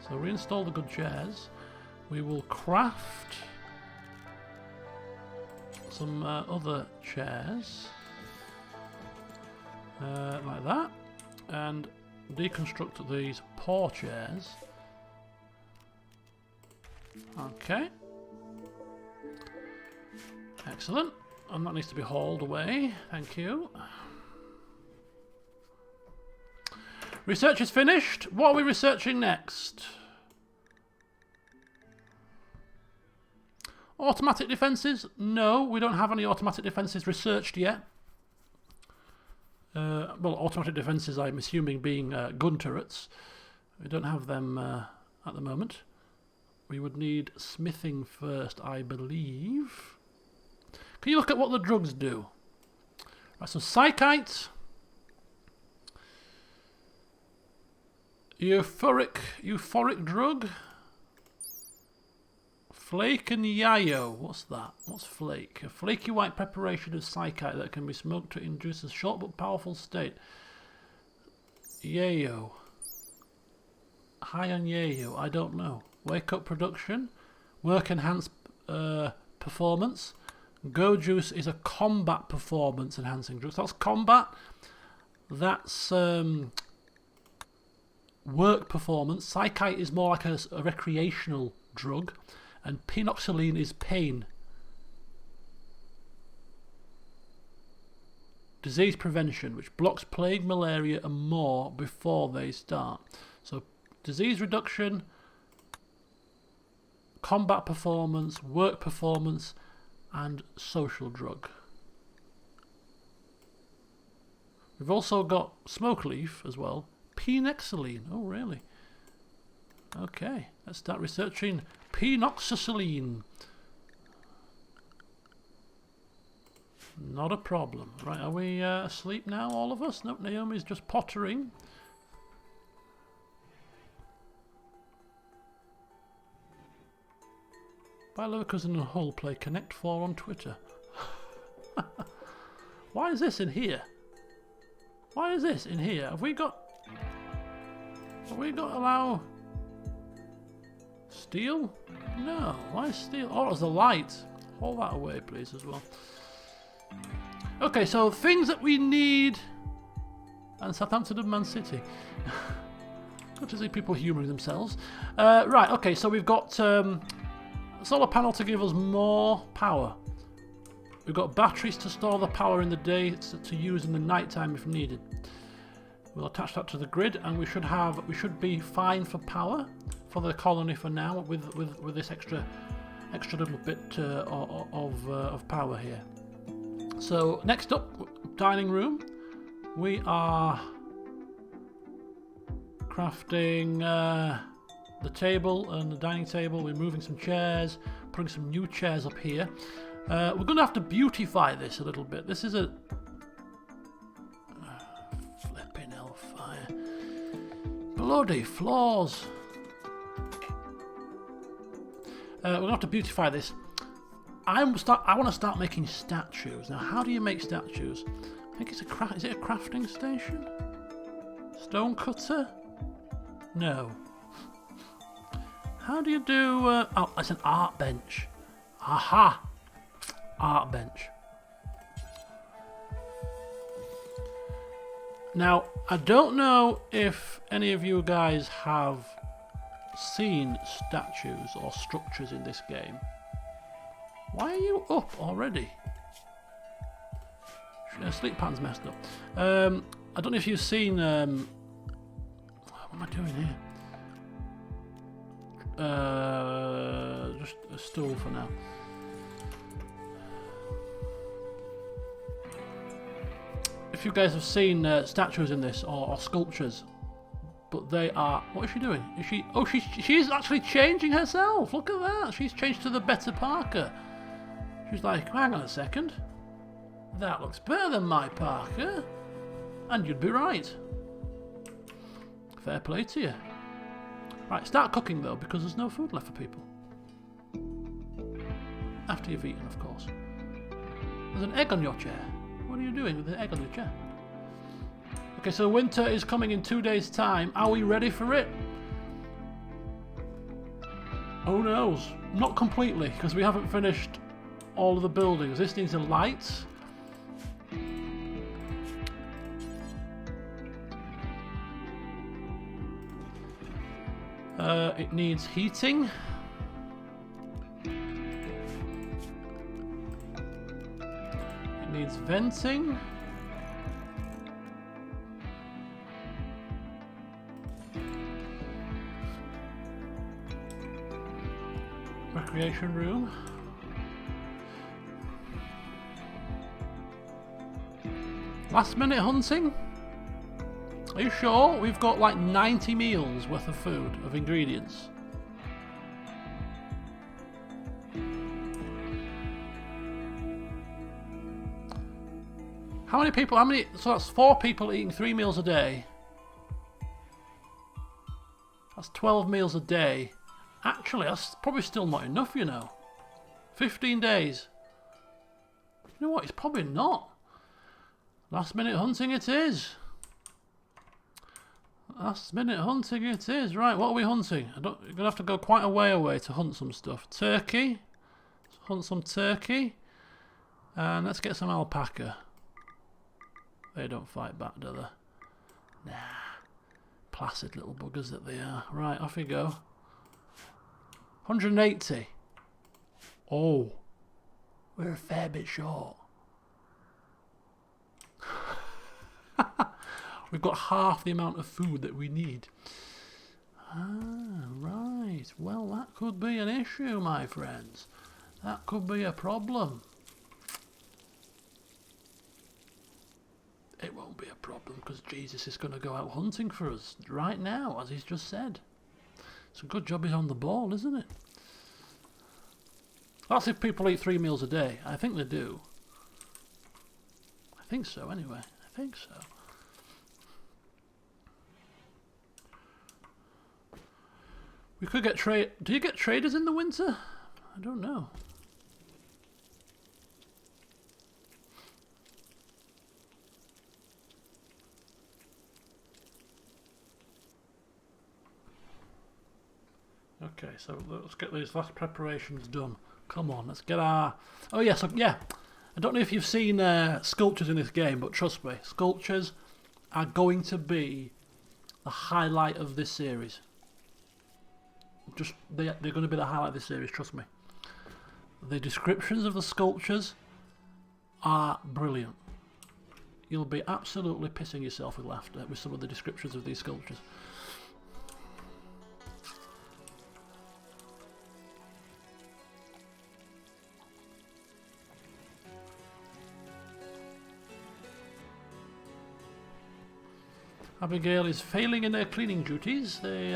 So reinstall the good chairs. We will craft some other chairs like that, and deconstruct these poor chairs. Okay. Excellent. And that needs to be hauled away. Thank you. Research is finished. What are we researching next? Automatic defences? No, we don't have any automatic defences researched yet. Well, automatic defences, I'm assuming, being gun turrets. We don't have them at the moment. We would need smithing first, I believe. Can you look at what the drugs do? Right, so psychite, euphoric drug, flake and yayo. What's that? What's flake? A flaky white preparation of psychite that can be smoked to induce a short but powerful state. Yayo. High on yayo. I don't know. Wake up production. Work enhanced performance. Go juice is a combat performance enhancing drug. So that's combat. That's work performance. Psychite is more like a recreational drug. And pinoxylene is pain. Disease prevention, which blocks plague, malaria and more before they start. So disease reduction, combat performance, work performance, and social drug. We've also got smoke leaf as well. Pinoxylene. Oh, really? Okay, let's start researching pinoxylene. Not a problem. Right, are we asleep now, all of us? Nope, Naomi's just pottering. By Leverkusen and Hull play Connect 4 on Twitter. Why is this in here? Why is this in here? Have we got allow steel? No. Why is steel? Oh, it's the light. Hold that away, please, as well. Okay, so things that we need. And Southampton and Man City. Good to see people humouring themselves. Right, okay, so we've got a solar panel to give us more power. We've got batteries to store the power in the day to use in the night time if needed. We'll attach that to the grid, and we should be fine for power for the colony for now with this extra little bit of power here. So next up, dining room. We are crafting the table and the dining table. We're moving some chairs, putting some new chairs up here. We're going to have to beautify this a little bit. This is a flipping hellfire. Bloody floors. We're going to have to beautify this. I want to start making statues. Now, how do you make statues? think it's a is it a crafting station? Stone cutter? No. How do you do... oh, it's an art bench. Aha! Art bench. Now, I don't know if any of you guys have seen statues or structures in this game. Why are you up already? Sleep pattern's messed up. I don't know if you've seen... what am I doing here? Just a stool for now. If you guys have seen statues in this or sculptures, but they are... What is she doing? Is she... Oh, she's actually changing herself. Look at that. She's changed to the better Parker. She's like, hang on a second. That looks better than my Parker. And you'd be right. Fair play to you. Right, start cooking though, because there's no food left for people. After you've eaten, of course. There's an egg on your chair. What are you doing with the egg on your chair? Okay, so winter is coming in 2 days' time. Are we ready for it? Who knows? Not completely, because we haven't finished all of the buildings. This needs a light. It needs heating. It needs venting. Recreation room. Last minute hunting? Are you sure? We've got like 90 meals worth of food, of ingredients. How many people, so that's 4 people eating 3 meals a day. That's 12 meals a day. Actually, that's probably still not enough, you know. 15 days. You know what, it's probably not. Last minute hunting it is. Last minute hunting it is. Right, what are we hunting? You're going to have to go quite a way away to hunt some stuff. Turkey. Let's hunt some turkey. And let's get some alpaca. They don't fight back, do they? Nah. Placid little buggers that they are. Right, off you go. 180. Oh. We're a fair bit short. We've got half the amount of food that we need. Ah, right. Well, that could be an issue, my friends. That could be a problem. It won't be a problem because Jesus is going to go out hunting for us right now, as he's just said. It's a good job he's on the ball, isn't it? That's if people eat 3 meals a day. I think they do. I think so, anyway. I think so. We could get trade. Do you get traders in the winter? I don't know. Okay, so let's get these last preparations done. Come on, let's get our... Oh yes, yeah. I don't know if you've seen sculptures in this game, but trust me, sculptures are going to be the highlight of this series. They're going to be the highlight of this series, trust me. The descriptions of the sculptures are brilliant. You'll be absolutely pissing yourself with laughter with some of the descriptions of these sculptures. Abigail is failing in their cleaning duties. They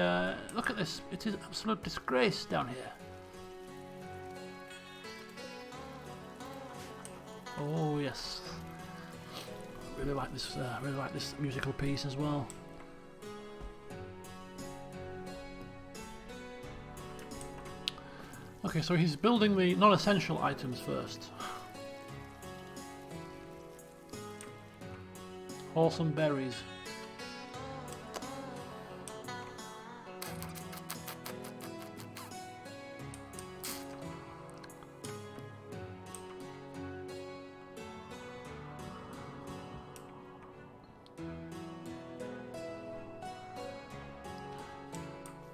look at this. It is absolute disgrace down here. Oh yes, really like this. Really like this musical piece as well. Okay, so he's building the non-essential items first. Haul some berries.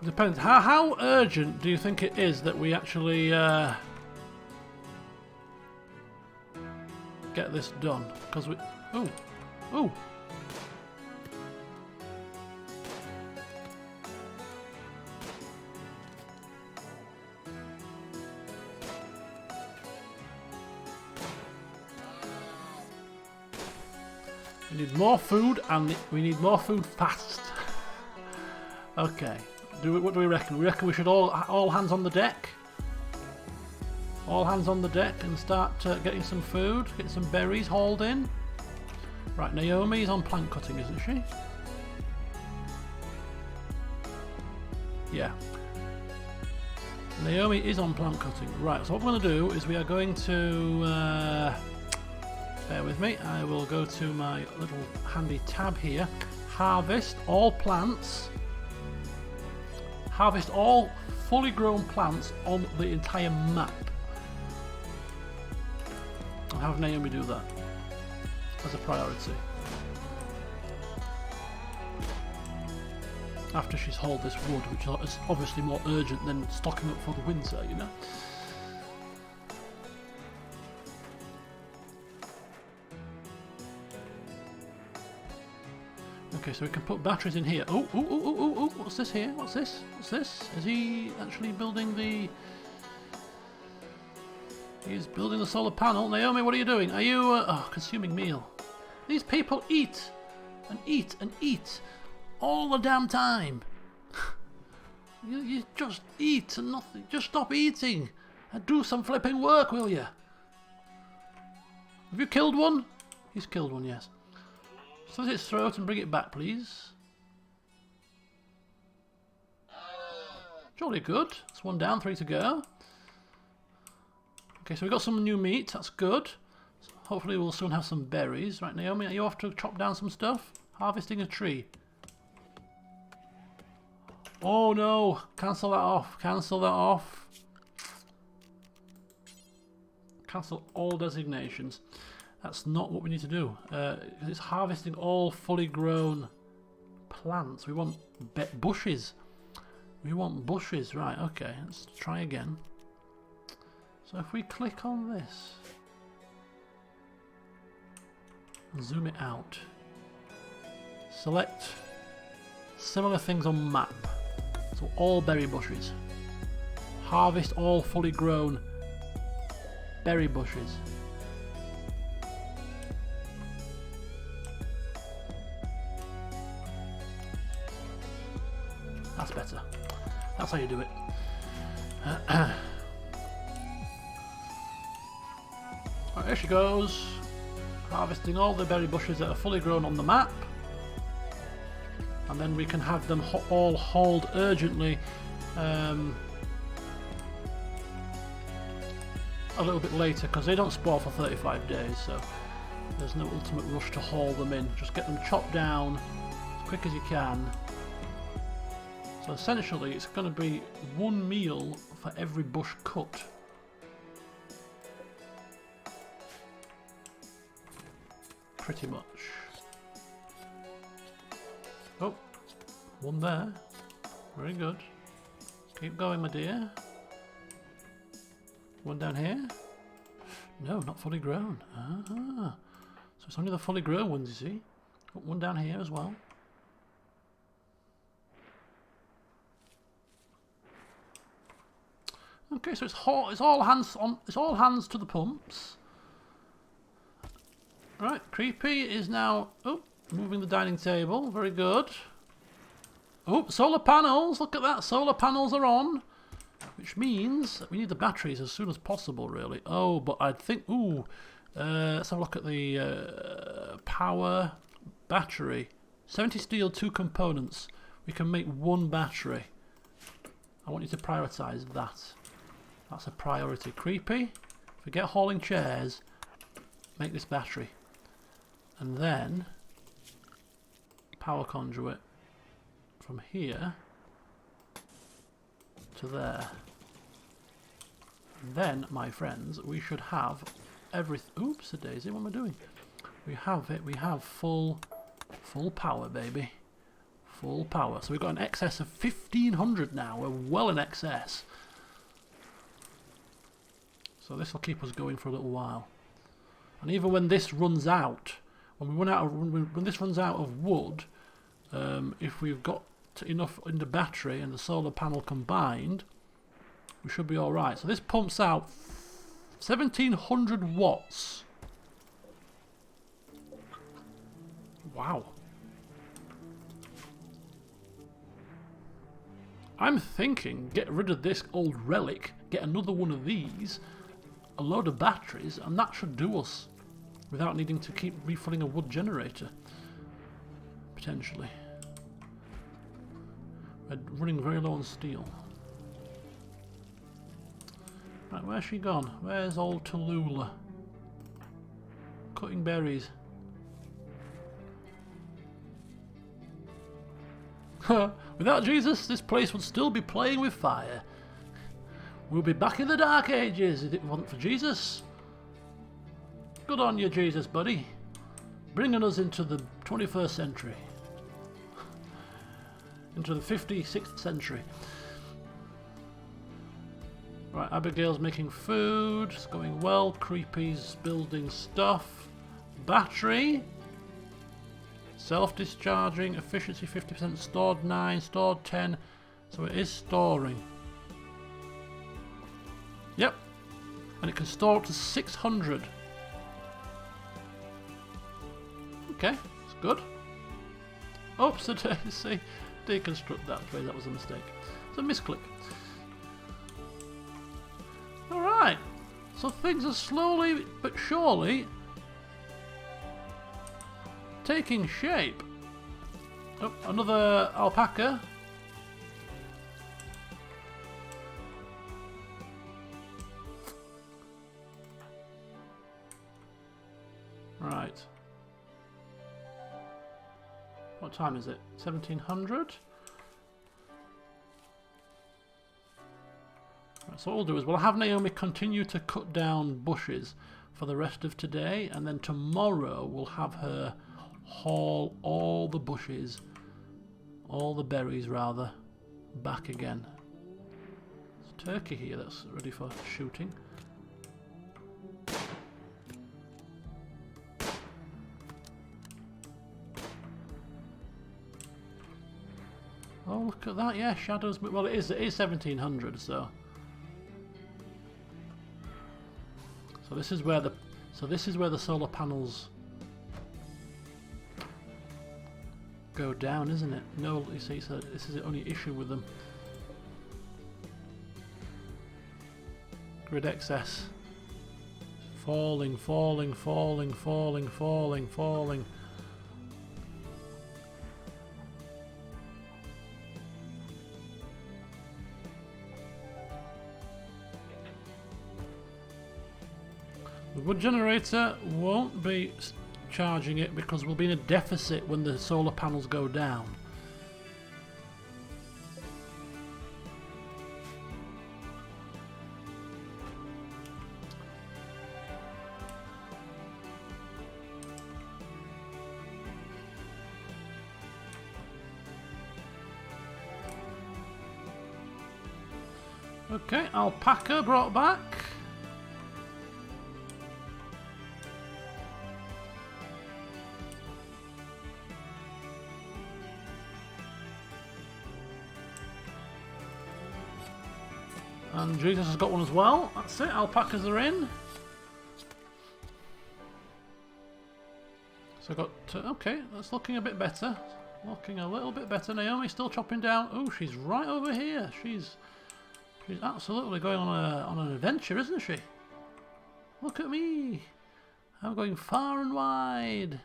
Depends. How urgent do you think it is that we actually get this done? Because we... Ooh. Ooh. We need more food, and we need more food fast. Okay. What do we reckon? We reckon we should all hands on the deck. All hands on the deck and start getting some food, get some berries hauled in. Right, Naomi is on plant cutting, isn't she? Yeah. Naomi is on plant cutting. Right, so what we're going to do is we are going to... bear with me. I will go to my little handy tab here. Harvest all plants. Harvest all fully grown plants on the entire map. I'll have Naomi do that as a priority. After she's hauled this wood, which is obviously more urgent than stocking up for the winter, you know? Okay, so we can put batteries in here. Oh, oh, oh, oh, oh, oh, what's this here? What's this? What's this? Is he actually building the... He's building the solar panel. Naomi, what are you doing? Are you, consuming meal? These people eat, and eat, and eat, all the damn time. you just eat and nothing. Just stop eating, and do some flipping work, will you? Have you killed one? He's killed one, yes. Slit its throat and bring it back, please. Jolly good. That's one down, 3 to go. Okay, so we've got some new meat. That's good. So hopefully we'll soon have some berries. Right, Naomi, are you off to chop down some stuff? Harvesting a tree. Oh no! Cancel that off. Cancel that off. Cancel all designations. That's not what we need to do. It's harvesting all fully grown plants. We want bushes. We want bushes. Right, okay. Let's try again. So if we click on this and zoom it out, select similar things on map. So all berry bushes. Harvest all fully grown berry bushes. That's better. That's how you do it. Right, there she goes. Harvesting all the berry bushes that are fully grown on the map. And then we can have them all hauled urgently a little bit later, because they don't spoil for 35 days, so there's no ultimate rush to haul them in. Just get them chopped down as quick as you can. So essentially it's going to be one meal for every bush cut. Pretty much. Oh, one there. Very good. Keep going, my dear. One down here. No, not fully grown. Ah, so it's only the fully grown ones, you see. Got one down here as well. Okay, so it's all hands to the pumps. Right, Creepy is now moving the dining table. Very good. Oh, solar panels! Look at that, solar panels are on, which means that we need the batteries as soon as possible, really. Oh, but I think let's have a look at the power battery. 70 steel, 2 components. We can make 1 battery. I want you to prioritise that. That's a priority. Creepy, forget hauling chairs, make this battery. And then power conduit from here to there. And then, my friends, we should have everything. Oops, a daisy, what am I doing? We have it, we have full power, baby. Full power. So we've got an excess of 1,500 now. We're well in excess. So this will keep us going for a little while. And even when this runs out, when this runs out of wood, if we've got enough in the battery and the solar panel combined, we should be all right. So this pumps out 1,700 watts. Wow. I'm thinking, get rid of this old relic, get another one of these, a load of batteries, and that should do us without needing to keep refilling a wood generator. Potentially. We're running very low on steel. Right, where's she gone? Where's old Tallulah? Cutting berries. Without Jesus, this place would still be playing with fire. We'll be back in the Dark Ages if it wasn't for Jesus. Good on you, Jesus, buddy. Bringing us into the 21st century. Into the 56th century. Right, Abigail's making food. It's going well. Creepy's building stuff. Battery. Self-discharging. Efficiency 50%. Stored 9. Stored 10. So it is storing. Yep. And it can store up to 600. Okay, it's good. Oops, see, deconstruct that. That was a mistake. It's a misclick. Alright, so things are slowly but surely taking shape. Oh, another alpaca. Right. What time is it? 1700? Right, so what we'll do is we'll have Naomi continue to cut down bushes for the rest of today, and then tomorrow we'll have her haul all the bushes, all the berries rather, back again. There's a turkey here that's ready for shooting. Oh, look at that! Yeah, shadows. Well, it is 1700, so this is where the solar panels go down, isn't it? No, you see, so this is the only issue with them. Grid excess. Falling, falling, falling, falling, falling, falling. The wood generator won't be charging it because we'll be in a deficit when the solar panels go down. Okay, alpaca brought back. And Jesus has got one as well. That's it, alpacas are in. So I got, okay, that's looking a bit better. Looking a little bit better. Naomi still chopping down. Oh, she's right over here. She's absolutely going on an adventure, isn't she? Look at me. I'm going far and wide.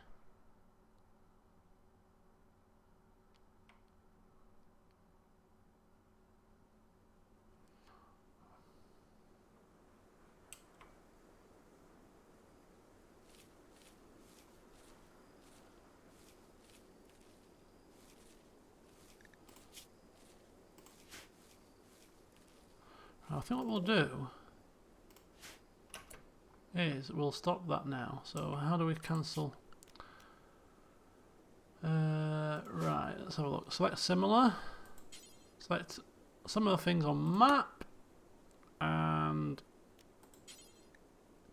I think what we'll do is we'll stop that now. So how do we cancel? Right, let's have a look. Select similar. Select similar things on map. And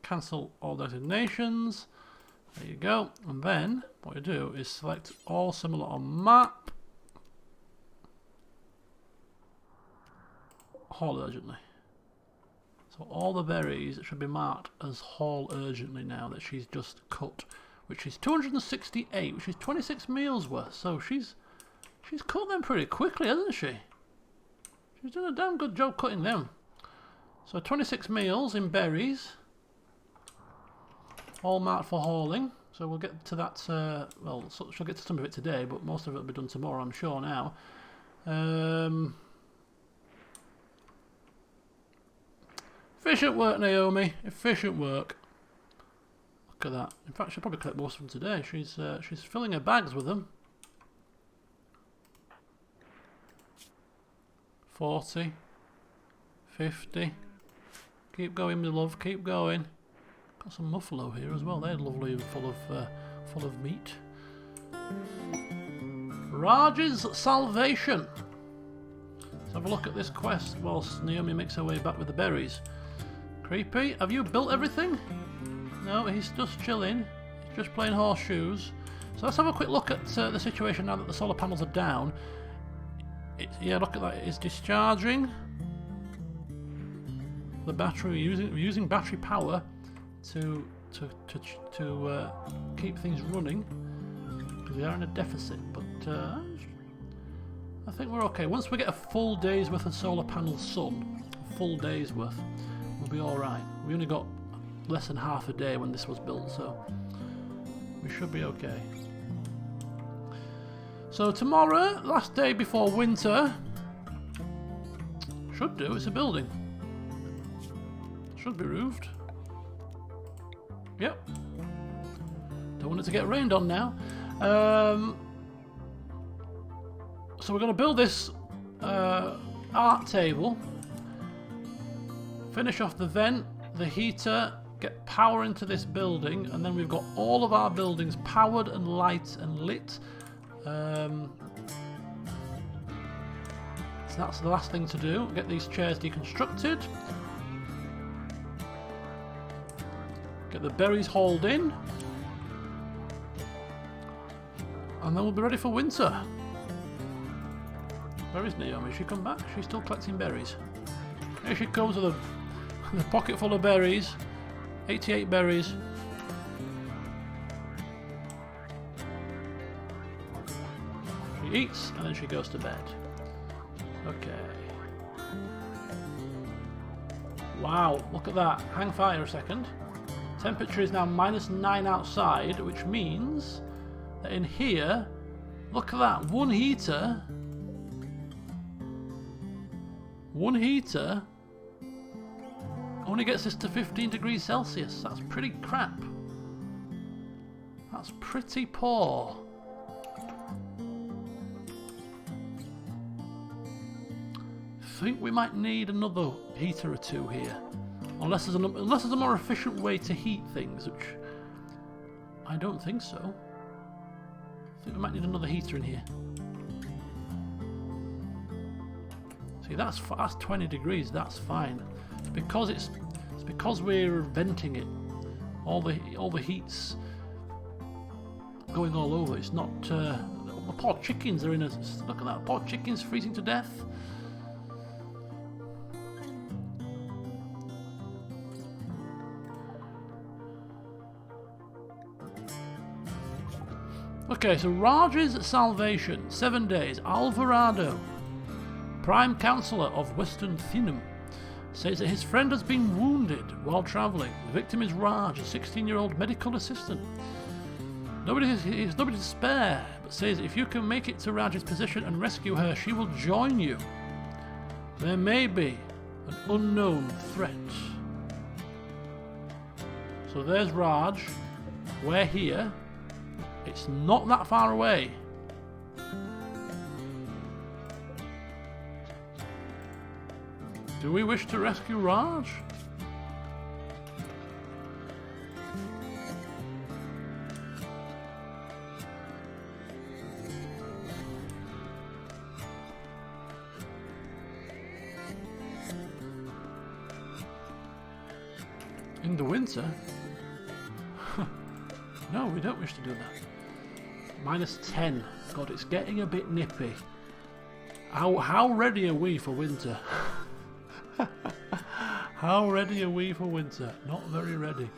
cancel all designations. There you go. And then what you do is select all similar on map. Haul urgently. So all the berries should be marked as haul urgently now that she's just cut, which is 268, which is 26 meals worth. So she's cut them pretty quickly, hasn't she? She's done a damn good job cutting them. So 26 meals in berries, all marked for hauling. So we'll get to that. Well, she'll get to some of it today, but most of it will be done tomorrow, I'm sure. Now. Efficient work, Naomi. Efficient work. Look at that. In fact, she'll probably collect most of them today. She's filling her bags with them. 40, 50. Keep going, my love. Keep going. Got some muffalo here as well. They're lovely and full of meat. Raj's salvation. Let's have a look at this quest whilst Naomi makes her way back with the berries. Creepy, have you built everything? No, he's just chilling. He's just playing horseshoes. So let's have a quick look at the situation now that the solar panels are down. Yeah, look at that. It's discharging the battery. Using battery power to keep things running because we are in a deficit. But I think we're okay. Once we get a full day's worth of solar panel sun, a full day's worth, we'll be alright. We only got less than half a day when this was built, so we should be okay. So tomorrow, last day before winter, should do, it's a building. Should be roofed. Yep. Don't want it to get rained on now. So we're going to build this art table, finish off the vent, the heater, get power into this building, and then we've got all of our buildings powered and light and lit. So that's the last thing to do. Get these chairs deconstructed, get the berries hauled in, and then we'll be ready for winter. Where is Naomi? Has she come back? She's still collecting berries. Here she comes with a pocket full of berries. 88 berries. She eats and then she goes to bed. Okay. Wow, look at that. Hang fire a second. Temperature is now -9 outside, which means that in here, look at that, one heater only gets us to 15 degrees Celsius. That's pretty crap. That's pretty poor. I think we might need another heater or two here. Unless there's a more efficient way to heat things, which I don't think so. I think we might need another heater in here. See, that's 20 degrees. That's fine. It's because we're venting it. All the heat's going all over. It's not. The poor chickens are in a. Look at that. Poor chickens freezing to death. Okay, so Raj's salvation, 7 days. Alvarado, Prime Councillor of Western Thinum, says that his friend has been wounded while travelling. The victim is Raj, a 16-year-old medical assistant. He has nobody to spare, but says that if you can make it to Raj's position and rescue her, she will join you. There may be an unknown threat. So there's Raj. We're here. It's not that far away. Do we wish to rescue Raj? In the winter? No, we don't wish to do that. -10. God, it's getting a bit nippy. How ready are we for winter? How ready are we for winter? Not very ready.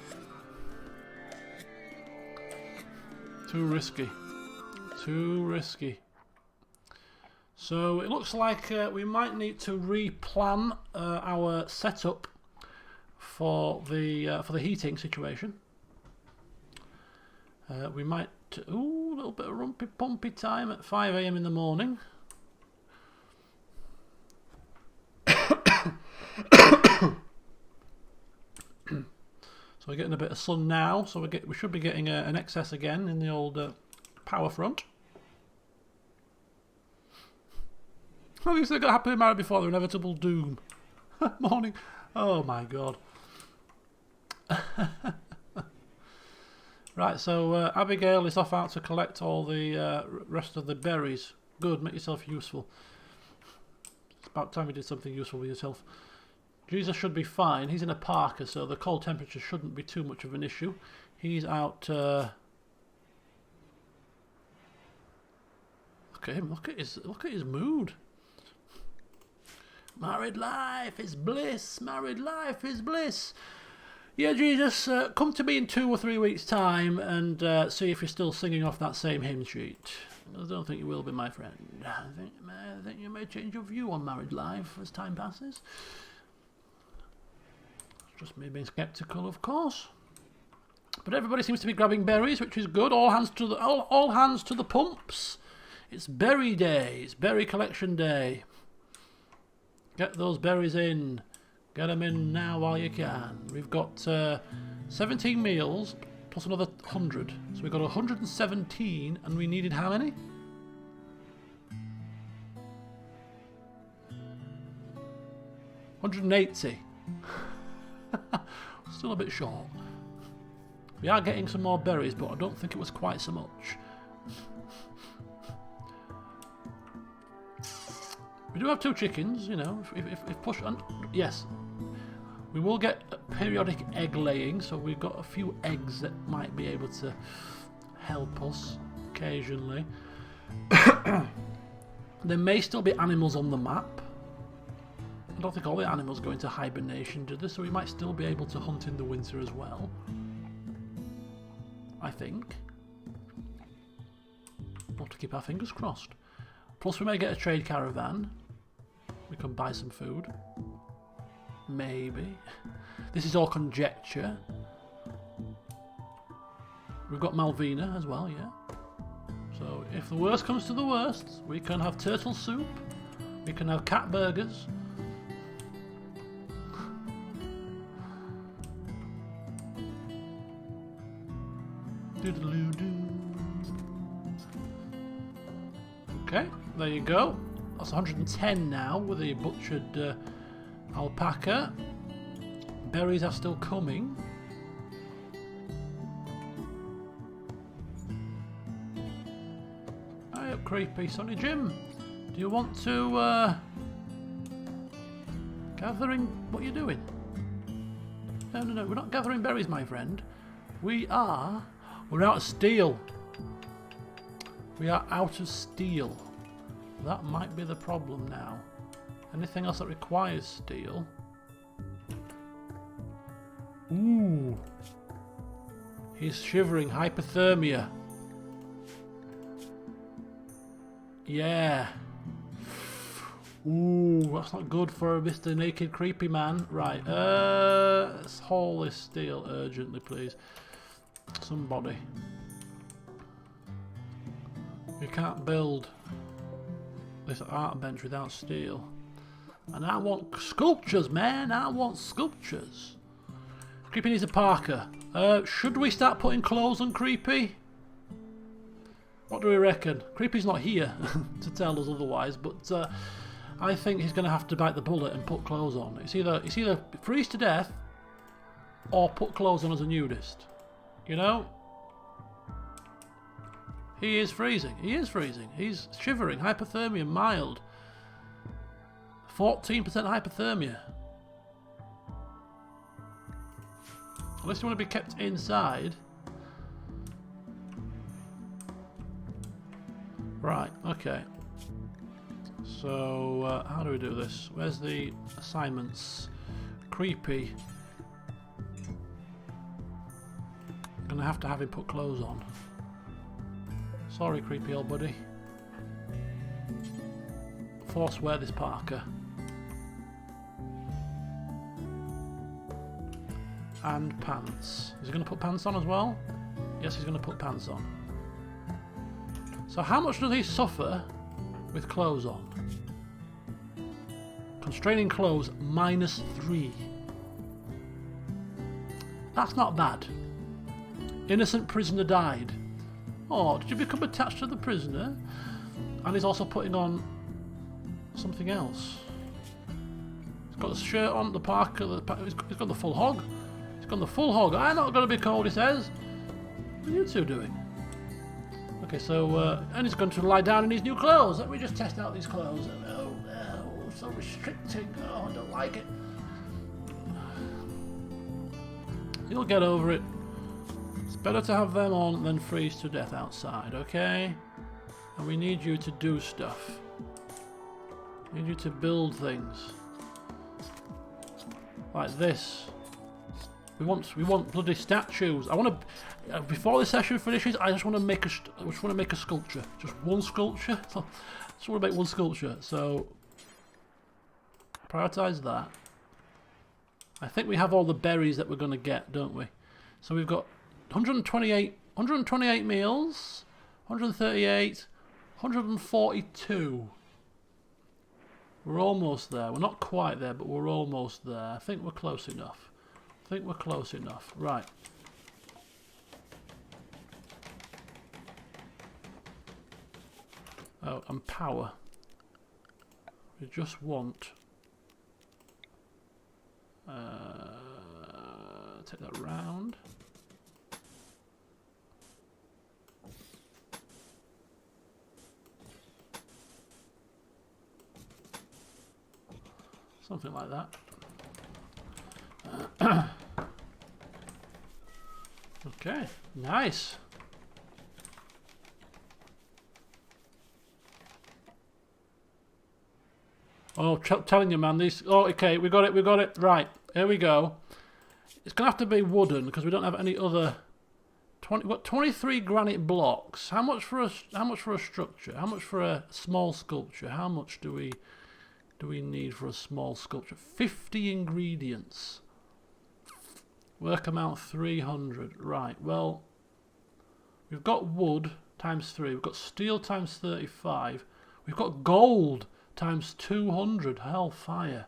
Too risky. Too risky. So it looks like we might need to replan our setup for the heating situation. We might... Ooh, a little bit of rumpy-pumpy time at 5 AM in the morning. So we're getting a bit of sun now, so we should be getting an excess again in the old power front. At least they got happily married before their inevitable doom. Morning. Oh my god. Right, so Abigail is off out to collect all the rest of the berries. Good, make yourself useful. It's about time you did something useful with yourself. Jesus should be fine. He's in a parka, so the cold temperature shouldn't be too much of an issue. He's out... Look at him. Look at his mood. Married life is bliss. Married life is bliss. Yeah, Jesus, come to me in 2 or 3 weeks' time and see if you're still singing off that same hymn sheet. I don't think you will be, my friend. I think you may change your view on married life as time passes. Just me being sceptical, of course. But everybody seems to be grabbing berries, which is good. All hands to the pumps. It's berry day. It's berry collection day. Get those berries in. Get them in now while you can. We've got 17 meals plus another 100. So we've got 117, and we needed how many? 180. Still a bit short. We are getting some more berries, but I don't think it was quite so much. We do have 2 chickens, you know, if push... yes, we will get periodic egg laying, so we've got a few eggs that might be able to help us occasionally. There may still be animals on the map. I don't think all the animals go into hibernation, do they? So we might still be able to hunt in the winter as well. I think. We'll have to keep our fingers crossed. Plus we may get a trade caravan. We can buy some food. Maybe. This is all conjecture. We've got Malvina as well, yeah. So if the worst comes to the worst, we can have turtle soup. We can have cat burgers. Okay, there you go. That's 110 now with the butchered alpaca. Berries are still coming. Hi up, creepy Sonny Jim. Do you want to gathering? What are you doing? No, we're not gathering berries, my friend. We're out of steel. We are out of steel. That might be the problem now. Anything else that requires steel? Ooh. He's shivering. Hypothermia. Yeah. Ooh, that's not good for Mr. Naked Creepy Man. Right, let's haul this steel urgently, please. Somebody. We can't build this art bench without steel. And I want sculptures, man. I want sculptures. Creepy needs a parka. Should we start putting clothes on Creepy? What do we reckon? Creepy's not here to tell us otherwise, but I think he's going to have to bite the bullet and put clothes on. It's either freeze to death or put clothes on as a nudist. You know? He is freezing. He is freezing. He's shivering. Hypothermia, mild. 14% hypothermia. Unless you want to be kept inside. Right, okay. So, how do we do this? Where's the assignments? Creepy. I'm gonna have to have him put clothes on. Sorry, creepy old buddy. Force wear this parka. And pants. Is he going to put pants on as well? Yes, he's going to put pants on. So how much does he suffer with clothes on? Constraining clothes, -3. That's not bad. Innocent prisoner died. Oh, did you become attached to the prisoner? And he's also putting on something else. He's got the shirt on, the parka, he's got the full hog. He's got the full hog. I'm not going to be cold, he says. What are you two doing? Okay, so, and he's going to lie down in his new clothes. Let me just test out these clothes. Oh, so restricting. Oh, I don't like it. You'll get over it. It's better to have them on than freeze to death outside, okay? And we need you to do stuff. We need you to build things. Like this. We want bloody statues. I want to, before the session finishes, I just want to make a sculpture. Just one sculpture. Just want to make one sculpture. So prioritize that. I think we have all the berries that we're going to get, don't we? So we've got 128 meals, 138, 142. We're almost there. We're not quite there, but we're almost there. I think we're close enough. Right. Oh, and power. We just want... take that round. Something like that. Okay, nice. Oh, telling you, man, these... Oh, okay, we got it. Right, here we go. It's going to have to be wooden, because we don't have any other... 23 granite blocks. How much for a structure? How much for a small sculpture? How much do we need for a small sculpture? 50 ingredients. Work amount 300. Right, well, we've got wood times 3. We've got steel times 35. We've got gold times 200. Hellfire.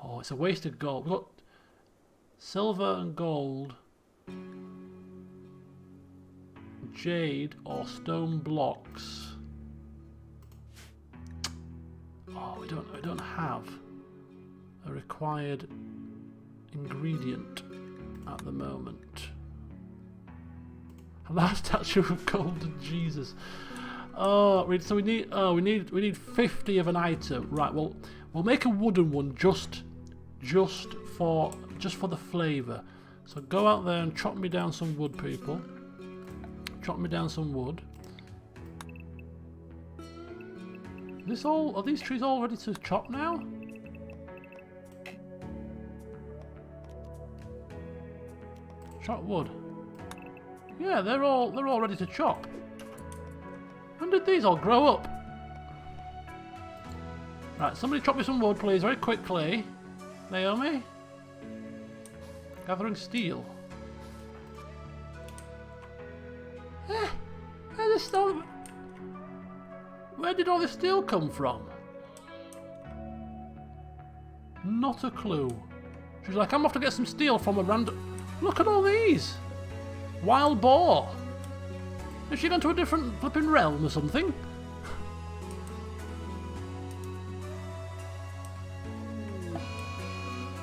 Oh, it's a waste of gold. We've got silver and gold, jade or stone blocks. Oh, we don't have a required ingredient at the moment. A large statue of golden Jesus. Oh, so we need 50 of an item. Right. Well, we'll make a wooden one just for the flavour. So go out there and chop me down some wood, people. Chop me down some wood. Are these trees all ready to chop now? Chop wood. Yeah, they're all ready to chop. When did these all grow up? Right, somebody chop me some wood, please, very quickly. Naomi? Gathering steel. Where did all this steel come from? Not a clue. She's like, I'm off to get some steel from a random... Look at all these! Wild boar! Has she gone to a different flipping realm or something?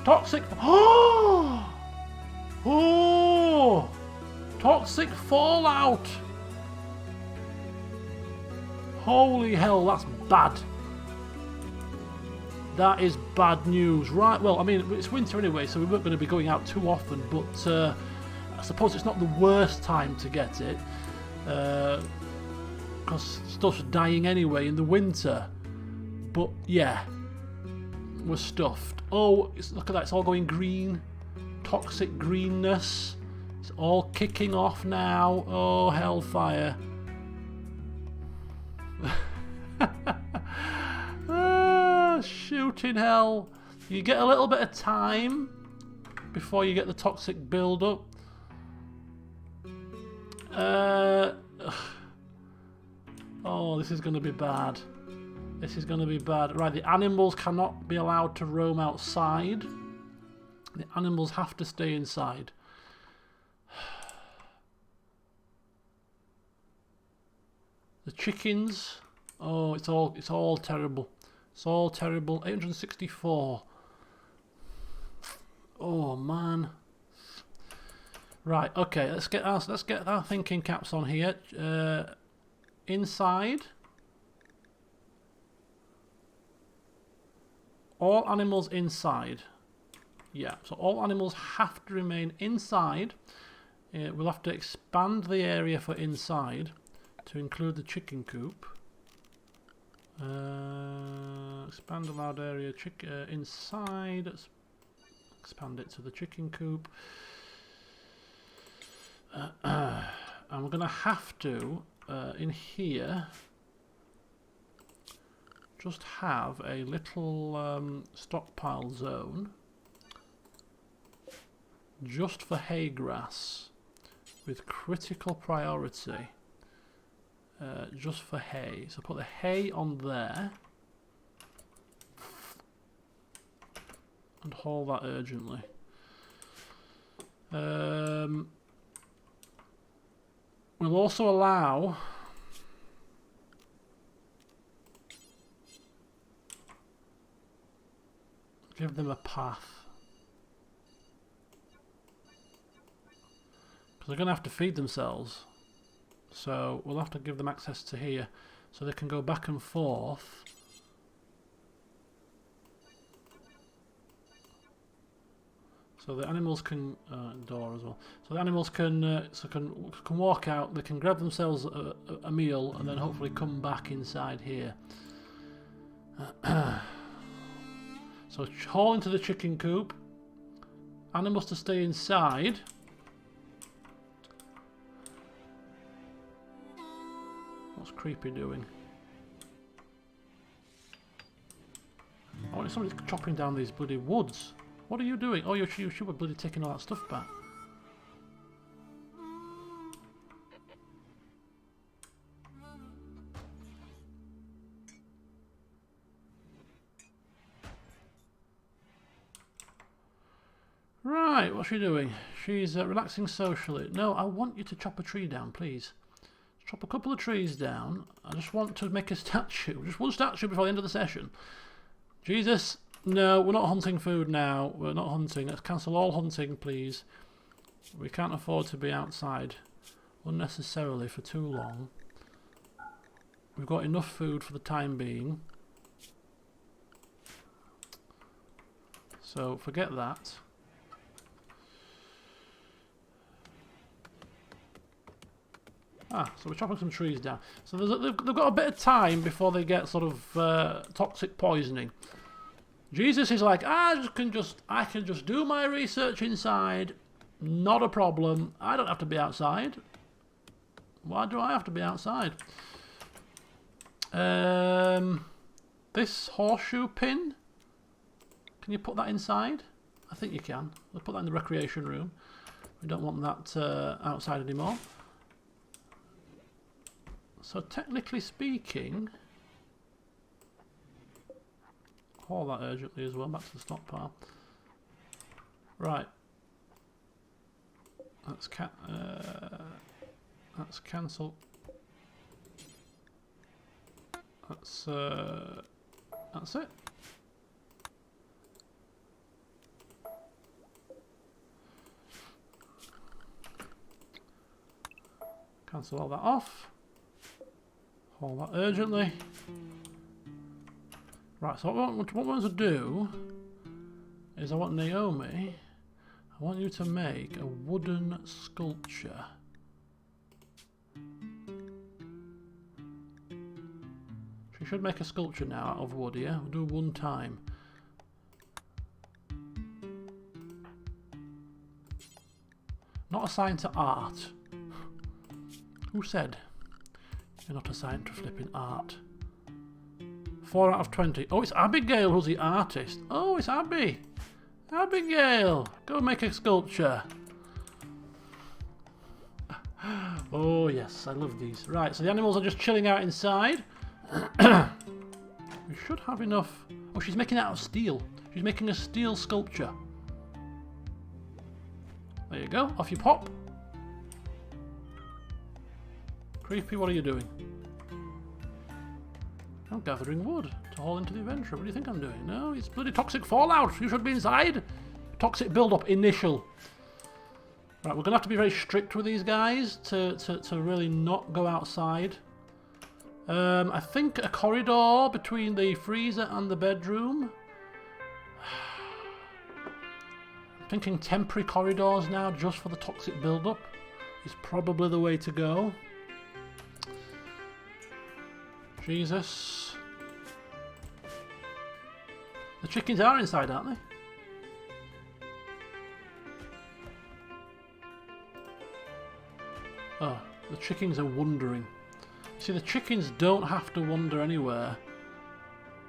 Toxic. Oh! Oh! Toxic fallout. Holy hell, that's bad. That is bad news. Right, well, I mean, it's winter anyway, so we weren't going to be going out too often, but I suppose it's not the worst time to get it, because stuff's dying anyway in the winter. But yeah, we're stuffed. Oh, look at that, it's all going green. Toxic greenness. It's all kicking off now. Oh, hellfire. Shooting hell. You get a little bit of time before you get the toxic build up. Oh, this is going to be bad. This is going to be bad. Right, the animals cannot be allowed to roam outside. The animals have to stay inside. The chickens. Oh, it's all terrible. It's all terrible. 864. Oh man. Right. Okay. Let's get our thinking caps on here. Inside. All animals inside. Yeah. So all animals have to remain inside. We'll have to expand the area for inside to include the chicken coop. Expand allowed area inside. Let's expand it to the chicken coop. And we're going to have to, in here, just have a little stockpile zone just for hay grass with critical priority. Just for hay. So put the hay on there and haul that urgently. We'll also allow give them a path, because they're going to have to feed themselves. So we'll have to give them access to here so they can go back and forth. So the animals can door as well. So the animals can can walk out. They can grab themselves a meal and then hopefully come back inside here. So haul into the chicken coop. Animals to stay inside. What's Creepy doing? Oh, somebody's chopping down these bloody woods. What are you doing? Oh, you were bloody taking all that stuff back. Right, what's she doing? She's relaxing socially. No, I want you to chop a tree down, please. Chop a couple of trees down. I just want to make a statue. Just one statue before the end of the session. Jesus. No, we're not hunting food now. We're not hunting. Let's cancel all hunting, please. We can't afford to be outside unnecessarily for too long. We've got enough food for the time being. So forget that. So we're chopping some trees down. So they've got a bit of time before they get sort of toxic poisoning. Jesus is like, I can just do my research inside. Not a problem. I don't have to be outside. Why do I have to be outside? This horseshoe pin. Can you put that inside? I think you can. We'll put that in the recreation room. We don't want that outside anymore. So technically speaking, haul that urgently as well, back to the stockpile. Right. Let's cancel. That's it. Cancel all that off. Haul that urgently. Right, so what I want to do is I want Naomi, I want you to make a wooden sculpture. She should make a sculpture now out of wood, yeah? We'll do one time. Not assigned to art. Who said you're not assigned to flipping art? 4 out of 20. Oh, it's Abigail who's the artist. Oh, it's Abby. Abigail, go make a sculpture. Oh, yes, I love these. Right, so the animals are just chilling out inside. We should have enough. Oh, she's making it out of steel. She's making a steel sculpture. There you go. Off you pop. Creepy, what are you doing? I'm gathering wood to haul into the adventure. What do you think I'm doing? No, it's bloody toxic fallout. You should be inside. Toxic build-up initial. Right, we're going to have to be very strict with these guys to really not go outside. I think a corridor between the freezer and the bedroom. I'm thinking temporary corridors now just for the toxic build-up is probably the way to go. Jesus. The chickens are inside, aren't they? Oh, the chickens are wandering. See, the chickens don't have to wander anywhere.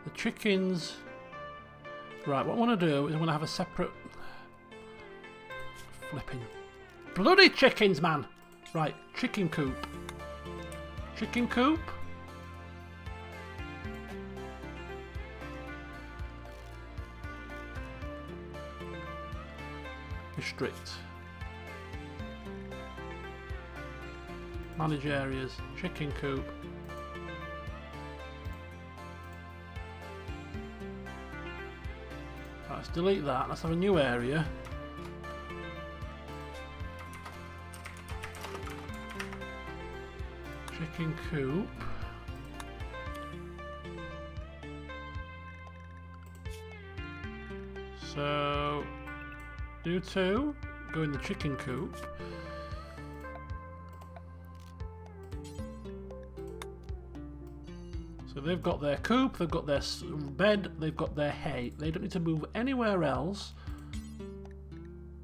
The chickens... Right, what I want to do is I want to have a separate... Flipping... Bloody chickens, man! Right, chicken coop. Chicken coop. Restrict. Manage areas. Chicken coop. Right, let's delete that. Let's have a new area. Chicken coop. So... You two go in the chicken coop. So they've got their coop, they've got their bed, they've got their hay. They don't need to move anywhere else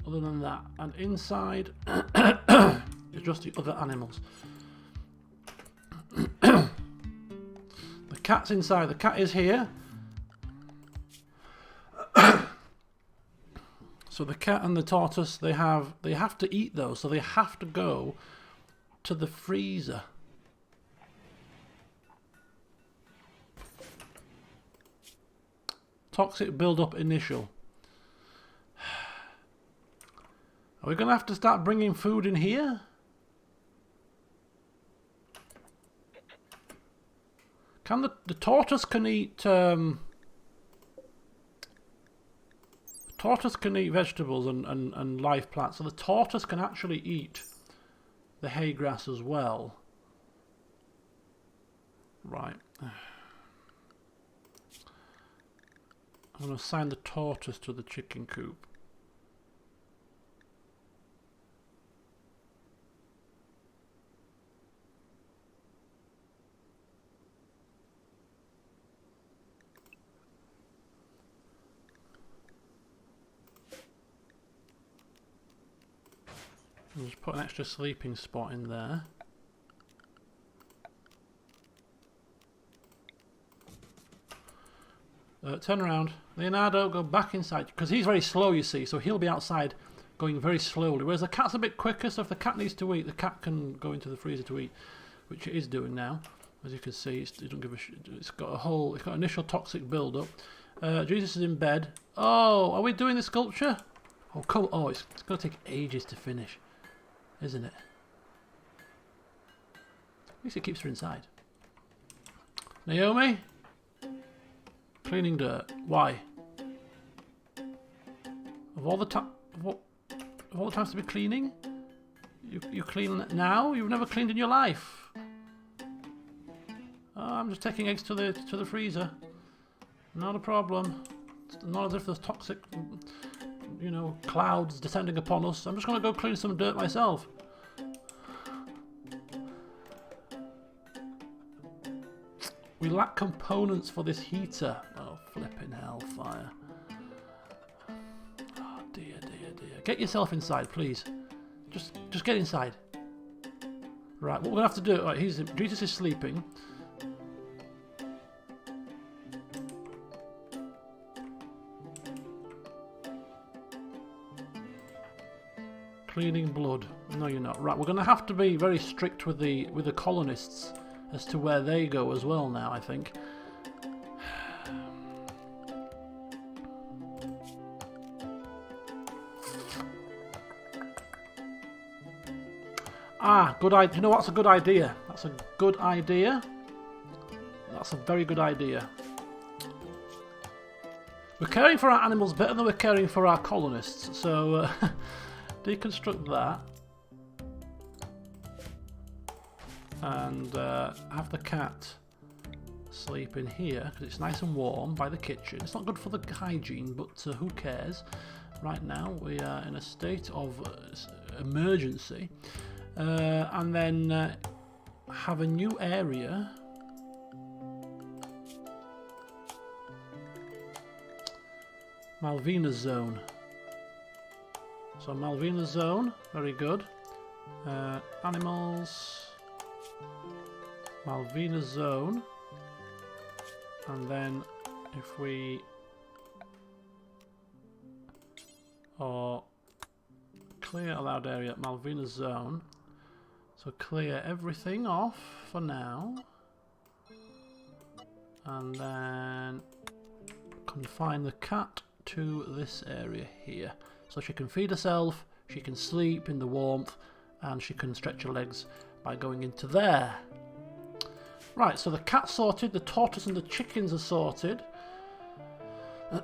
other than that. And inside is just the other animals. The cat's inside. The cat is here. So the cat and the tortoise, they have to eat those, so they have to go to the freezer. Toxic build-up initial. Are we going to have to start bringing food in here? Can the tortoise can eat... Tortoise can eat vegetables and live plants, so the tortoise can actually eat the hay grass as well. Right. I'm going to assign the tortoise to the chicken coop. I'll just put an extra sleeping spot in there. Turn around. Leonardo, go back inside. Because he's very slow, you see, so he'll be outside going very slowly. Whereas the cat's a bit quicker, so if the cat needs to eat, the cat can go into the freezer to eat, which it is doing now. As you can see, it doesn't give a shit. It's got a whole, it's got initial toxic build-up. Jesus is in bed. Oh, are we doing the sculpture? Oh, come. Oh, it's going to take ages to finish. Isn't it? At least it keeps her inside. Naomi? Cleaning dirt. Why? Of all the times to be cleaning? You clean now? You've never cleaned in your life. Oh, I'm just taking eggs to the freezer. Not a problem. It's not as if there's toxic, you know, clouds descending upon us. I'm just going to go clean some dirt myself. We lack components for this heater. Oh, flipping hellfire. Oh, dear, dear, dear. Get yourself inside, please. Just get inside. Right, what we're going to have to do... Right, Jesus is sleeping. Cleaning blood. No, you're not. Right, we're going to have to be very strict with the colonists as to where they go as well now, I think. Ah, good idea. You know what's a good idea? That's a good idea. That's a very good idea. We're caring for our animals better than we're caring for our colonists, so deconstruct that. And have the cat sleep in here, because it's nice and warm by the kitchen. It's not good for the hygiene, but who cares? Right now we are in a state of emergency. And then have a new area. Malvina zone. So Malvina zone, very good. Animals. Malvina zone. And then if we... or clear allowed area, Malvina zone. So clear everything off for now, and then confine the cat to this area here. So she can feed herself, she can sleep in the warmth, and she can stretch her legs by going into there. Right, so the cat's sorted, the tortoise and the chickens are sorted.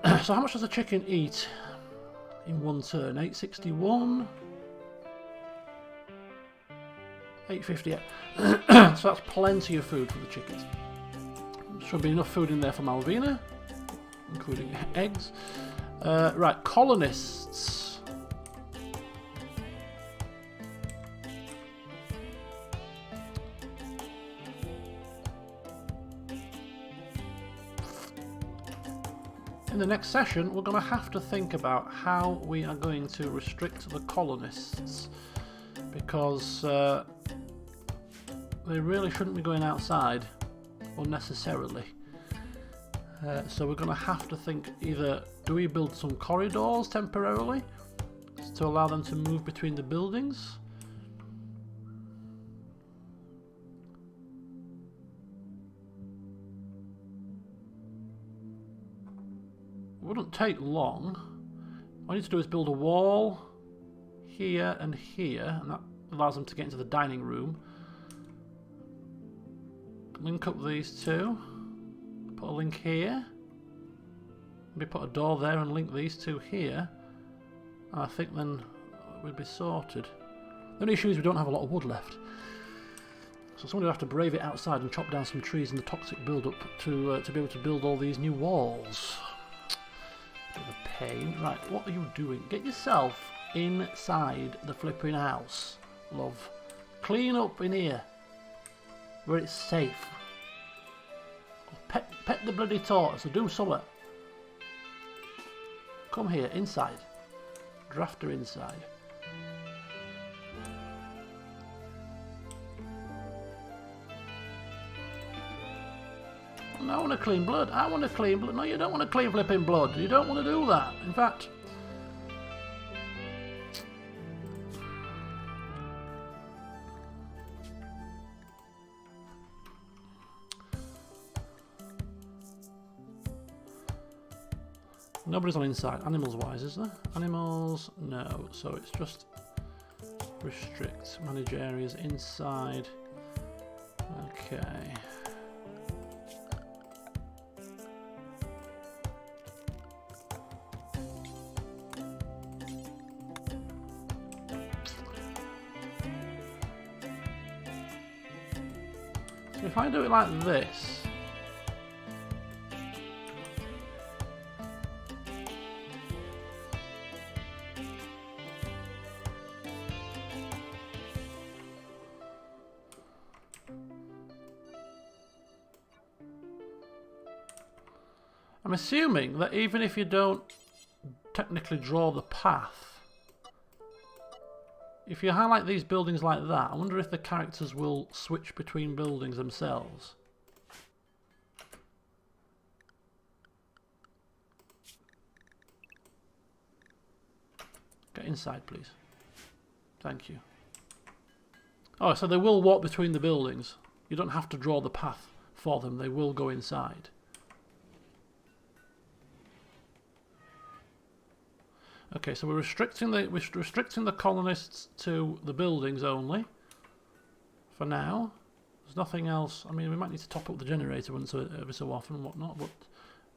So how much does a chicken eat in one turn? 861. 858. So that's plenty of food for the chickens. Should be enough food in there for Malvina, including eggs. Right, colonists. In the next session, we're going to have to think about how we are going to restrict the colonists, because they really shouldn't be going outside unnecessarily. So we're going to have to think, either do we build some corridors temporarily to allow them to move between the buildings? It wouldn't take long. All I need to do is build a wall here and here, and that allows them to get into the dining room. Link up these two. Put a link here. Maybe put a door there and link these two here. And I think then we'd be sorted. The only issue is we don't have a lot of wood left. So somebody will have to brave it outside and chop down some trees in the toxic build-up to be able to build all these new walls. Bit of a pain. Right, what are you doing? Get yourself inside the flipping house, love. Clean up in here, where it's safe. Pet the bloody tortoise, or do something. Come here, inside. Draft her inside. No, I want to clean blood. I want to clean blood. No, you don't want to clean flipping blood. You don't want to do that. In fact... nobody's on inside, animals wise, is there? Animals, no. So it's just restrict, manage areas inside. Okay. So if I do it like this... I'm assuming that even if you don't technically draw the path, if you highlight these buildings like that, I wonder if the characters will switch between buildings themselves. Get inside, please. Thank you. Oh, so they will walk between the buildings. You don't have to draw the path for them. They will go inside. Okay, so we're restricting the colonists to the buildings only. For now, there's nothing else. I mean, we might need to top up the generator once every so often and whatnot. But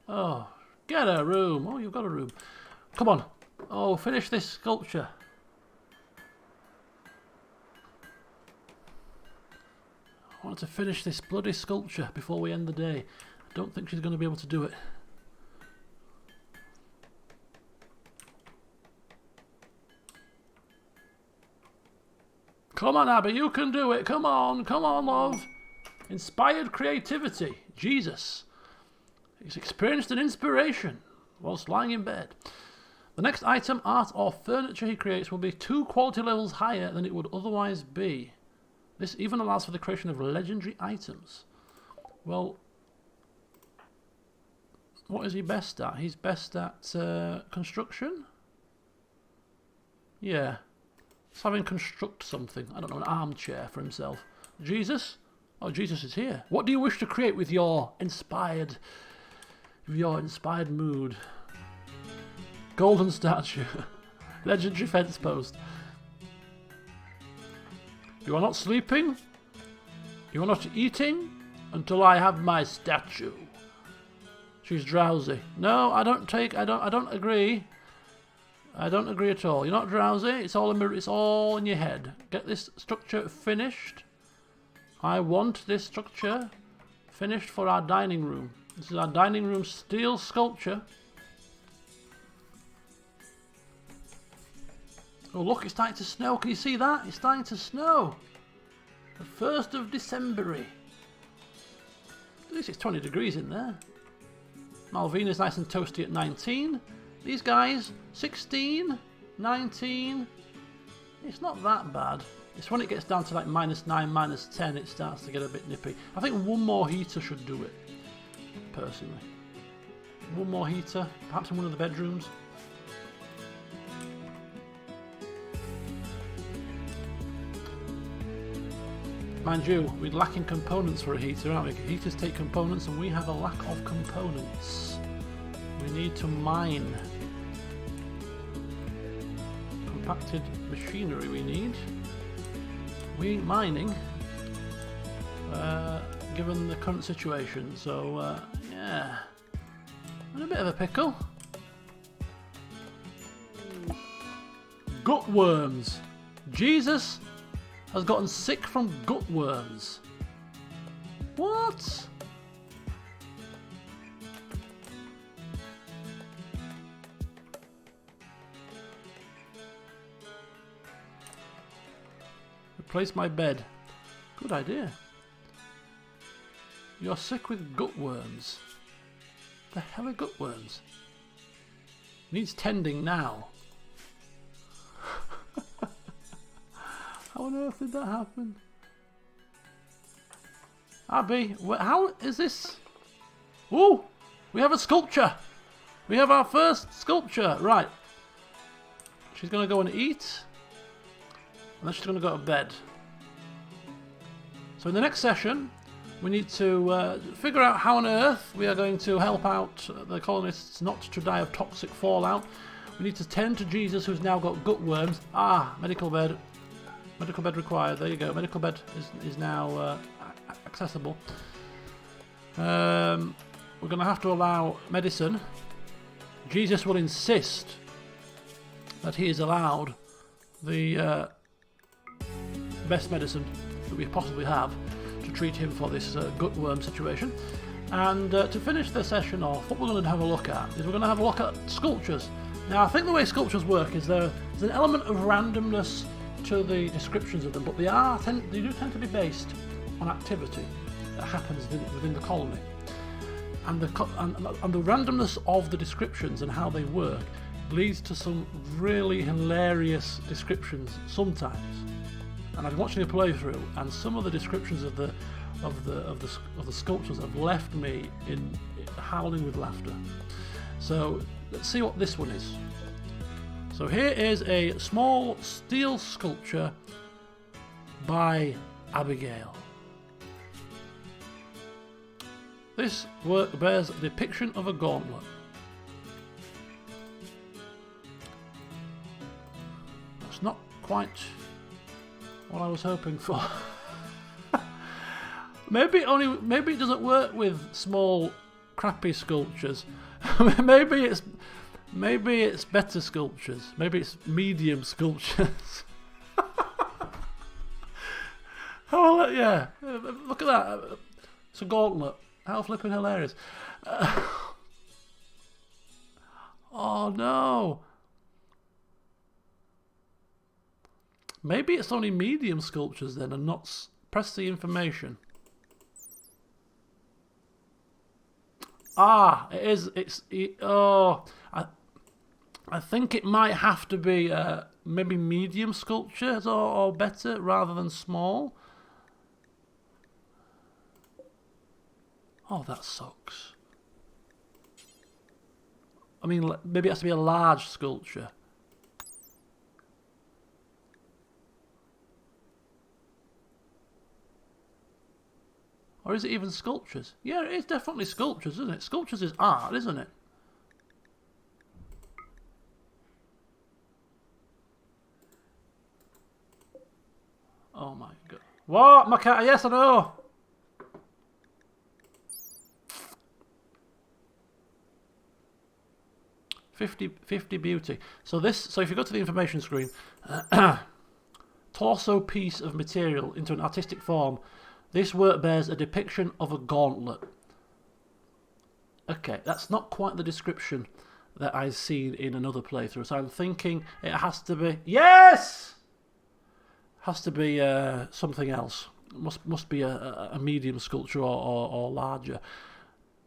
oh, get a room! Oh, you've got a room. Come on! Oh, finish this sculpture. I want to finish this bloody sculpture before we end the day. I don't think she's going to be able to do it. Come on, Abby, you can do it. Come on, love. Inspired creativity. Jesus. He's experienced an inspiration whilst lying in bed. The next item, art or furniture he creates will be 2 quality levels higher than it would otherwise be. This even allows for the creation of legendary items. Well, what is he best at? He's best at construction? Yeah. Let's have him construct something. I don't know, an armchair for himself. Jesus? Oh, Jesus is here. What do you wish to create with your inspired mood? Golden statue. Legendary fence post. You are not sleeping. You are not eating until I have my statue. She's drowsy. No, I don't agree. I don't agree at all. You're not drowsy. It's all in your head. Get this structure finished. I want this structure finished for our dining room. This is our dining room steel sculpture. Oh look, it's starting to snow. Can you see that? It's starting to snow. The 1st of December. At least it's 20 degrees in there. Malvina's nice and toasty at 19. These guys, 16, 19. It's not that bad. It's when it gets down to like -9, -10 it starts to get a bit nippy. I think one more heater should do it, personally. One more heater, perhaps in one of the bedrooms. Mind you, we're lacking components for a heater, aren't we? Heaters take components and we have a lack of components. We need to mine. Compacted machinery we need. We ain't mining, given the current situation, so yeah. In a bit of a pickle. Gutworms. Jesus has gotten sick from gutworms. What? Replace my bed. Good idea. You're sick with gutworms. The hell are gutworms? Needs tending now. How on earth did that happen? Abby, how is this? Ooh, we have a sculpture. We have our first sculpture. Right. She's going to go and eat. And then she's going to go to bed. So in the next session, we need to figure out how on earth we are going to help out the colonists not to die of toxic fallout. We need to tend to Jesus, who's now got gutworms. Ah, medical bed. Medical bed required. There you go. Medical bed is now accessible. We're going to have to allow medicine. Jesus will insist that he is allowed the best medicine that we possibly have. to treat him for this gutworm situation. And to finish the session off, what we're going to have a look at is we're going to have a look at sculptures. Now, I think the way sculptures work is there's an element of randomness to the descriptions of them, but they do tend to be based on activity that happens within the colony. And the randomness of the descriptions and how they work leads to some really hilarious descriptions sometimes. And I've been watching the playthrough, and some of the descriptions of the sculptures have left me in howling with laughter. So let's see what this one is. So here is a small steel sculpture by Abigail. This work bears a depiction of a gauntlet. That's not quite what I was hoping for. Maybe it doesn't work with small, crappy sculptures. maybe it's better sculptures. Maybe it's medium sculptures. Oh well, yeah! Look at that. It's a gauntlet. How flipping hilarious! Oh no! Maybe it's only medium sculptures then, and not. Press the information. Ah, it is. I think it might have to be maybe medium sculptures or better rather than small. Oh, that sucks. I mean, maybe it has to be a large sculpture. Or is it even sculptures? Yeah, it is definitely sculptures, isn't it? Sculptures is art, isn't it? Oh my god. What? My cat? Yes, I know. $50 beauty. So if you go to the information screen, torso piece of material into an artistic form. This work bears a depiction of a gauntlet. Okay, that's not quite the description that I've seen in another playthrough. So I'm thinking it has to be... Yes! Has to be something else. Must be a medium sculpture or larger.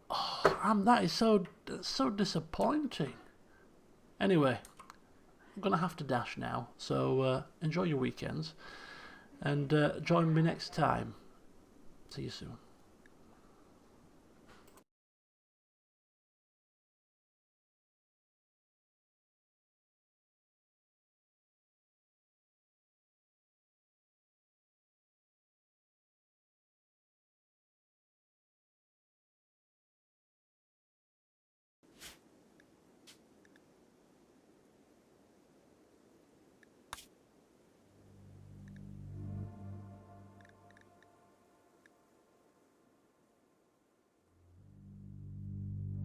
Oh, that is so disappointing. Anyway, I'm going to have to dash now. So enjoy your weekends. And join me next time. See you soon.